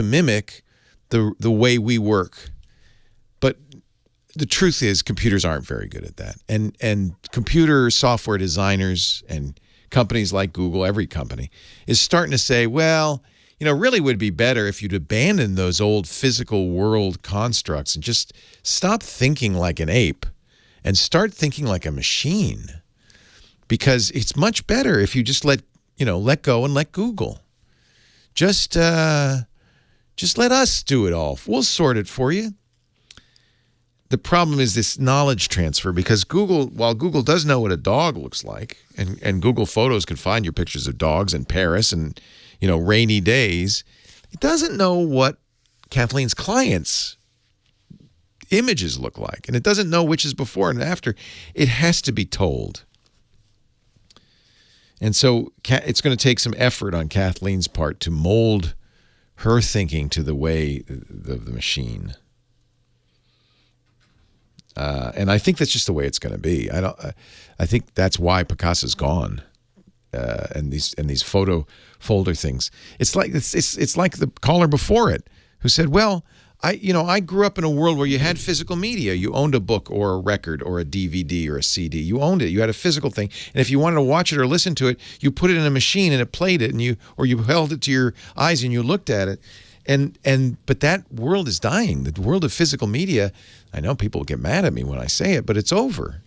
mimic the way we work. But the truth is computers aren't very good at that. And computer software designers and companies like Google, every company, is starting to say, well, really would be better if you'd abandon those old physical world constructs and just stop thinking like an ape and start thinking like a machine. Because it's much better if you just let go and let Google. Just let us do it all. We'll sort it for you. The problem is this knowledge transfer, because while Google does know what a dog looks like, and Google Photos can find your pictures of dogs in Paris and rainy days, it doesn't know what Kathleen's clients' images look like, and it doesn't know which is before and after. It has to be told. And so it's going to take some effort on Kathleen's part to mold her thinking to the way of the machine. And I think that's just the way it's going to be. I think that's why Picasa's gone. And these photo folder things. It's like the caller before it who said, "Well, I grew up in a world where you had physical media. You owned a book or a record or a DVD or a CD. You owned it. You had a physical thing. And if you wanted to watch it or listen to it, you put it in a machine and it played it, and you held it to your eyes and you looked at it. But that world is dying. The world of physical media. I know people get mad at me when I say it, but it's over.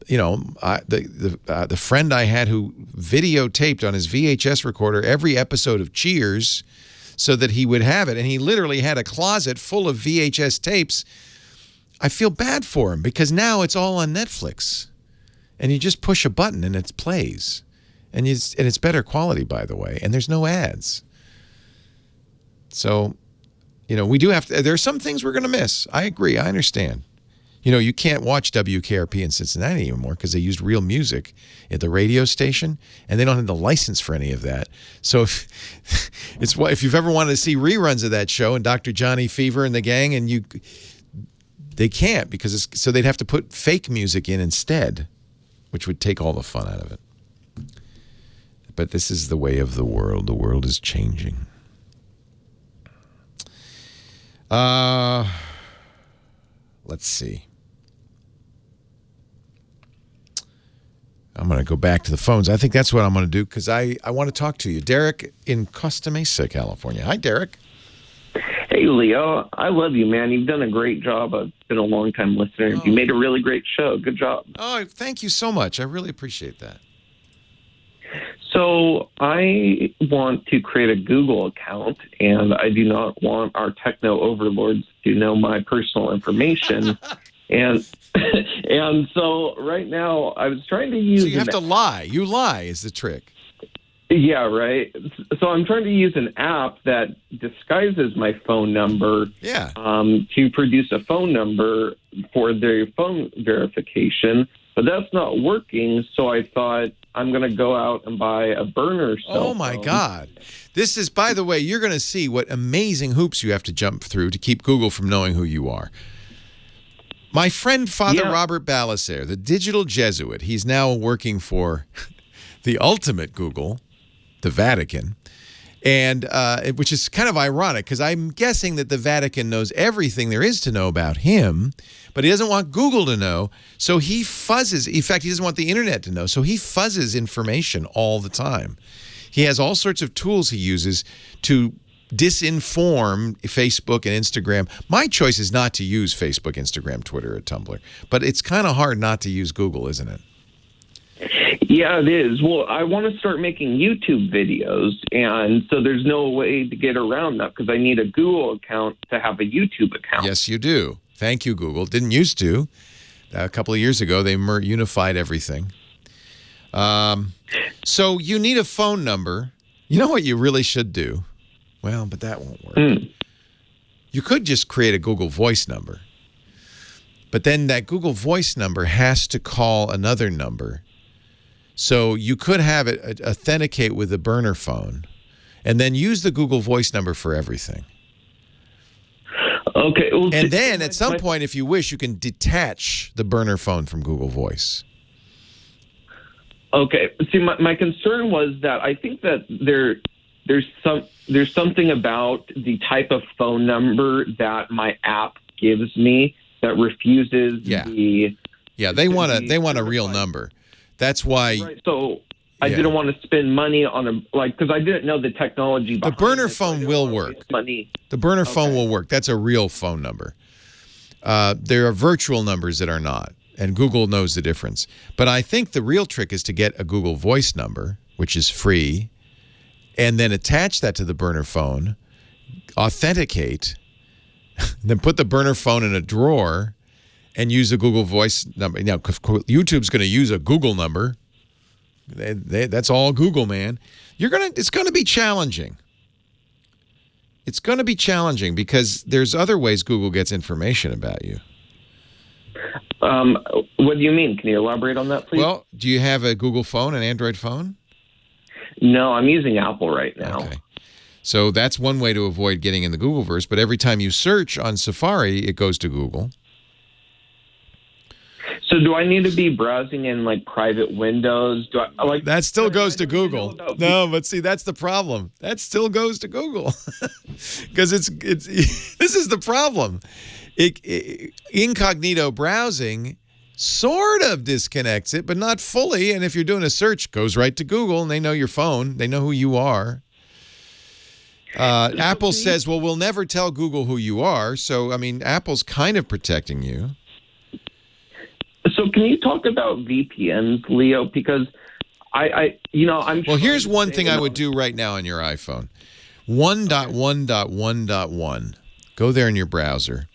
The friend I had who videotaped on his VHS recorder every episode of Cheers so that he would have it, and he literally had a closet full of VHS tapes. I feel bad for him because now it's all on Netflix, and you just push a button and it plays, and it's better quality, by the way, and there's no ads. So, we do have to. There are some things we're going to miss. I agree. I understand. You can't watch WKRP in Cincinnati anymore because they used real music at the radio station, and they don't have the license for any of that. So if you've ever wanted to see reruns of that show and Dr. Johnny Fever and the gang, and they can't because so they'd have to put fake music in instead, which would take all the fun out of it. But this is the way of the world. The world is changing. Let's see. I'm going to go back to the phones. I think that's what I'm going to do because I want to talk to you. Derek in Costa Mesa, California. Hi, Derek. Hey, Leo. I love you, man. You've done a great job. I've been a long-time listener. You made a really great show. Good job. Oh, thank you so much. I really appreciate that. So I want to create a Google account, and I do not want our techno overlords to know my personal information. and so right now I was trying to use... So you have to lie. You lie is the trick. Yeah, right. So I'm trying to use an app that disguises my phone number to produce a phone number for their phone verification. but that's not working. So I thought I'm going to go out and buy a burner cell Oh, my God. This is, by the way, you're going to see what amazing hoops you have to jump through to keep Google from knowing who you are. My friend, Father Robert Balacer, the digital Jesuit, he's now working for the ultimate Google, the Vatican, and which is kind of ironic because I'm guessing that the Vatican knows everything there is to know about him, but he doesn't want Google to know, so he fuzzes. In fact, he doesn't want the internet to know, so he fuzzes information all the time. He has all sorts of tools he uses to disinform Facebook and Instagram. My choice is not to use Facebook, Instagram, Twitter, or Tumblr, but it's kind of hard not to use Google, isn't it? Yeah, it is. Well, I want to start making YouTube videos, and so there's no way to get around that because I need a Google account to have a YouTube account. Yes, you do. Thank you, Google. Didn't used to. A couple of years ago, they unified everything. So you need a phone number. You know what you really should do? Well, but that won't work. You could just create a Google Voice number. But then that Google Voice number has to call another number. So you could have it authenticate with a burner phone and then use the Google Voice number for everything. Okay. Well, and then at some point, if you wish, you can detach the burner phone from Google Voice. Okay. See, my concern was that I think that there's something about the type of phone number that my app gives me that refuses the. Yeah, they want a real number. That's why. Right. So I didn't want to spend money on because I didn't know the technology behind the burner phone will work. The burner phone will work. That's a real phone number. There are virtual numbers that are not, and Google knows the difference. But I think the real trick is to get a Google Voice number, which is free, and then attach that to the burner phone, authenticate, then put the burner phone in a drawer, and use a Google Voice number. Now, YouTube's going to use a Google number. That's all Google, man. It's going to be challenging. It's going to be challenging because there's other ways Google gets information about you. What do you mean? Can you elaborate on that, please? Well, do you have a Google phone, an Android phone? No, I'm using Apple right now. Okay. So that's one way to avoid getting in the Googleverse, but every time you search on Safari, it goes to Google. So do I need to be browsing in private windows? That still goes to Google. No, but see, that's the problem. That still goes to Google because it's this is the problem. Incognito browsing sort of disconnects it, but not fully. And if you're doing a search, it goes right to Google, and they know your phone. They know who you are. Apple says, well, we'll never tell Google who you are. So, I mean, Apple's kind of protecting you. So can you talk about VPNs, Leo? Because I'm. Well, here's one thing I would do right now on your iPhone. 1.1.1.1. Go there in your browser.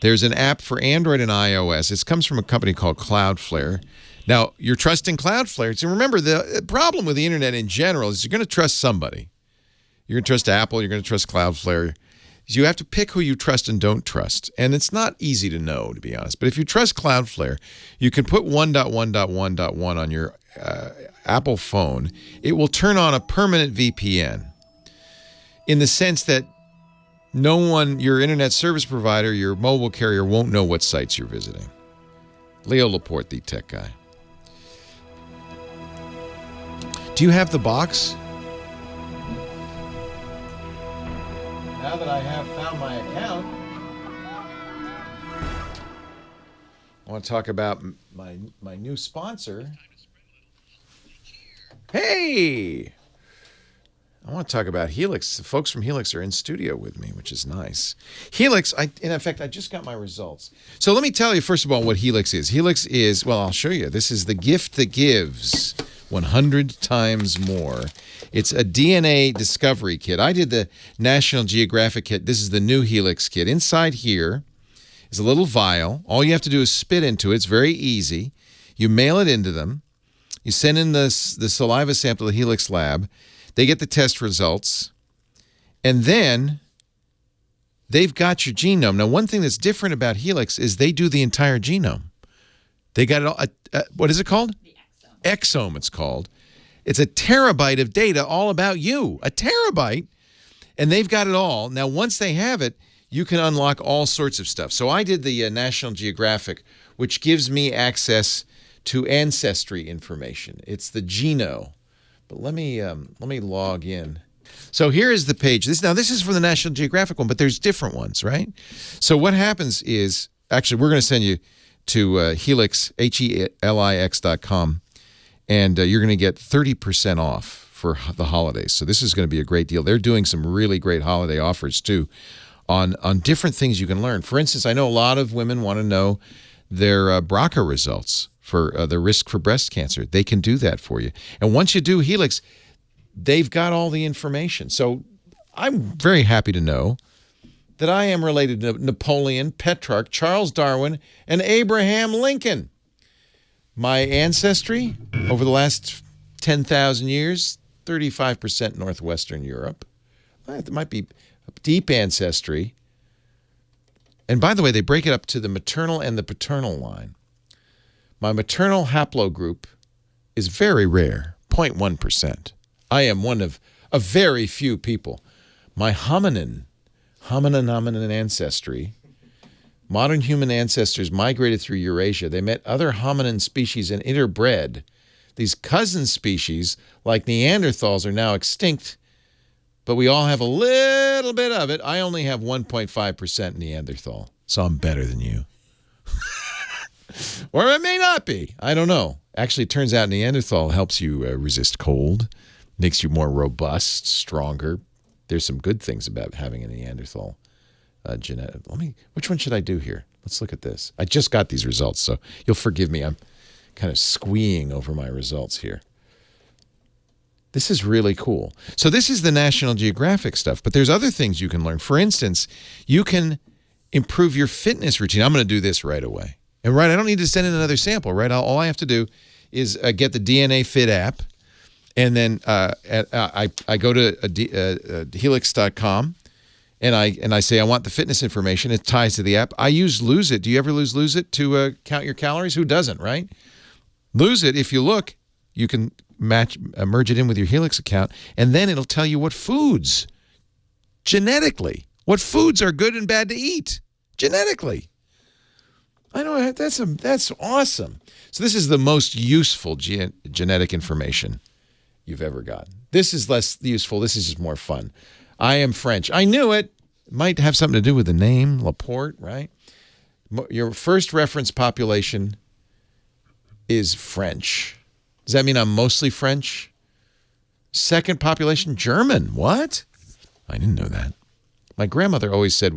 There's an app for Android and iOS. It comes from a company called Cloudflare. Now, you're trusting Cloudflare. So remember, the problem with the internet in general is you're going to trust somebody. You're going to trust Apple. You're going to trust Cloudflare. You have to pick who you trust and don't trust. And it's not easy to know, to be honest. But if you trust Cloudflare, you can put 1.1.1.1 on your Apple phone. It will turn on a permanent VPN in the sense that no one, your internet service provider, your mobile carrier, won't know what sites you're visiting. Leo Laporte, the tech guy. Do you have the box? Now that I have found my account, I want to talk about my new sponsor. Hey! I want to talk about Helix. The folks from Helix are in studio with me, which is nice. Helix, in fact, I just got my results. So let me tell you, first of all, what Helix is. Helix is, well, I'll show you. This is the gift that gives 100 times more. It's a DNA discovery kit. I did the National Geographic kit. This is the new Helix kit. Inside here is a little vial. All you have to do is spit into it. It's very easy. You mail it into them. You send in the saliva sample to the Helix lab. They get the test results. And then they've got your genome. Now, one thing that's different about Helix is they do the entire genome. They got it all. What is it called? The exome. Exome, it's called. It's a terabyte of data all about you. A terabyte. And they've got it all. Now, once they have it, you can unlock all sorts of stuff. So I did the National Geographic, which gives me access to ancestry information. It's the Geno. But let me log in. So here is the page. This is from the National Geographic one, but there's different ones, right? So what happens is, actually, we're going to send you to Helix, HELIX.com, and you're going to get 30% off for the holidays. So this is going to be a great deal. They're doing some really great holiday offers, too, on different things you can learn. For instance, I know a lot of women want to know their BRCA results for the risk for breast cancer. They can do that for you. And once you do Helix, they've got all the information. So I'm very happy to know that I am related to Napoleon, Petrarch, Charles Darwin, and Abraham Lincoln. My ancestry over the last 10,000 years, 35% Northwestern Europe. It might be deep ancestry. And by the way, they break it up to the maternal and the paternal line. My maternal haplogroup is very rare, 0.1%. I am one of a very few people. My hominin ancestry, modern human ancestors migrated through Eurasia. They met other hominin species and interbred. These cousin species, like Neanderthals, are now extinct, but we all have a little bit of it. I only have 1.5% Neanderthal, so I'm better than you. Or it may not be. I don't know. Actually, it turns out Neanderthal helps you resist cold, makes you more robust, stronger. There's some good things about having a Neanderthal genetic. Which one should I do here? Let's look at this. I just got these results, so you'll forgive me. I'm kind of squeeing over my results here. This is really cool. So this is the National Geographic stuff, but there's other things you can learn. For instance, you can improve your fitness routine. I'm going to do this right away. And right, I don't need to send in another sample, right? All I have to do is get the DNA Fit app, and then I go to helix.com, and I say I want the fitness information. It ties to the app. I use Lose It. Do you ever Lose It to count your calories? Who doesn't, right? Lose It, if you look, you can merge it in with your Helix account, and then it'll tell you what foods, genetically, what foods are good and bad to eat, genetically. I know, that's awesome. So this is the most useful genetic information you've ever got. This is less useful. This is just more fun. I am French. I knew it. It might have something to do with the name, Laporte, right? Your first reference population is French. Does that mean I'm mostly French? Second population, German. What? I didn't know that. My grandmother always said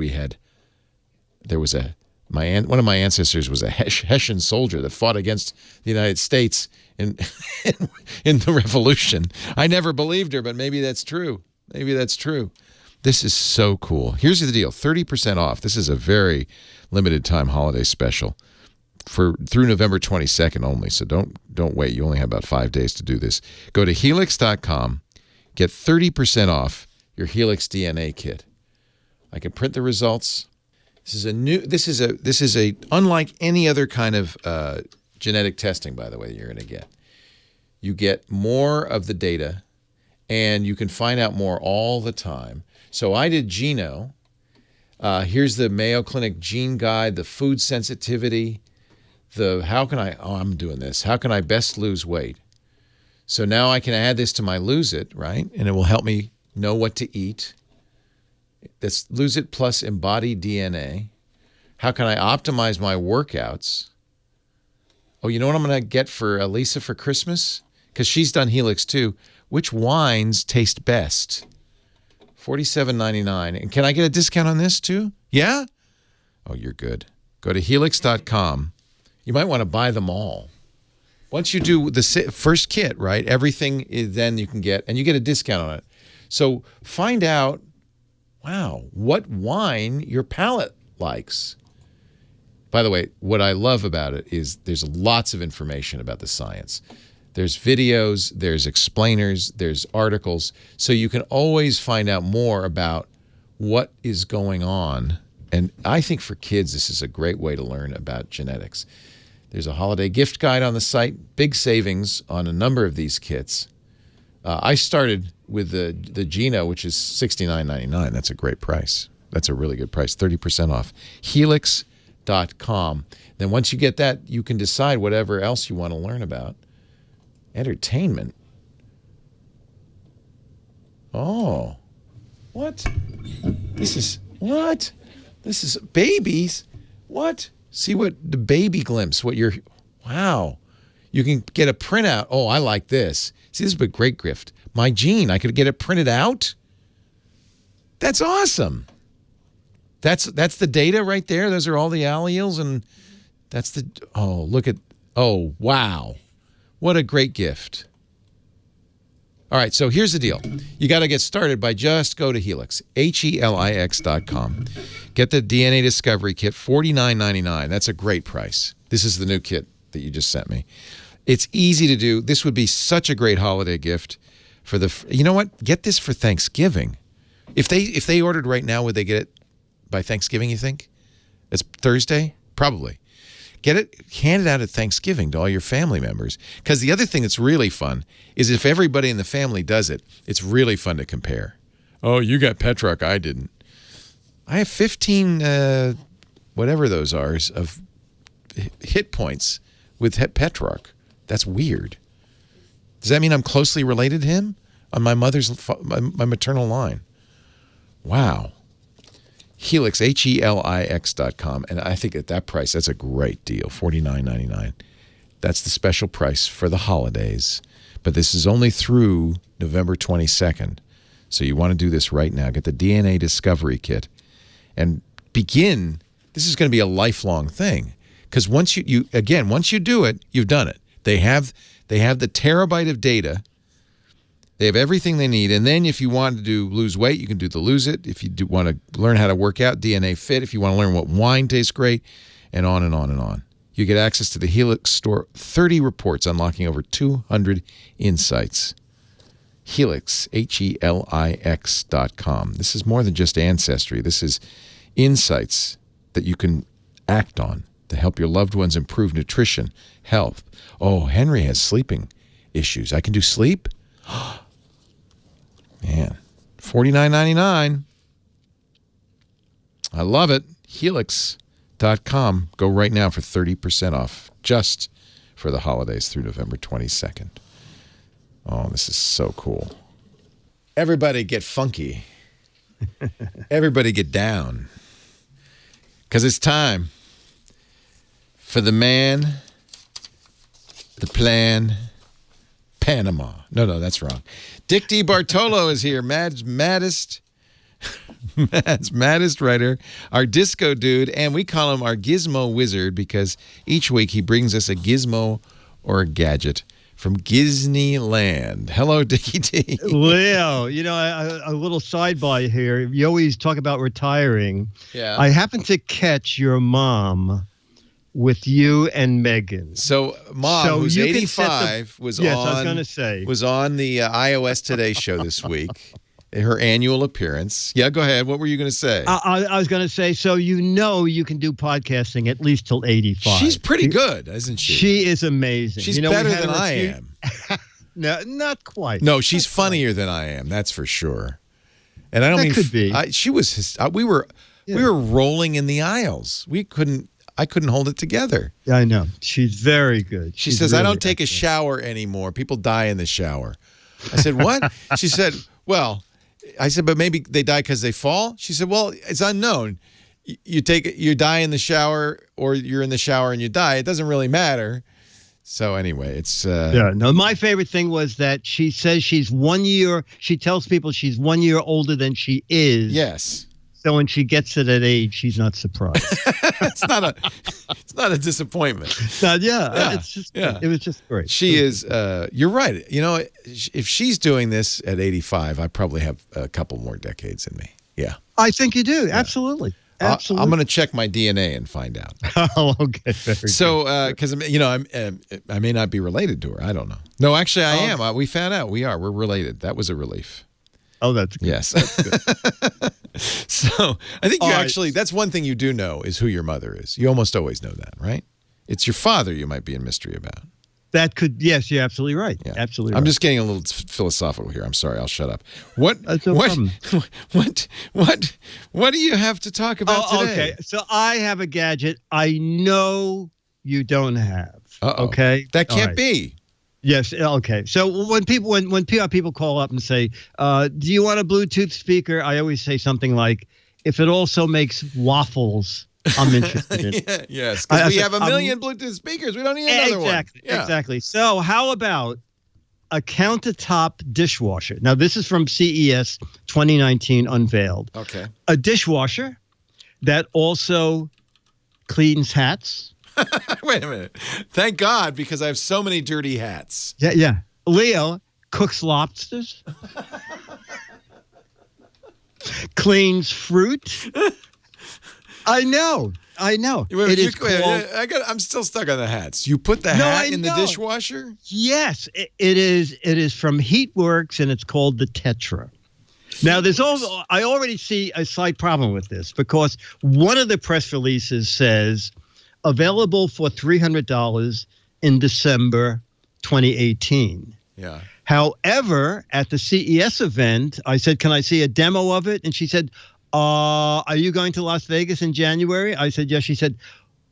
one of my ancestors was a Hessian soldier that fought against the United States in the Revolution. I never believed her, but maybe that's true. Maybe that's true. This is so cool. Here's the deal, 30% off. This is a very limited time holiday special through November 22nd only, so don't wait. You only have about 5 days to do this. Go to helix.com, get 30% off your Helix DNA kit. I can print the results. This is a unlike any other kind of genetic testing, by the way, you're going to get. You get more of the data, and you can find out more all the time. So I did Geno. Here's the Mayo Clinic Gene Guide, the food sensitivity, I'm doing this. How can I best lose weight? So now I can add this to my Lose It, right? And it will help me know what to eat. That's Lose It plus Embody DNA. How can I optimize my workouts? Oh, you know what I'm going to get for Lisa for Christmas? Because she's done Helix too. Which wines taste best? $47.99. And can I get a discount on this too? Yeah? Oh, you're good. Go to helix.com. You might want to buy them all. Once you do the first kit, right, everything then you can get, and you get a discount on it. So find out, what wine your palate likes. By the way, what I love about it is there's lots of information about the science. There's videos, there's explainers, there's articles. So you can always find out more about what is going on. And I think for kids, this is a great way to learn about genetics. There's a holiday gift guide on the site. Big savings on a number of these kits. I started with the Gino, which is $69.99. That's a great price. That's a really good price, 30% off. Helix.com. Then once you get that, you can decide whatever else you want to learn about. Entertainment. Oh. What? This is babies. What? See what the baby glimpse, wow. You can get a printout. Oh, I like this. See, this is a great gift. My gene, I could get it printed out. That's awesome. That's the data right there. Those are all the alleles, and that's wow. What a great gift. All right, so here's the deal. You got to get started by just go to Helix, HELIX.com. Get the DNA Discovery Kit, $49.99. That's a great price. This is the new kit that you just sent me. It's easy to do. This would be such a great holiday gift for you know what? Get this for Thanksgiving. If they ordered right now, would they get it by Thanksgiving, you think? It's Thursday? Probably. Get it, hand it out at Thanksgiving to all your family members. Because the other thing that's really fun is if everybody in the family does it, it's really fun to compare. Oh, you got Petrock, I didn't. I have 15, whatever those are, of hit points with Petrock. That's weird. Does that mean I'm closely related to him on my my maternal line? Wow. Helix, HELIX.com. And I think at that price, that's a great deal, $49.99. That's the special price for the holidays. But this is only through November 22nd. So you want to do this right now. Get the DNA Discovery Kit and begin. This is going to be a lifelong thing. Because once you do it, you've done it. They have the terabyte of data. They have everything they need. And then if you want to lose weight, you can do the Lose It. If you want to learn how to work out, DNA Fit. If you want to learn what wine tastes great, and on and on and on. You get access to the Helix store, 30 reports unlocking over 200 insights. Helix, HELIX.com. This is more than just ancestry. This is insights that you can act on to help your loved ones improve nutrition, health. Oh, Henry has sleeping issues. I can do sleep? Man, $49.99. I love it. Helix.com. Go right now for 30% off just for the holidays through November 22nd. Oh, this is so cool. Everybody get funky. Everybody get down. Because it's time for the man, the plan, Panama. No, that's wrong. Dick DiBartolo is here. Matt's maddest writer, our disco dude, and we call him our gizmo wizard because each week he brings us a gizmo or a gadget from Disneyland. Hello, Dickie D. Leo, a little sidebar here. You always talk about retiring. Yeah. I happened to catch your mom with you and Megan. So Mom, who's 85, was on the iOS Today show this week. Her annual appearance. Yeah, go ahead. What were you going to say? I was going to say, so you can do podcasting at least till 85. She's pretty good, isn't she? She is amazing. She's better than I am. No, not quite. No, she's funnier than I am. That's for sure. And I don't mean could be. She was. We were rolling in the aisles. I couldn't hold it together. Yeah, I know. She's very good. She says, really, I don't take a shower anymore. People die in the shower. I said, what? She said, well, I said, but maybe they die because they fall? She said, well, it's unknown. You die in the shower, or you're in the shower and you die. It doesn't really matter. So anyway, it's... my favorite thing was that she says she tells people she's 1 year older than she is. Yes. So when she gets to that age, she's not surprised. It's not a disappointment. It was just great. She is. You're right. If she's doing this at 85, I probably have a couple more decades in me. Yeah. I think you do. Yeah. Absolutely. Absolutely. I'm going to check my DNA and find out. Oh, okay. So, because I may not be related to her. I don't know. No, actually, I am. We found out we're related. That was a relief. Oh, that's good. Yes. That's good. So I think that's one thing you do know is who your mother is. You almost always know that, right? It's your father you might be in mystery about. That could, yes, you're absolutely right. Yeah. Absolutely right. I'm just getting a little philosophical here. I'm sorry. I'll shut up. What do you have to talk about today? Okay. So I have a gadget I know you don't have. Okay. That can't be. Yes. Okay. So when people call up and say, "Do you want a Bluetooth speaker?" I always say something like, "If it also makes waffles, I'm interested in it." Yes, because we have a million Bluetooth speakers. We don't need another one. Exactly. So how about a countertop dishwasher? Now, this is from CES 2019 unveiled. Okay. A dishwasher that also cleans hats. Wait a minute. Thank God, because I have so many dirty hats. Yeah. Leo cooks lobsters. Cleans fruit. I know. I'm still stuck on the hats. You put the hat in the dishwasher? Yes, it is from HeatWorks, and it's called the Tetra. Now, I already see a slight problem with this because one of the press releases says available for $300 in December 2018. Yeah. However, at the CES event, I said, "Can I see a demo of it?" And she said, "Are you going to Las Vegas in January?" I said, "Yes." She said,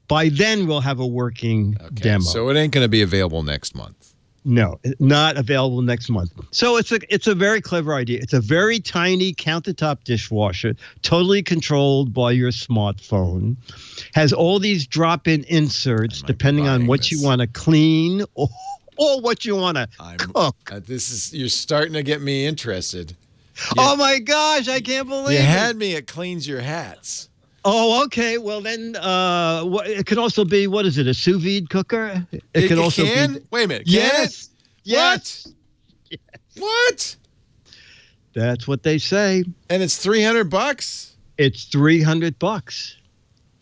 "By then we'll have a working demo." So it ain't going to be available next month. No, not available next month. So it's a very clever idea. It's a very tiny countertop dishwasher, totally controlled by your smartphone. Has all these drop-in inserts depending on what you want to clean or what you want to cook. You're starting to get me interested. Oh my gosh, I can't believe it. You had me at cleans your hats. Oh, okay. Well, then it could also be, what is it, a sous vide cooker? It could also be. Wait a minute. Yes. Yes. What? That's what they say. And it's $300? It's $300.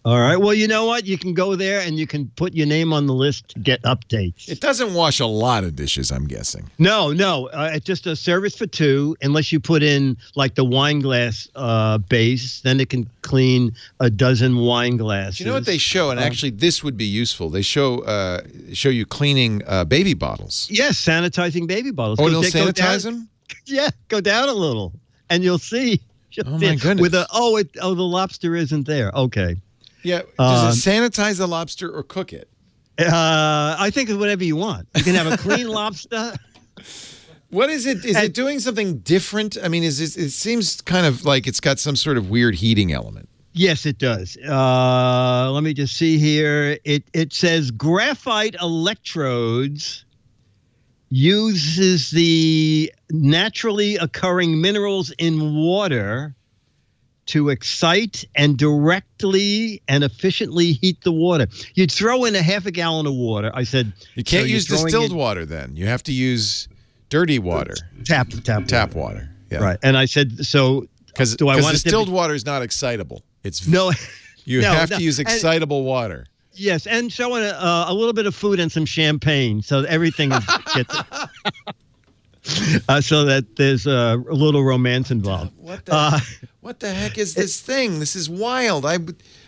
All right. Well, you know what? You can go there and you can put your name on the list to get updates. It doesn't wash a lot of dishes, I'm guessing. No. It's just a service for two. Unless you put in like the wine glass base, then it can clean a dozen wine glasses. You know what they show? And actually, this would be useful. They show you cleaning baby bottles. Yes, sanitizing baby bottles. Oh, they'll sanitize them? Yeah, go down a little, and you'll see. Oh my goodness! The lobster isn't there. Okay. Yeah. Does it sanitize the lobster or cook it? I think it's whatever you want. You can have a clean lobster. What is it? Is it doing something different? I mean, it seems kind of like it's got some sort of weird heating element. Yes, it does. Let me just see here. It says graphite electrodes uses the naturally occurring minerals in water to excite and directly and efficiently heat the water. You'd throw in a half a gallon of water. I said you can't use distilled water then. You have to use dirty water. Tap water. Yeah. Right. And I said, so because distilled water is not excitable. You have to use excitable water. Yes, and showing a little bit of food and some champagne, so everything gets so that there's a little romance involved. What the heck is this thing? This is wild.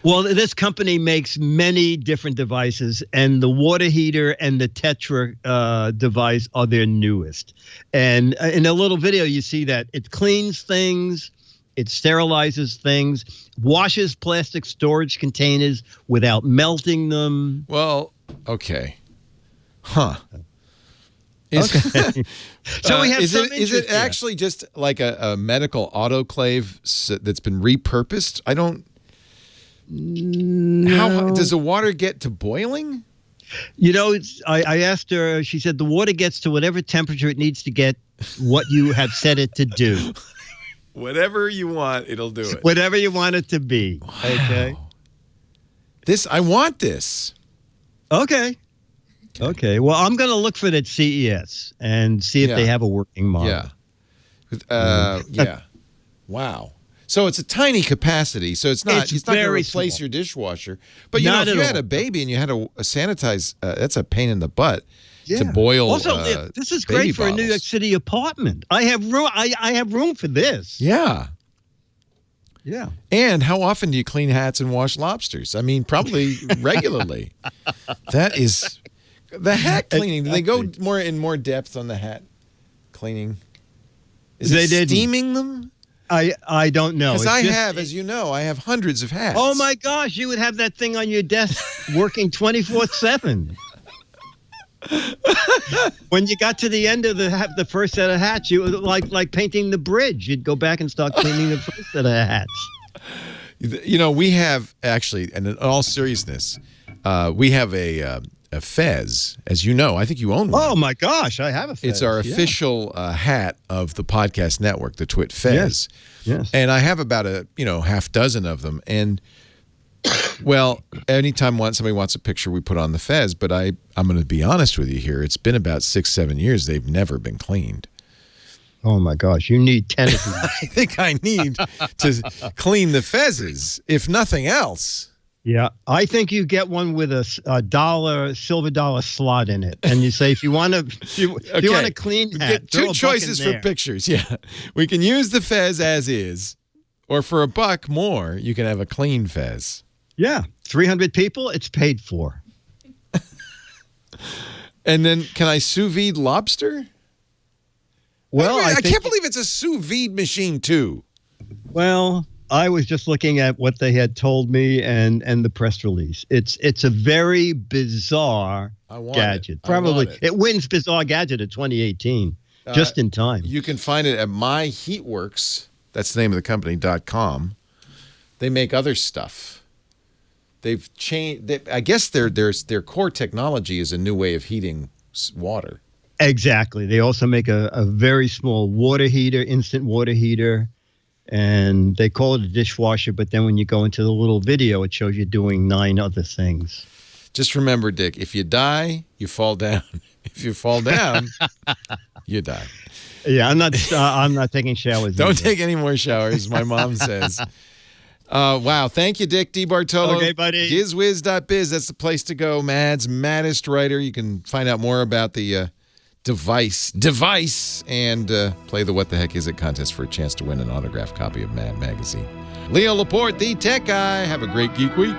Well, this company makes many different devices, and the water heater and the Tetra device are their newest. And in a little video, you see that it cleans things, it sterilizes things, washes plastic storage containers without melting them. Well, okay. Huh. Okay. So we have is it actually just like a medical autoclave that's been repurposed? I don't. No. How does the water get to boiling? You know, I asked her. She said the water gets to whatever temperature it needs to get. What you have set it to do. Whatever you want, it'll do it. Whatever you want it to be. Wow. Okay. I want this. Okay. Well, I'm going to look for it at CES and see if they have a working model. Yeah. Yeah. Wow. So it's a tiny capacity. So it's not going to replace your dishwasher. But you know, if you had a baby and you had to sanitize, that's a pain in the butt to boil. Also, this is great for a New York City apartment. I have room. I have room for this. Yeah. Yeah. And how often do you clean hats and wash lobsters? I mean, probably regularly. That is the hat cleaning. Do they go more depth on the hat cleaning? Is it steaming them? I don't know. Because I have, as you know, I have hundreds of hats. Oh my gosh, you would have that thing on your desk working 24/7. When you got to the end of the first set of hats, you like painting the bridge. You'd go back and start cleaning the first set of hats. You know, we have actually, and in all seriousness, we have a fez, as you know. I think you own one. Oh my gosh, I have a fez. It's our official hat of the podcast network, the Twit Fez. Yes. And I have about half dozen of them. And well, anytime somebody wants a picture, we put on the fez. But I'm going to be honest with you here. It's been about 6-7 years. They've never been cleaned. Oh my gosh, you need 10 of them. I think I need to clean the fezes, if nothing else. Yeah, I think you get one with a silver dollar slot in it, and you say if you want a clean hat, get two choices for pictures. Yeah, we can use the fez as is, or for $1 more, you can have a clean fez. Yeah, 300 people, it's paid for. And then, can I sous vide lobster? Well, I can't believe it's a sous vide machine too. Well, I was just looking at what they had told me and the press release. It's a very bizarre gadget. Probably it wins Bizarre Gadget of 2018, just in time. You can find it at myheatworks. That's the name of the company.com. They make other stuff. They've changed. I guess their core technology is a new way of heating water. Exactly. They also make a very small water heater, instant water heater. And they call it a dishwasher, but then when you go into the little video, it shows you doing 9 other things. Just remember, Dick, if you die, you fall down. If you fall down, you die. Yeah, I'm not taking showers. Don't take any more showers, my mom says. Wow. Thank you, Dick DeBartolo. Okay, buddy. Gizwiz.biz. That's the place to go. Mad's maddest writer. You can find out more about the device and play the What the Heck Is It contest for a chance to win an autographed copy of Mad Magazine. Leo Laporte, the Tech Guy. Have a great Geek Week.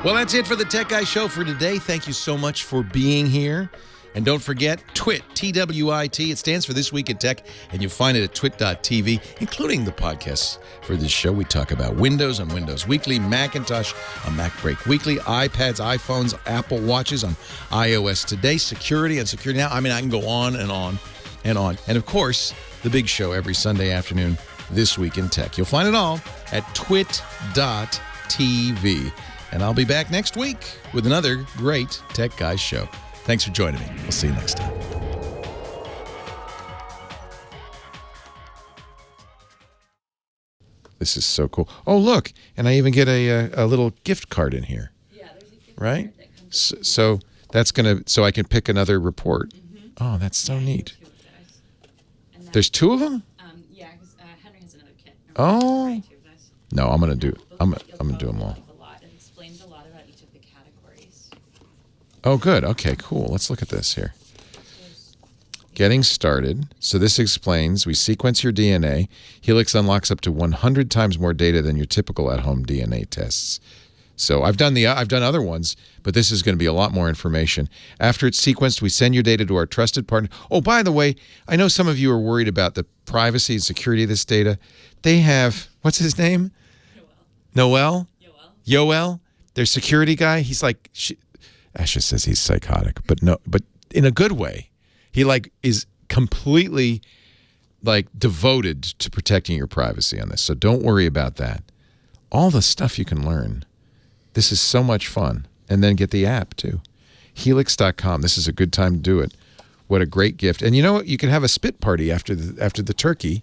Well, that's it for the Tech Guy Show for today. Thank you so much for being here. And don't forget, TWIT, T-W-I-T. It stands for This Week in Tech, and you'll find it at twit.tv, including the podcasts for this show. We talk about Windows on Windows Weekly, Macintosh on Mac Break Weekly, iPads, iPhones, Apple Watches on iOS Today, security on Security Now. I mean, I can go on and on and on. And, of course, the big show every Sunday afternoon, This Week in Tech. You'll find it all at twit.tv. And I'll be back next week with another great Tech Guys show. Thanks for joining me. We'll see you next time. This is so cool. Oh, look. And I even get a little gift card in here. Yeah, there's a gift card that comes so that's going to, so I can pick another report. Mm-hmm. Oh, that's so neat. There's 2 of them? Yeah, because Henry has another kit. Oh. No, I'm going to do them all. Oh, good. Okay, cool. Let's look at this here. Getting started. So this explains, we sequence your DNA. Helix unlocks up to 100 times more data than your typical at-home DNA tests. So I've done other ones, but this is going to be a lot more information. After it's sequenced, we send your data to our trusted partner. Oh, by the way, I know some of you are worried about the privacy and security of this data. They have, what's his name? Noel? Yoel? Their security guy. He's like... Asha says he's psychotic, but in a good way. He is completely devoted to protecting your privacy on this. So don't worry about that. All the stuff you can learn. This is so much fun. And then get the app too. Helix.com. This is a good time to do it. What a great gift. And you know what? You can have a spit party after the turkey.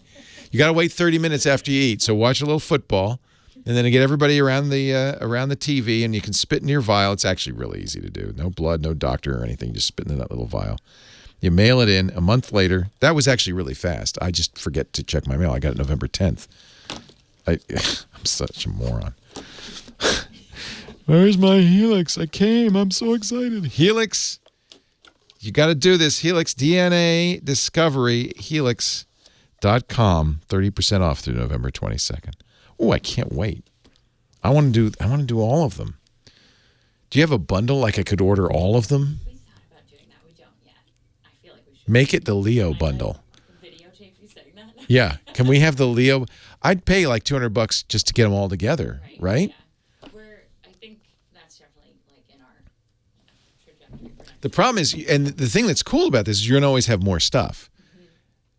You got to wait 30 minutes after you eat. So watch a little football. And then get everybody around the TV, and you can spit in your vial. It's actually really easy to do. No blood, no doctor or anything. You just spit in that little vial. You mail it in a month later. That was actually really fast. I just forget to check my mail. I got it November 10th. I'm such a moron. Where's my Helix? I came. I'm so excited. Helix. You got to do this. Helix DNA Discovery. Helix.com. 30% off through November 22nd. Oh, I can't wait. I want to do all of them. Do you have a bundle like I could order all of them? We thought about doing that. We don't yet. I feel like we should. Make it the Leo bundle. Videotape you saying that? Yeah. Can we have the Leo? I'd pay like $200 just to get them all together, right? Yeah. I think that's definitely like in our trajectory. The problem is, and the thing that's cool about this is you're going to always have more stuff.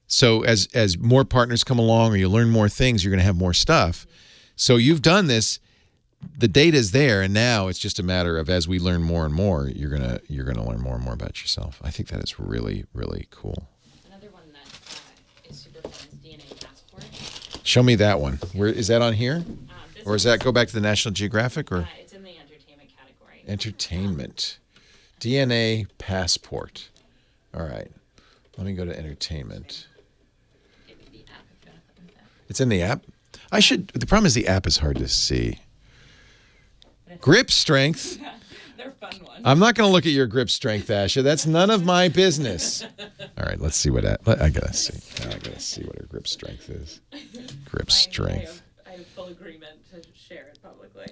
So as more partners come along or you learn more things, you're going to have more stuff. So you've done this. The data's there, and now it's just a matter of as we learn more and more, you're gonna learn more and more about yourself. I think that is really, really cool. Another one that is super fun is DNA Passport. Show me that one. Where is that on here, or does that go back to the National Geographic? Or it's in the entertainment category. Entertainment, DNA Passport. All right, let me go to entertainment. It's in the app. The problem is the app is hard to see. Grip strength. They're fun ones. I'm not going to look at your grip strength, Asha. That's none of my business. All right, let's see what I gotta see. I gotta see what her grip strength is. Grip strength. I have full agreement to share it publicly.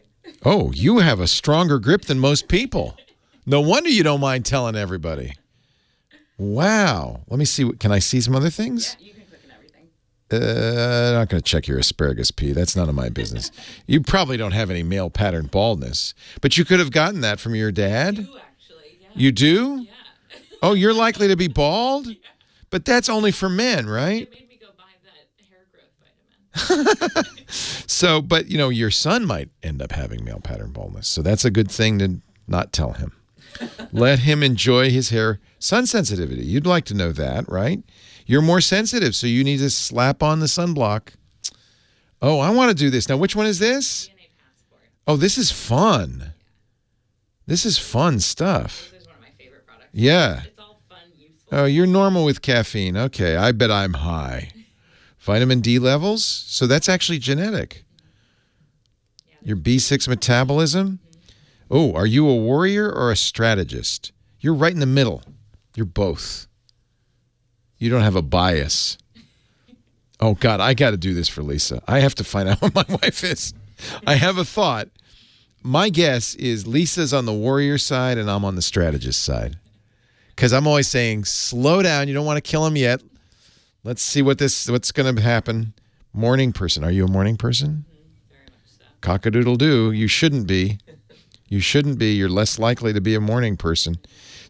Oh, you have a stronger grip than most people. No wonder you don't mind telling everybody. Wow. Let me see. Can I see some other things? Yeah, you can click on everything. I'm not going to check your asparagus pea. That's none of my business. You probably don't have any male pattern baldness, but you could have gotten that from your dad. I do, actually. Yeah. You do? Yeah. Oh, you're likely to be bald? Yeah. But that's only for men, right? It made me go buy that hair growth vitamin. So, but your son might end up having male pattern baldness. So that's a good thing to not tell him. Let him enjoy his hair. Sun sensitivity. You'd like to know that, right? You're more sensitive, so you need to slap on the sunblock. Oh, I want to do this. Now, which one is this? DNA Passport. Oh, this is fun. This is fun stuff. This is one of my favorite products. Yeah. It's all fun, useful. Oh, you're normal with caffeine. Okay, I bet I'm high. Vitamin D levels? So that's actually genetic. Your B6 metabolism? Oh, are you a warrior or a strategist? You're right in the middle. You're both. You don't have a bias. Oh, God, I got to do this for Lisa. I have to find out what my wife is. I have a thought. My guess is Lisa's on the warrior side and I'm on the strategist side. Because I'm always saying, slow down. You don't want to kill him yet. Let's see what's going to happen. Morning person. Are you a morning person? Very much so. Cock-a-doodle-doo. You shouldn't be. You shouldn't be. You're less likely to be a morning person.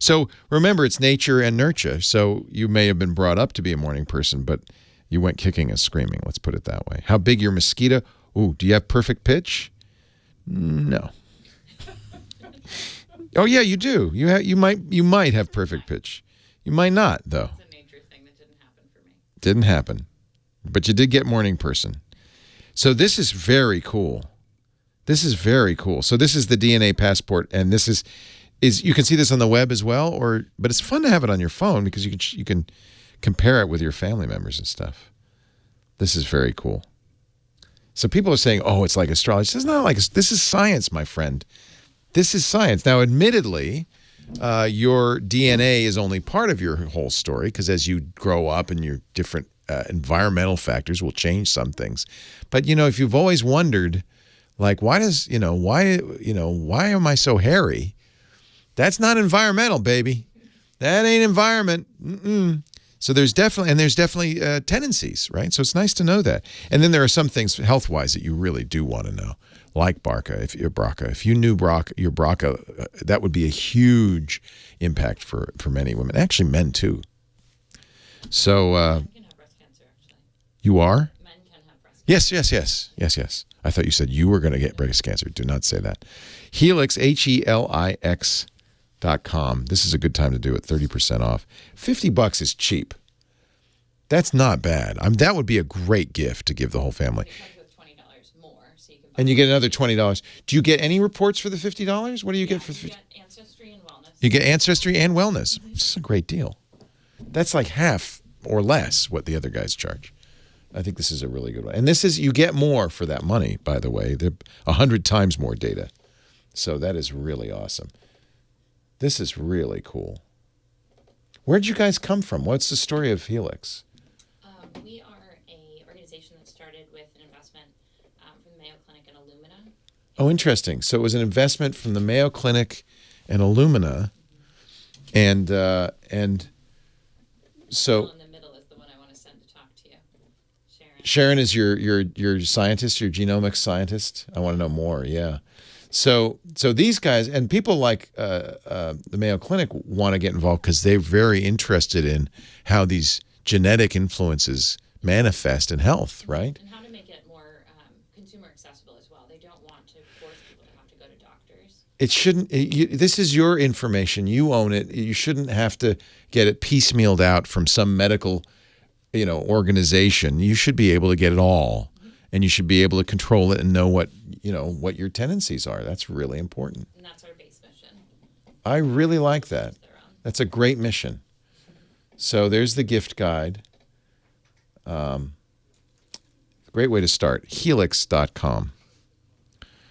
So remember, it's nature and nurture. So you may have been brought up to be a morning person, but you went kicking and screaming. Let's put it that way. How big your mosquito? Ooh, do you have perfect pitch? No. Oh yeah, you do. You might have perfect pitch. You might not, though. It's a nature thing that didn't happen for me. Didn't happen. But you did get morning person. So this is very cool. This is very cool. So this is the DNA Passport, and this is you can see this on the web as well, but it's fun to have it on your phone because you can compare it with your family members and stuff. This is very cool. So people are saying, "Oh, it's like astrology." It's not like this is science, my friend. This is science. Now, admittedly, your DNA is only part of your whole story because as you grow up and your different environmental factors will change some things. But if you've always wondered, like, why am I so hairy? That's not environmental, baby. That ain't environment. So there's definitely tendencies, right? So it's nice to know that. And then there are some things health-wise that you really do want to know, like BRCA. If you knew your BRCA, that would be a huge impact for many women, actually men too. So Men can have breast cancer, actually. you are? Men can have breast cancer. Yes. I thought you said you were going to get breast cancer. Do not say that. Helix, HELIX.com. This is a good time to do it. 30% off. $50 is cheap. That's not bad. That would be a great gift to give the whole family. It comes with $20 more, so you can buy And you get another $20. Do you get any reports for the $50? What do you get for the $50? You get ancestry and wellness. You get ancestry and wellness. It's a great deal. That's like half or less what the other guys charge. I think this is a really good one. And you get more for that money, by the way. They're 100 times more data. So that is really awesome. This is really cool. Where'd you guys come from? What's the story of Helix? We are an organization that started with an investment from the Oh, interesting. So it was an investment from the Mayo Clinic and Illumina, and so. In the middle is the one I want to send to talk to you, Sharon. Sharon is your scientist, your genomics scientist. I want to know more. Yeah. So these guys and people like the Mayo Clinic want to get involved because they're very interested in how these genetic influences manifest in health, right? And how to make it more consumer accessible as well. They don't want to force people to have to go to doctors. It shouldn't. This is your information. You own it. You shouldn't have to get it piecemealed out from some medical, organization. You should be able to get it all, and you should be able to control it and know what your tendencies are. That's really important. And that's our base mission. I really like that. That's a great mission. So there's the gift guide. Great way to start. Helix.com.